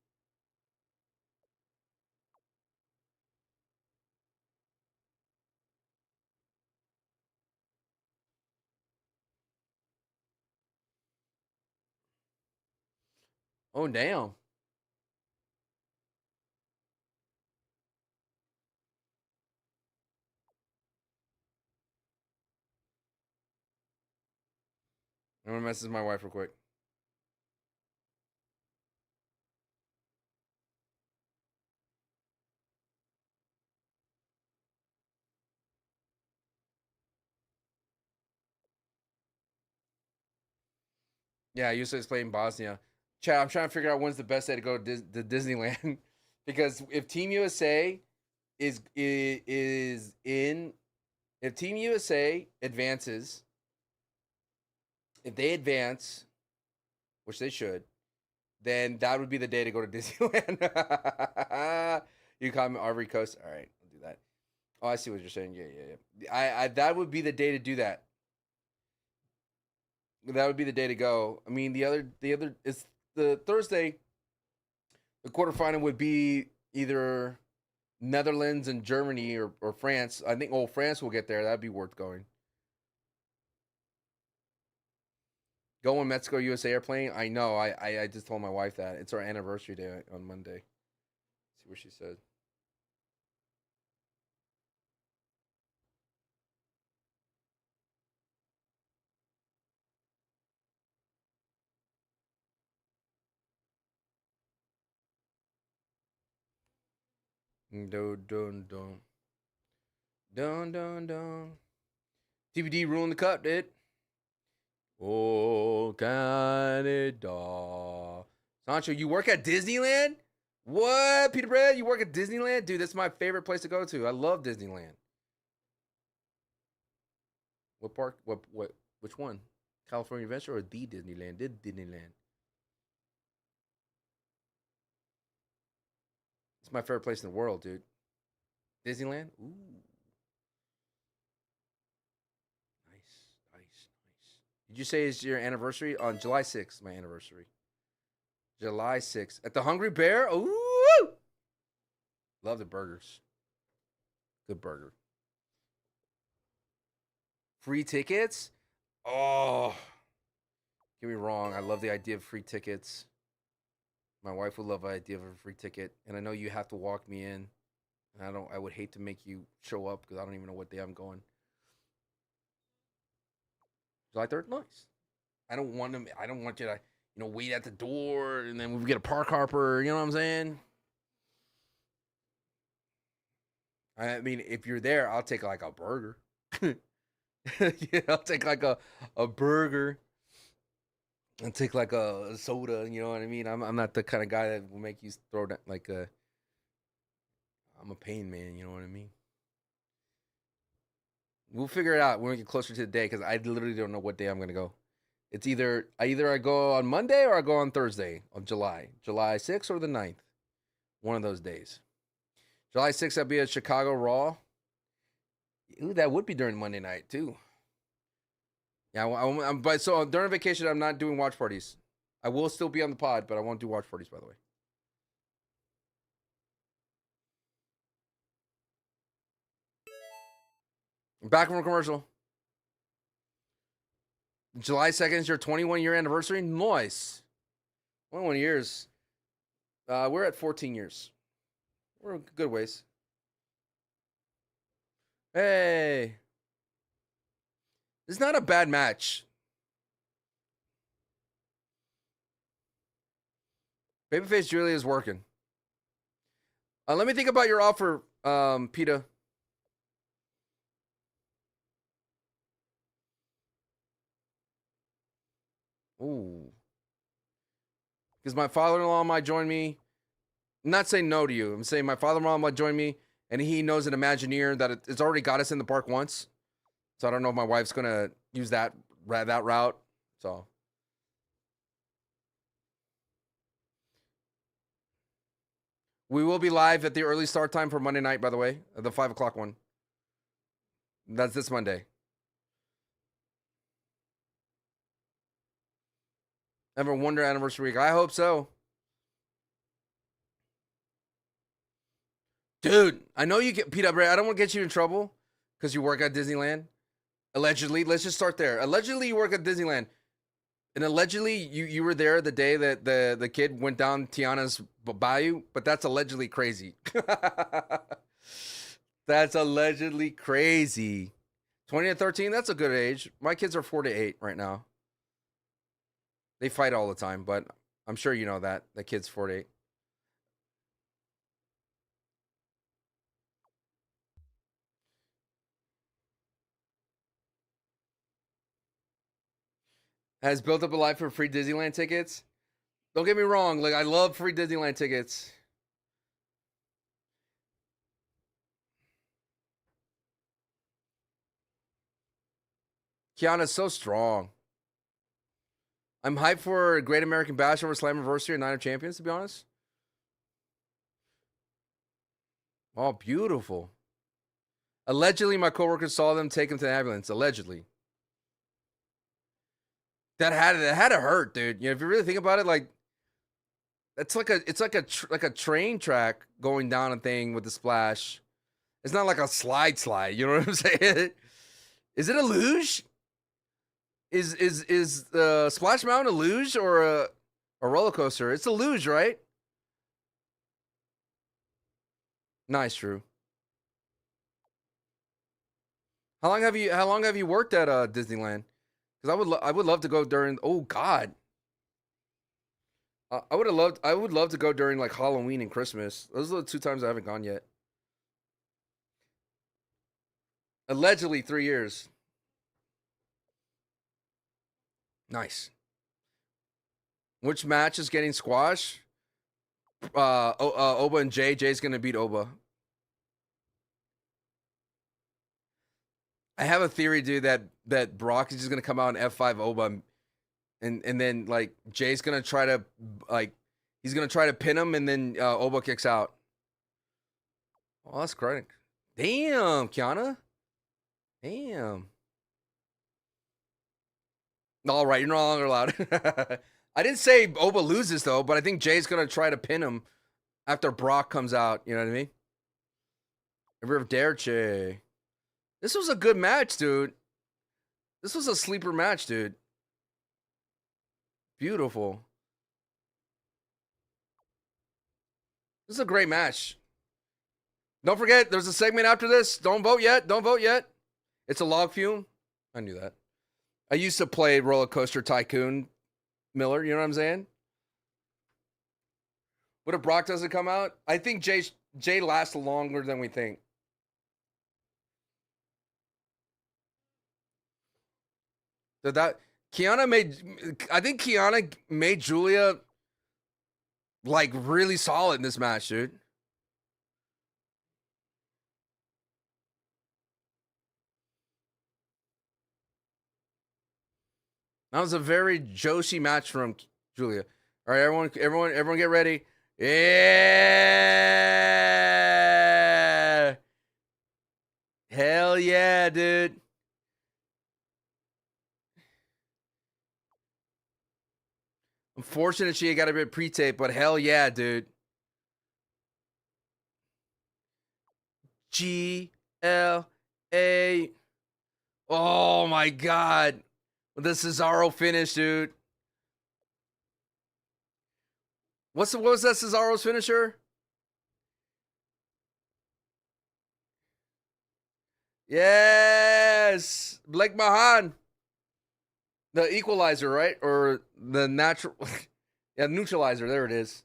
Oh, damn. I'm going to message my wife real quick. Yeah, I used to explain Bosnia. Chad, I'm trying to figure out when's the best day to go to Disneyland. Because if Team USA is in, if Team USA advances, if they advance, which they should, then that would be the day to go to Disneyland. You call me Ivory Coast. All right, I'll do that. Oh, I see what you're saying. Yeah. I that would be the day to do that. That would be the day to go. I mean, the other it's the Thursday. The quarterfinal would be either Netherlands and Germany or France. I think France will get there. That'd be worth going. Go on Mexico USA airplane. I know. I just told my wife that. It's our anniversary day on Monday. See what she said. Dun dun dun. Dun dun dun. TBD ruling the cup, dude. Oh, Canada. Sancho, you work at Disneyland? What, Peter Bread? You work at Disneyland? Dude, that's my favorite place to go to. I love Disneyland. What park? Which one? California Adventure or the Disneyland? The Disneyland. It's my favorite place in the world, dude. Disneyland? Ooh. Nice. Did you say it's your anniversary? On July 6th, my anniversary. July 6th. At the Hungry Bear? Ooh! Love the burgers. Good burger. Free tickets? Oh. Get me wrong. I love the idea of free tickets. My wife would love the idea of a free ticket. And I know you have to walk me in. And I would hate to make you show up because I don't even know what day I'm going. July 3rd? Nice. I don't want you to, wait at the door and then we get a park hopper, you know what I'm saying? I mean, if you're there, I'll take like a burger. Yeah, I'll take like a burger and take like a soda, you know what I mean? I'm not the kind of guy that will make you throw that like I'm a pain man, you know what I mean? We'll figure it out when we get closer to the day because I literally don't know what day I'm gonna go. It's either I go on Monday or I go on Thursday of July 6th or the 9th. One of those days. July 6th, I'll be at Chicago Raw. Ooh, that would be during Monday night too. Yeah, but so during vacation, I'm not doing watch parties. I will still be on the pod, but I won't do watch parties, by the way. Back from a commercial. July 2nd is your 21-year anniversary. Nice. 21 years. We're at 14 years. We're a good ways. Hey. It's not a bad match. Babyface Giulia is working. Let me think about your offer, Peta. Ooh. Because my father-in-law might join me. I'm not saying no to you. I'm saying my father-in-law might join me, and he knows an Imagineer that it's already got us in the park once. So I don't know if my wife's going to use that route. So We will be live at the early start time for Monday night, by the way, the 5 o'clock one. That's this Monday. Ever Wonder Anniversary Week. I hope so. Dude, I know you get Pete Ray. I don't want to get you in trouble because you work at Disneyland. Allegedly. Let's just start there. Allegedly, you work at Disneyland. And allegedly, you were there the day that the kid went down Tiana's bayou, but that's allegedly crazy. That's allegedly crazy. 20 to 13, that's a good age. My kids are 4 to 8 right now. They fight all the time, but I'm sure you know that. The kid's 4 to 8. Has built up a life for free Disneyland tickets. Don't get me wrong, like I love free Disneyland tickets. Kiana's so strong. I'm hyped for Great American Bash over Slammiversary and Night of Champions, to be honest. Oh, beautiful. Allegedly, my coworkers saw them take him to the ambulance. Allegedly. That had to hurt, dude. You know, if you really think about it, like it's like a train track going down a thing with the splash. It's not like a slide. You know what I'm saying? Is it a luge? Is the Splash Mountain a luge or a roller coaster? It's a luge, right? Nice, Drew. How long have you worked at Disneyland? Because I would love to go during. Oh God, I would love to go during like Halloween and Christmas. Those are the 2 times I haven't gone yet. Allegedly 3 years. Nice. Which match is getting squashed? Oba and Jay. Jay's gonna beat Oba. I have a theory, dude, that Brock is just gonna come out and F5 Oba, and then like Jay's gonna try to he's gonna try to pin him, and then Oba kicks out. Oh, that's great. Damn, Kiana. Damn. All right, you're no longer allowed. I didn't say Oba loses though, but I think Jay's gonna try to pin him after Brock comes out. You know what I mean? River of Derche. This was a good match, dude. This was a sleeper match, dude. Beautiful. This is a great match. Don't forget, there's a segment after this. Don't vote yet. Don't vote yet. It's a log fume. I knew that. I used to play Roller Coaster Tycoon, Miller. You know what I'm saying? What if Brock doesn't come out? I think Jay lasts longer than we think. So that I think Kiana made Giulia like really solid in this match, dude. That was a very Joshi match from Giulia. All right, everyone get ready. Yeah. Hell yeah, dude. Unfortunate she got a bit pre-tape, but hell yeah, dude. G-L-A. Oh my God. The Cesaro finish, dude. What was that Cesaro's finisher? Yes. Blake Mahan. The equalizer, right? Or the natural. Yeah, neutralizer. There it is.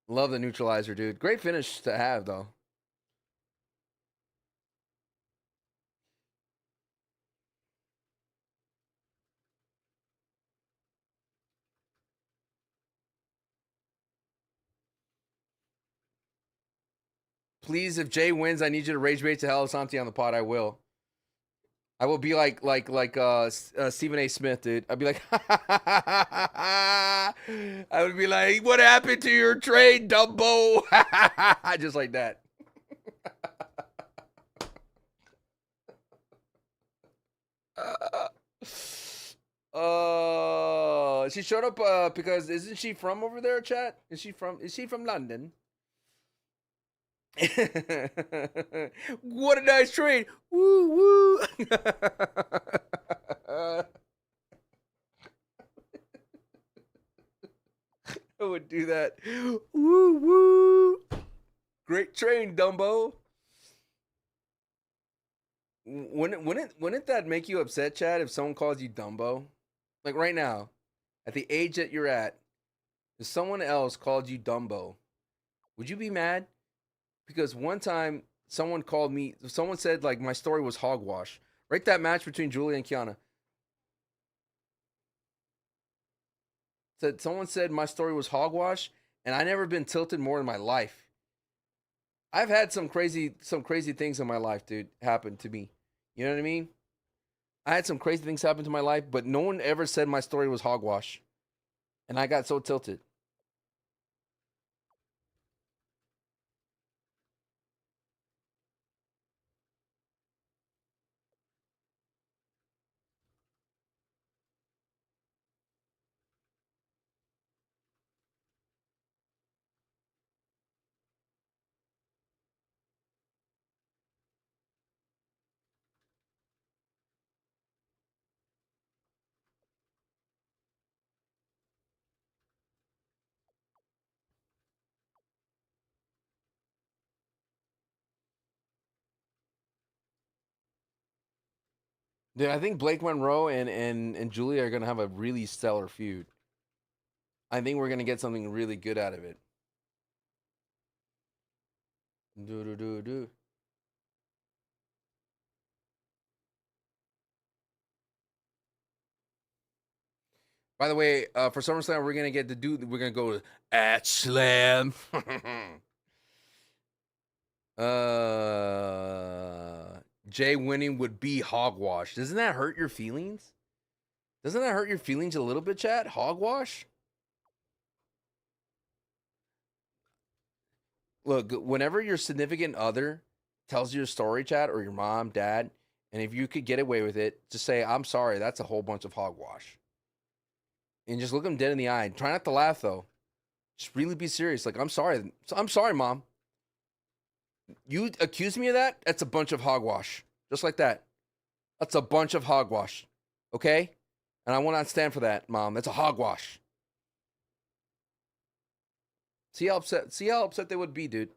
Love the neutralizer, dude. Great finish to have, though. Please, if Jay wins, I need you to rage bait to Hell Santi on the pod. I will. I will be like Stephen A. Smith, dude. I'd be like, I would be like, what happened to your trade, Dumbo? Just like that. She showed up because isn't she from over there, chat? Is she from London? What a nice trade. Woo woo. I would do that. Woo woo. Great train, Dumbo. Wouldn't that make you upset, Chad, if someone calls you Dumbo? Like right now, at the age that you're at, if someone else called you Dumbo, would you be mad? Because one time someone said like my story was hogwash. Right, that match between Giulia and Kiana. Someone said my story was hogwash, and I never been tilted more in my life. I've had some crazy things in my life, dude, happen to me. You know what I mean? I had some crazy things happen to my life, but no one ever said my story was hogwash. And I got so tilted. Dude, I think Blake Monroe and Giulia are gonna have a really stellar feud. I think we're gonna get something really good out of it. Do do do do. By the way, for SummerSlam, we're gonna go at Slam. Jay winning would be hogwash. Doesn't that hurt your feelings? Doesn't that hurt your feelings a little bit, Chad? Hogwash? Look, whenever your significant other tells you a story, Chad, or your mom, dad, and if you could get away with it, just say, I'm sorry, that's a whole bunch of hogwash. And just look them dead in the eye. Try not to laugh, though. Just really be serious. Like, I'm sorry. I'm sorry, Mom. You accuse me of that? That's a bunch of hogwash. Just like that. That's a bunch of hogwash. Okay? And I will not stand for that, Mom. That's a hogwash. See how upset they would be, dude.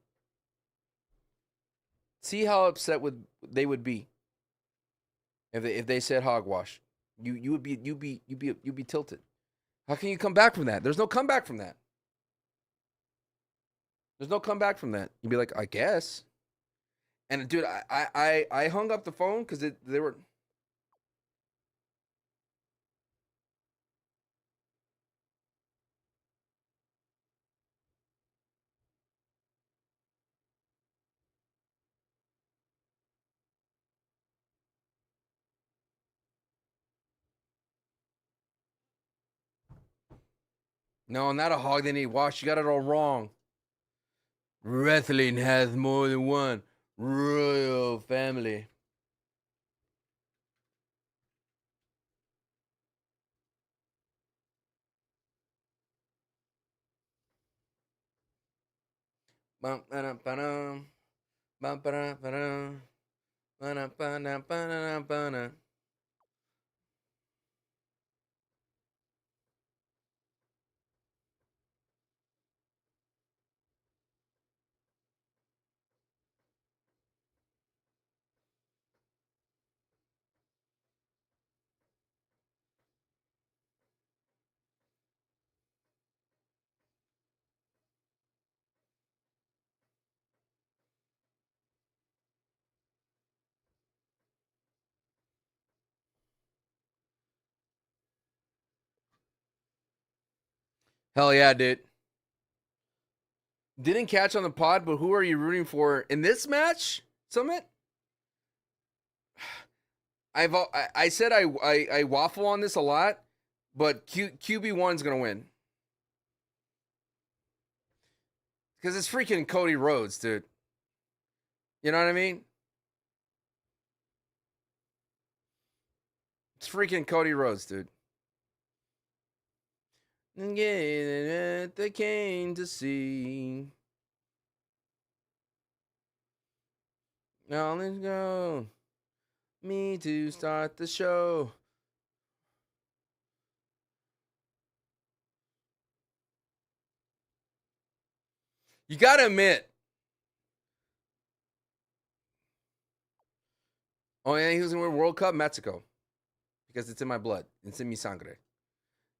See how upset they would be if they said hogwash. You'd be tilted. How can you come back from that? There's no comeback from that. There's no comeback from that. You'd be like, I guess. And dude, I hung up the phone because they were. No, not a hog they need wash. You got it all wrong. Wrestling has more than one royal family. Bum, ba-dum, ba-dum. Bum, ba-dum, ba-dum. Ba-dum, ba-dum, ba-dum, ba-dum. Hell yeah, dude. Didn't catch on the pod, but who are you rooting for in this match, Summit? I said I waffle on this a lot, but QB1's gonna win because it's freaking Cody Rhodes, dude. You know what I mean? It's freaking Cody Rhodes, dude. And they came to see. Now let's go. Me to start the show. You gotta admit. Oh yeah, he was gonna win World Cup Mexico because it's in my blood. It's in mi sangre.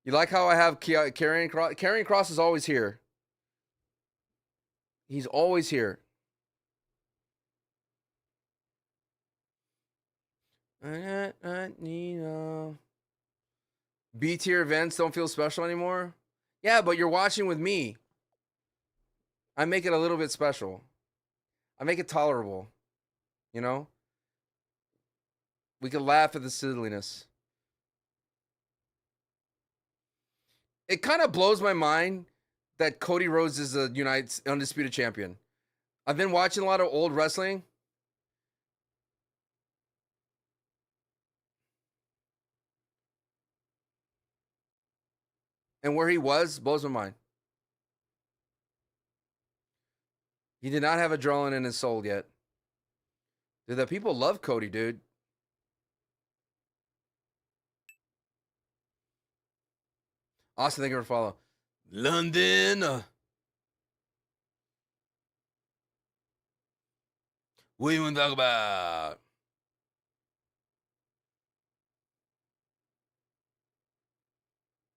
You like how I have Karrion Kross? Karrion Kross is always here. He's always here. B tier events don't feel special anymore. Yeah, but you're watching with me. I make it a little bit special. I make it tolerable. You know? We can laugh at the silliness. It kind of blows my mind that Cody Rhodes is a undisputed champion. I've been watching a lot of old wrestling. And where he was blows my mind. He did not have adrenaline in his soul yet. Dude, the people love Cody, dude. Austin, thank you for follow. London. What do you want to talk about?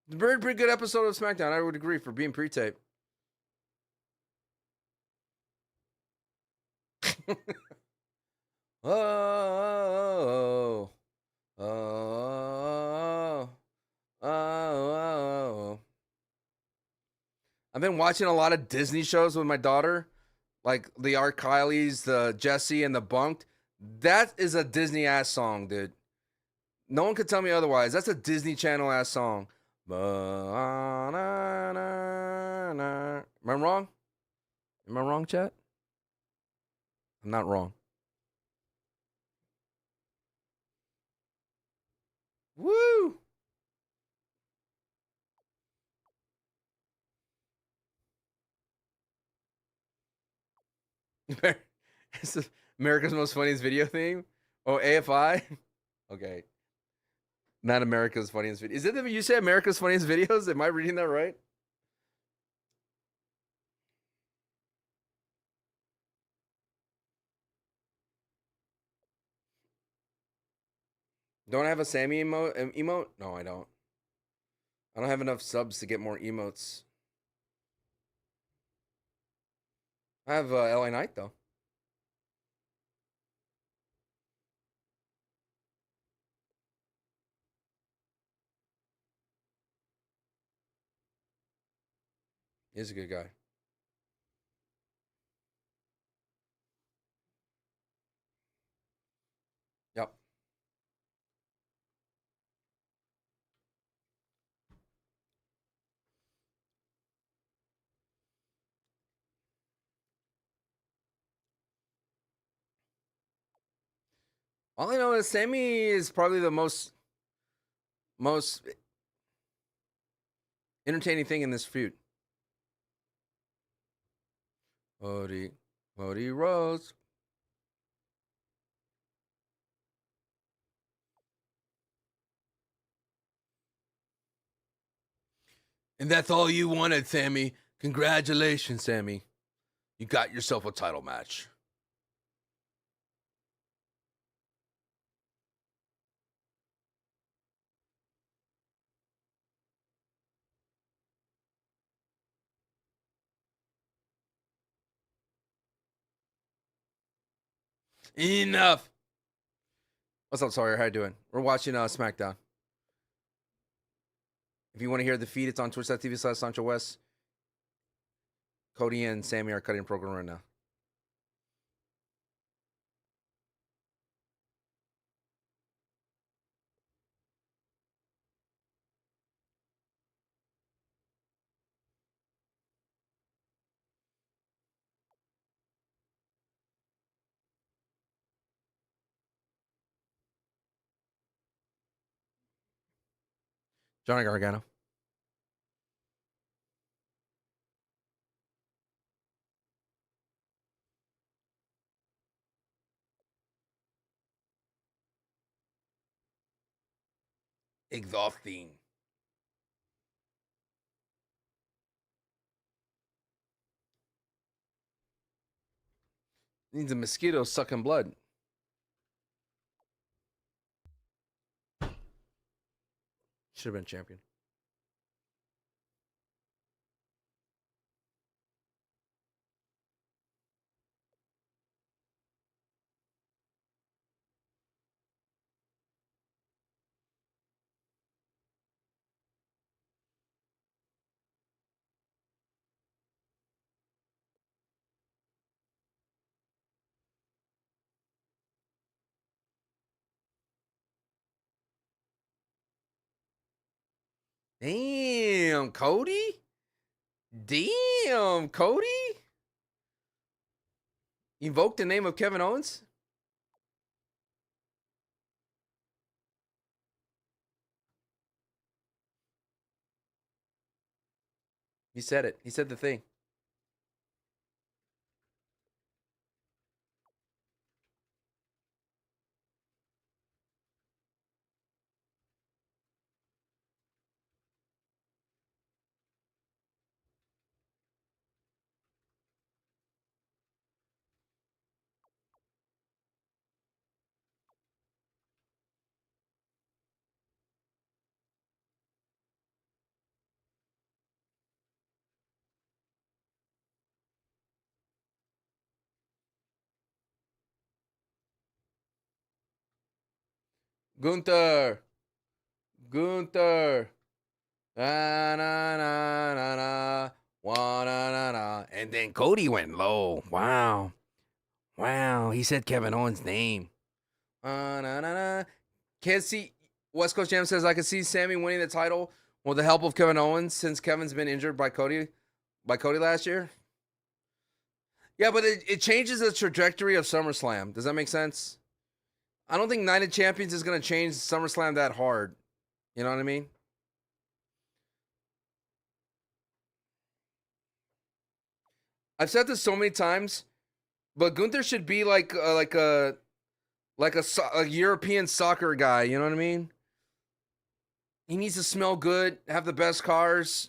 It's a pretty good episode of SmackDown, I would agree, for being pre-tape. Oh, oh, oh, oh, oh. I've been watching a lot of Disney shows with my daughter, like the Art Kylies, the Jacy, and the Bunked. That is a Disney ass song, dude. No one could tell me otherwise. That's a Disney Channel ass song. Am I wrong? Am I wrong, chat? I'm not wrong. Woo! It's America's Most Funniest Video theme? Oh, AFI? Okay. Not America's Funniest Video. Is it that you say America's Funniest Videos? Am I reading that right? Don't I have a Sammy emote? No, I don't. I don't have enough subs to get more emotes. I have LA Knight, though. He's a good guy. Yep. All I know is Sammy is probably the most entertaining thing in this feud. Cody Rhodes. And that's all you wanted, Sammy. Congratulations, Sammy. You got yourself a title match. Enough. What's up, Sawyer? How you doing? We're watching SmackDown. If you want to hear the feed, it's on twitch.tv/SanchoWest. Cody and Sammy are cutting a program right now. Johnny Gargano. Exhausting. Needs a mosquito sucking blood. Should have been champion. Damn, Cody? Damn, Cody? Invoke the name of Kevin Owens? He said it. He said the thing. Gunther. Gunther. Na na na na na. Wa na na na. And then Cody went low. Wow. Wow. He said Kevin Owens' name. Na na na. Can't see. West Coast Jam says I can see Sami winning the title with the help of Kevin Owens since Kevin's been injured by Cody last year. Yeah, but it changes the trajectory of SummerSlam. Does that make sense? I don't think Night of Champions is going to change SummerSlam that hard. You know what I mean? I've said this so many times, but Gunther should be like a European soccer guy. You know what I mean? He needs to smell good, have the best cars.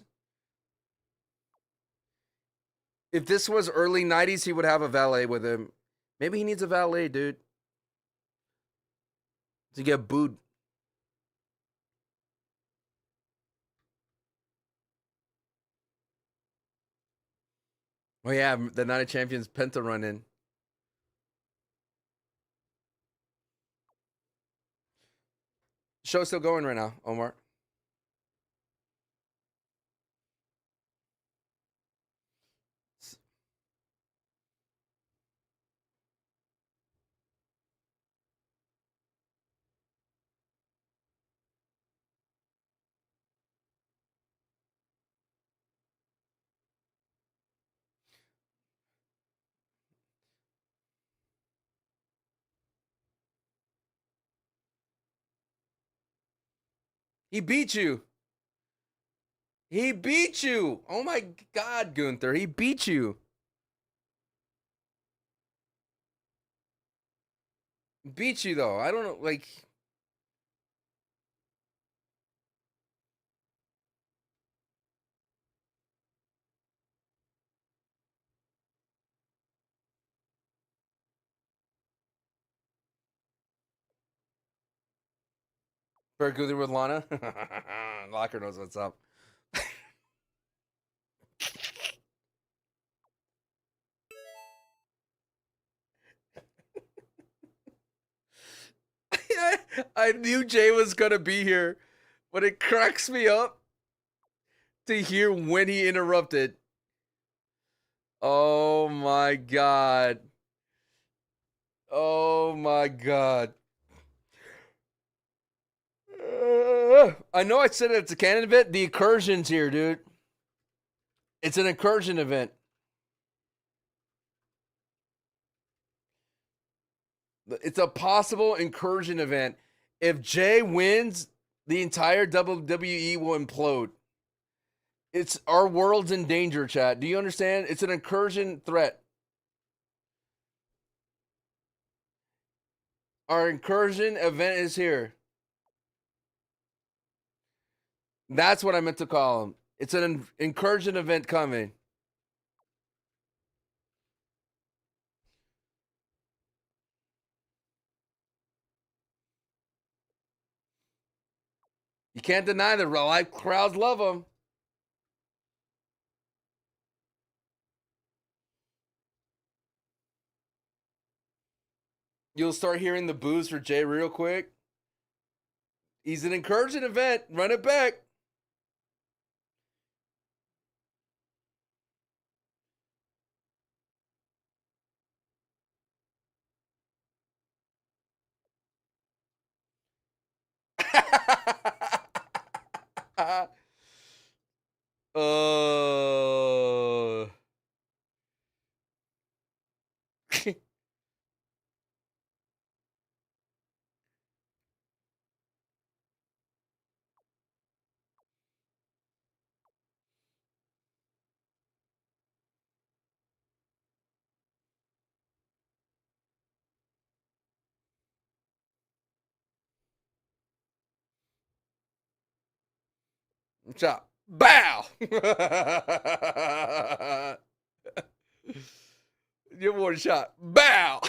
If this was early 90s, he would have a valet with him. Maybe he needs a valet, dude. To get booed. Oh, yeah, the Night of Champions Penta run in. Show's still going right now, Omar. He beat you. He beat you. Oh my God, Gunther. He beat you. Beat you though. I don't know. Like, for Gunther with Lana. Locker knows what's up. I knew Jay was gonna be here, but it cracks me up to hear when he interrupted. Oh my God. Oh my God. I know I said it's a canon event. The incursion's here, dude. It's an incursion event. It's a possible incursion event. If Jay wins, the entire WWE will implode. It's our world's in danger, chat. Do you understand? It's an incursion threat. Our incursion event is here. That's what I meant to call him. It's an incursion event coming. You can't deny the real life crowds love him. You'll start hearing the boos for Jay real quick. He's an incursion event. Run it back. Chop. Bow. You one shot. Bow.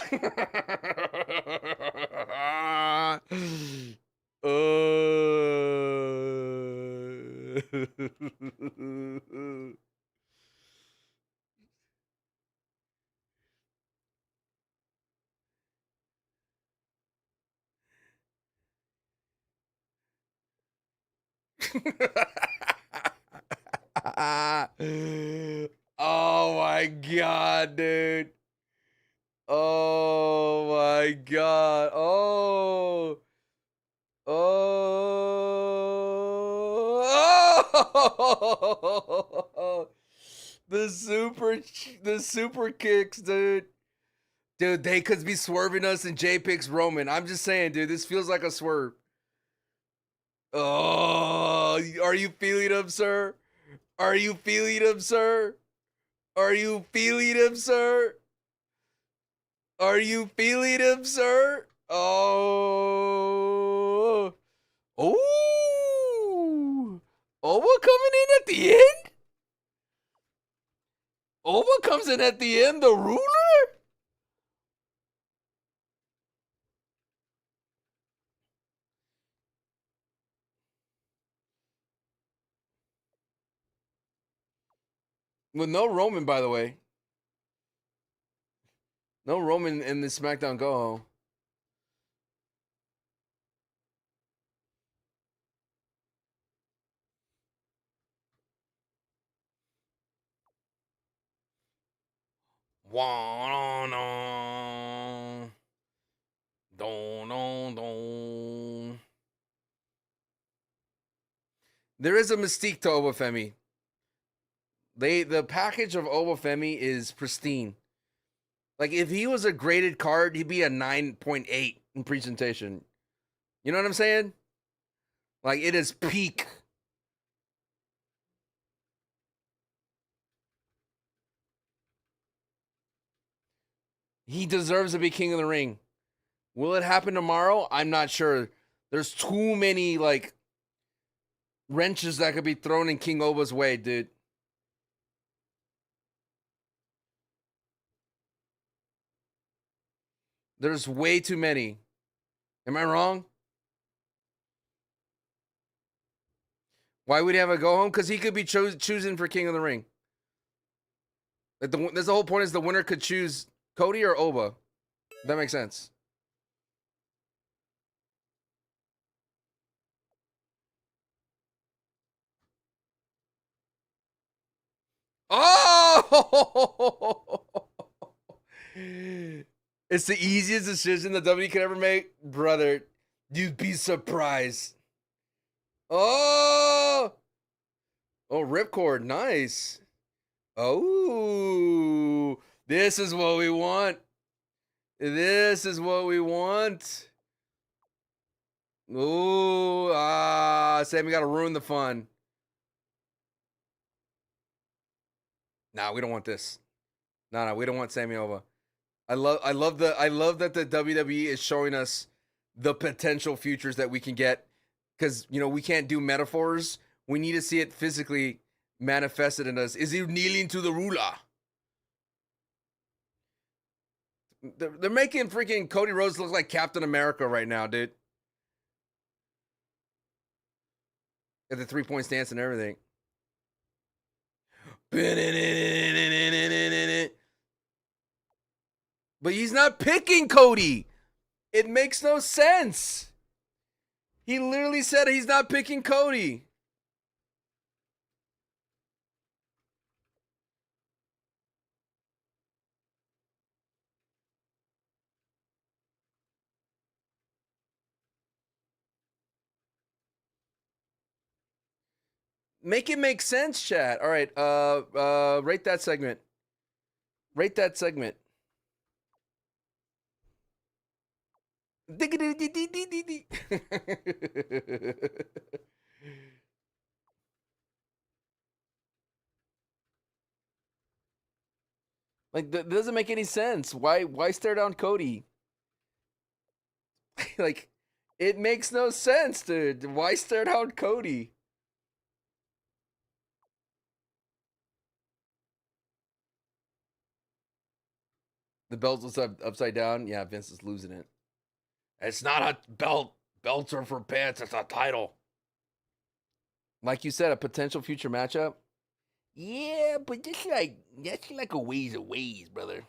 Oh my god, dude. Oh my god. Oh. Oh. The super kicks, dude. Dude, they could be swerving us and Jay picks Roman. I'm just saying, dude, this feels like a swerve. Oh, are you feeling him, sir? Are you feeling him, sir? Are you feeling him, sir? Are you feeling him, sir? Oh. Oh. Oba coming in at the end? Oba comes in at the end, the ruler? With no Roman, by the way. No Roman in the SmackDown Go Home. There is a mystique to Obafemi. The package of Obafemi is pristine. Like if he was a graded card, he'd be a 9.8 in presentation. You know what I'm saying? Like it is peak. He deserves to be king of the ring. Will it happen tomorrow? I'm not sure. There's too many like wrenches that could be thrown in King Oba's way, dude. There's way too many. Am I wrong? Why would he have a go home? Because he could be choosing for King of the Ring. Like that's the whole point is the winner could choose Cody or Oba. That makes sense. Oh! It's the easiest decision the WWE could ever make. Brother, you'd be surprised. Oh! Oh, ripcord. Nice. Oh, this is what we want. This is what we want. Ooh, Sammy got to ruin the fun. Nah, we don't want this. No, we don't want Sammy over. I love that the WWE is showing us the potential futures that we can get, because we can't do metaphors. We need to see it physically manifested in us. Is he kneeling to the ruler? They're making freaking Cody Rhodes look like Captain America right now, dude. At the 3-point stance and everything. But he's not picking Cody. It makes no sense. He literally said he's not picking Cody. Make it make sense, chat. All right, rate that segment. Rate that segment. Like, that doesn't make any sense. Why stare down Cody? Like, it makes no sense, dude. Why stare down Cody? The belt was upside down. Yeah, Vince is losing it. It's not a belt. Belts are for pants. It's a title. Like you said, a potential future matchup. Yeah, but that's like a ways of ways, brother.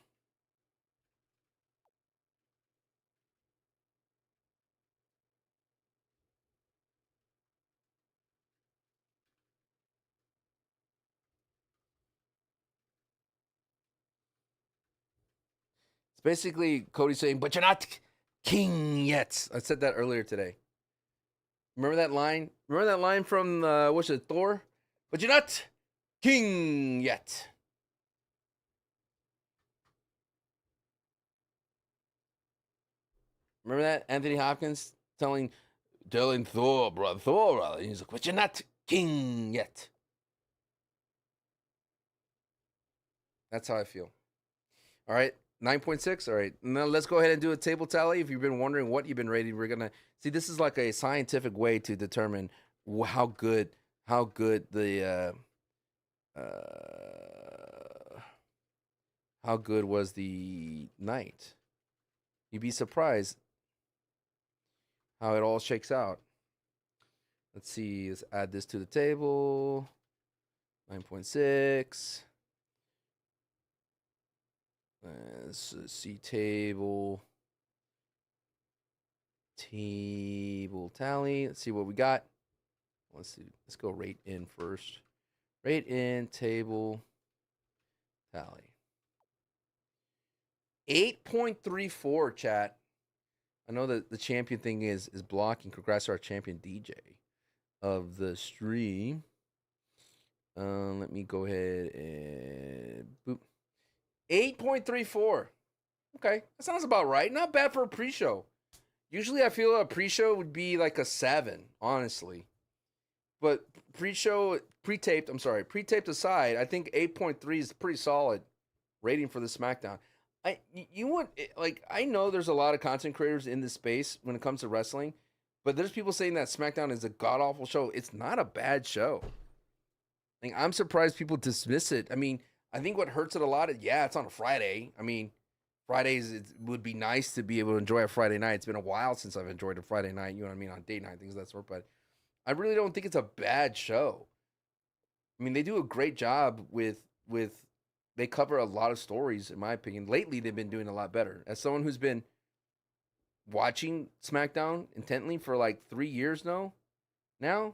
It's basically Cody saying, "But you're not king yet." I said that earlier today. Remember that line? Remember that line from what's it, Thor? But you're not king yet. Remember that? Anthony Hopkins telling Thor, brother. He's like, but you're not king yet. That's how I feel. All right. 9.6. All right. Now let's go ahead and do a table tally. If you've been wondering what you've been rating, we're going to see, this is like a scientific way to determine how good the how good was the night. You'd be surprised how it all shakes out. Let's see. Let's add this to the table. 9.6. Let's see table tally. Let's see what we got. Let's see. Let's go rate in first. Rate in table tally. 8.34, chat. I know that the champion thing is blocking. Congrats to our champion DJ of the stream. Let me go ahead and boop. 8.34. Okay, that sounds about right. Not bad for a pre-show. Usually I feel a pre-show would be like a 7, honestly. But pre-taped aside, I think 8.3 is pretty solid rating for the SmackDown. I know there's a lot of content creators in this space when it comes to wrestling, but there's people saying that SmackDown is a god-awful show. It's not a bad show. Like, I'm surprised people dismiss it. I mean, I think what hurts it a lot is, it's on a Friday. I mean, Fridays, it would be nice to be able to enjoy a Friday night. It's been a while since I've enjoyed a Friday night, you know what I mean, on date night, things of that sort, but I really don't think it's a bad show. I mean, they do a great job with they cover a lot of stories, in my opinion. Lately, they've been doing a lot better. As someone who's been watching SmackDown intently for like 3 years now, I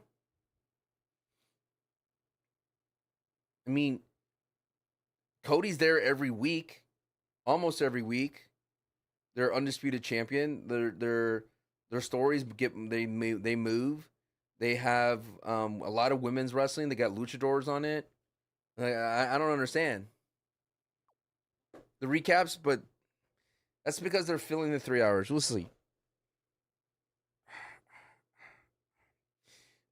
mean, Cody's there every week, almost every week. They're undisputed champion. Their stories they move. They have a lot of women's wrestling. They got luchadors on it. I don't understand the recaps, but that's because they're filling the 3 hours. We'll see.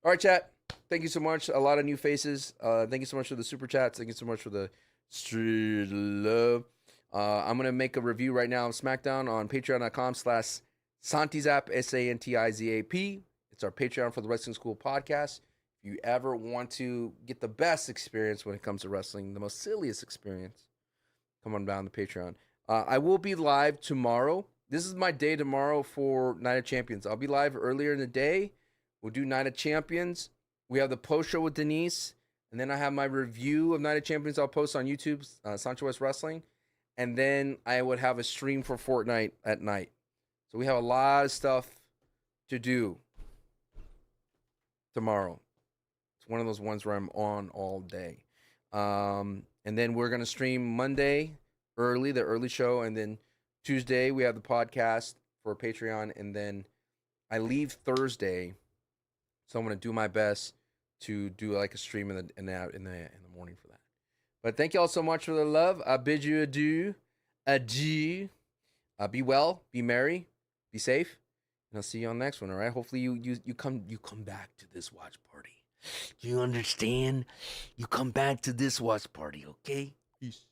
All right, chat. Thank you so much. A lot of new faces. Thank you so much for the super chats. Thank you so much for the street love. I'm gonna make a review right now of SmackDown on patreon.com/Santizap, SANTIZAP. It's our Patreon for the Wrestling School podcast. If you ever want to get the best experience when it comes to wrestling, the most silliest experience, come on down to Patreon. I will be live tomorrow. This is my day tomorrow for Night of Champions. I'll be live earlier in the day. We'll do Night of Champions. We have the post show with Denise. And then I have my review of Night of Champions I'll post on YouTube, SanchoWest Wrestling. And then I would have a stream for Fortnite at night. So we have a lot of stuff to do tomorrow. It's one of those ones where I'm on all day. And then we're going to stream Monday early, the early show. And then Tuesday we have the podcast for Patreon. And then I leave Thursday. So I'm going to do my best to do like a stream in the morning for that. But thank you all so much for the love. I bid you adieu. Adieu. Be well, be merry, be safe. And I'll see you on the next one, all right? Hopefully you come back to this watch party. Do you understand? You come back to this watch party, okay? Peace.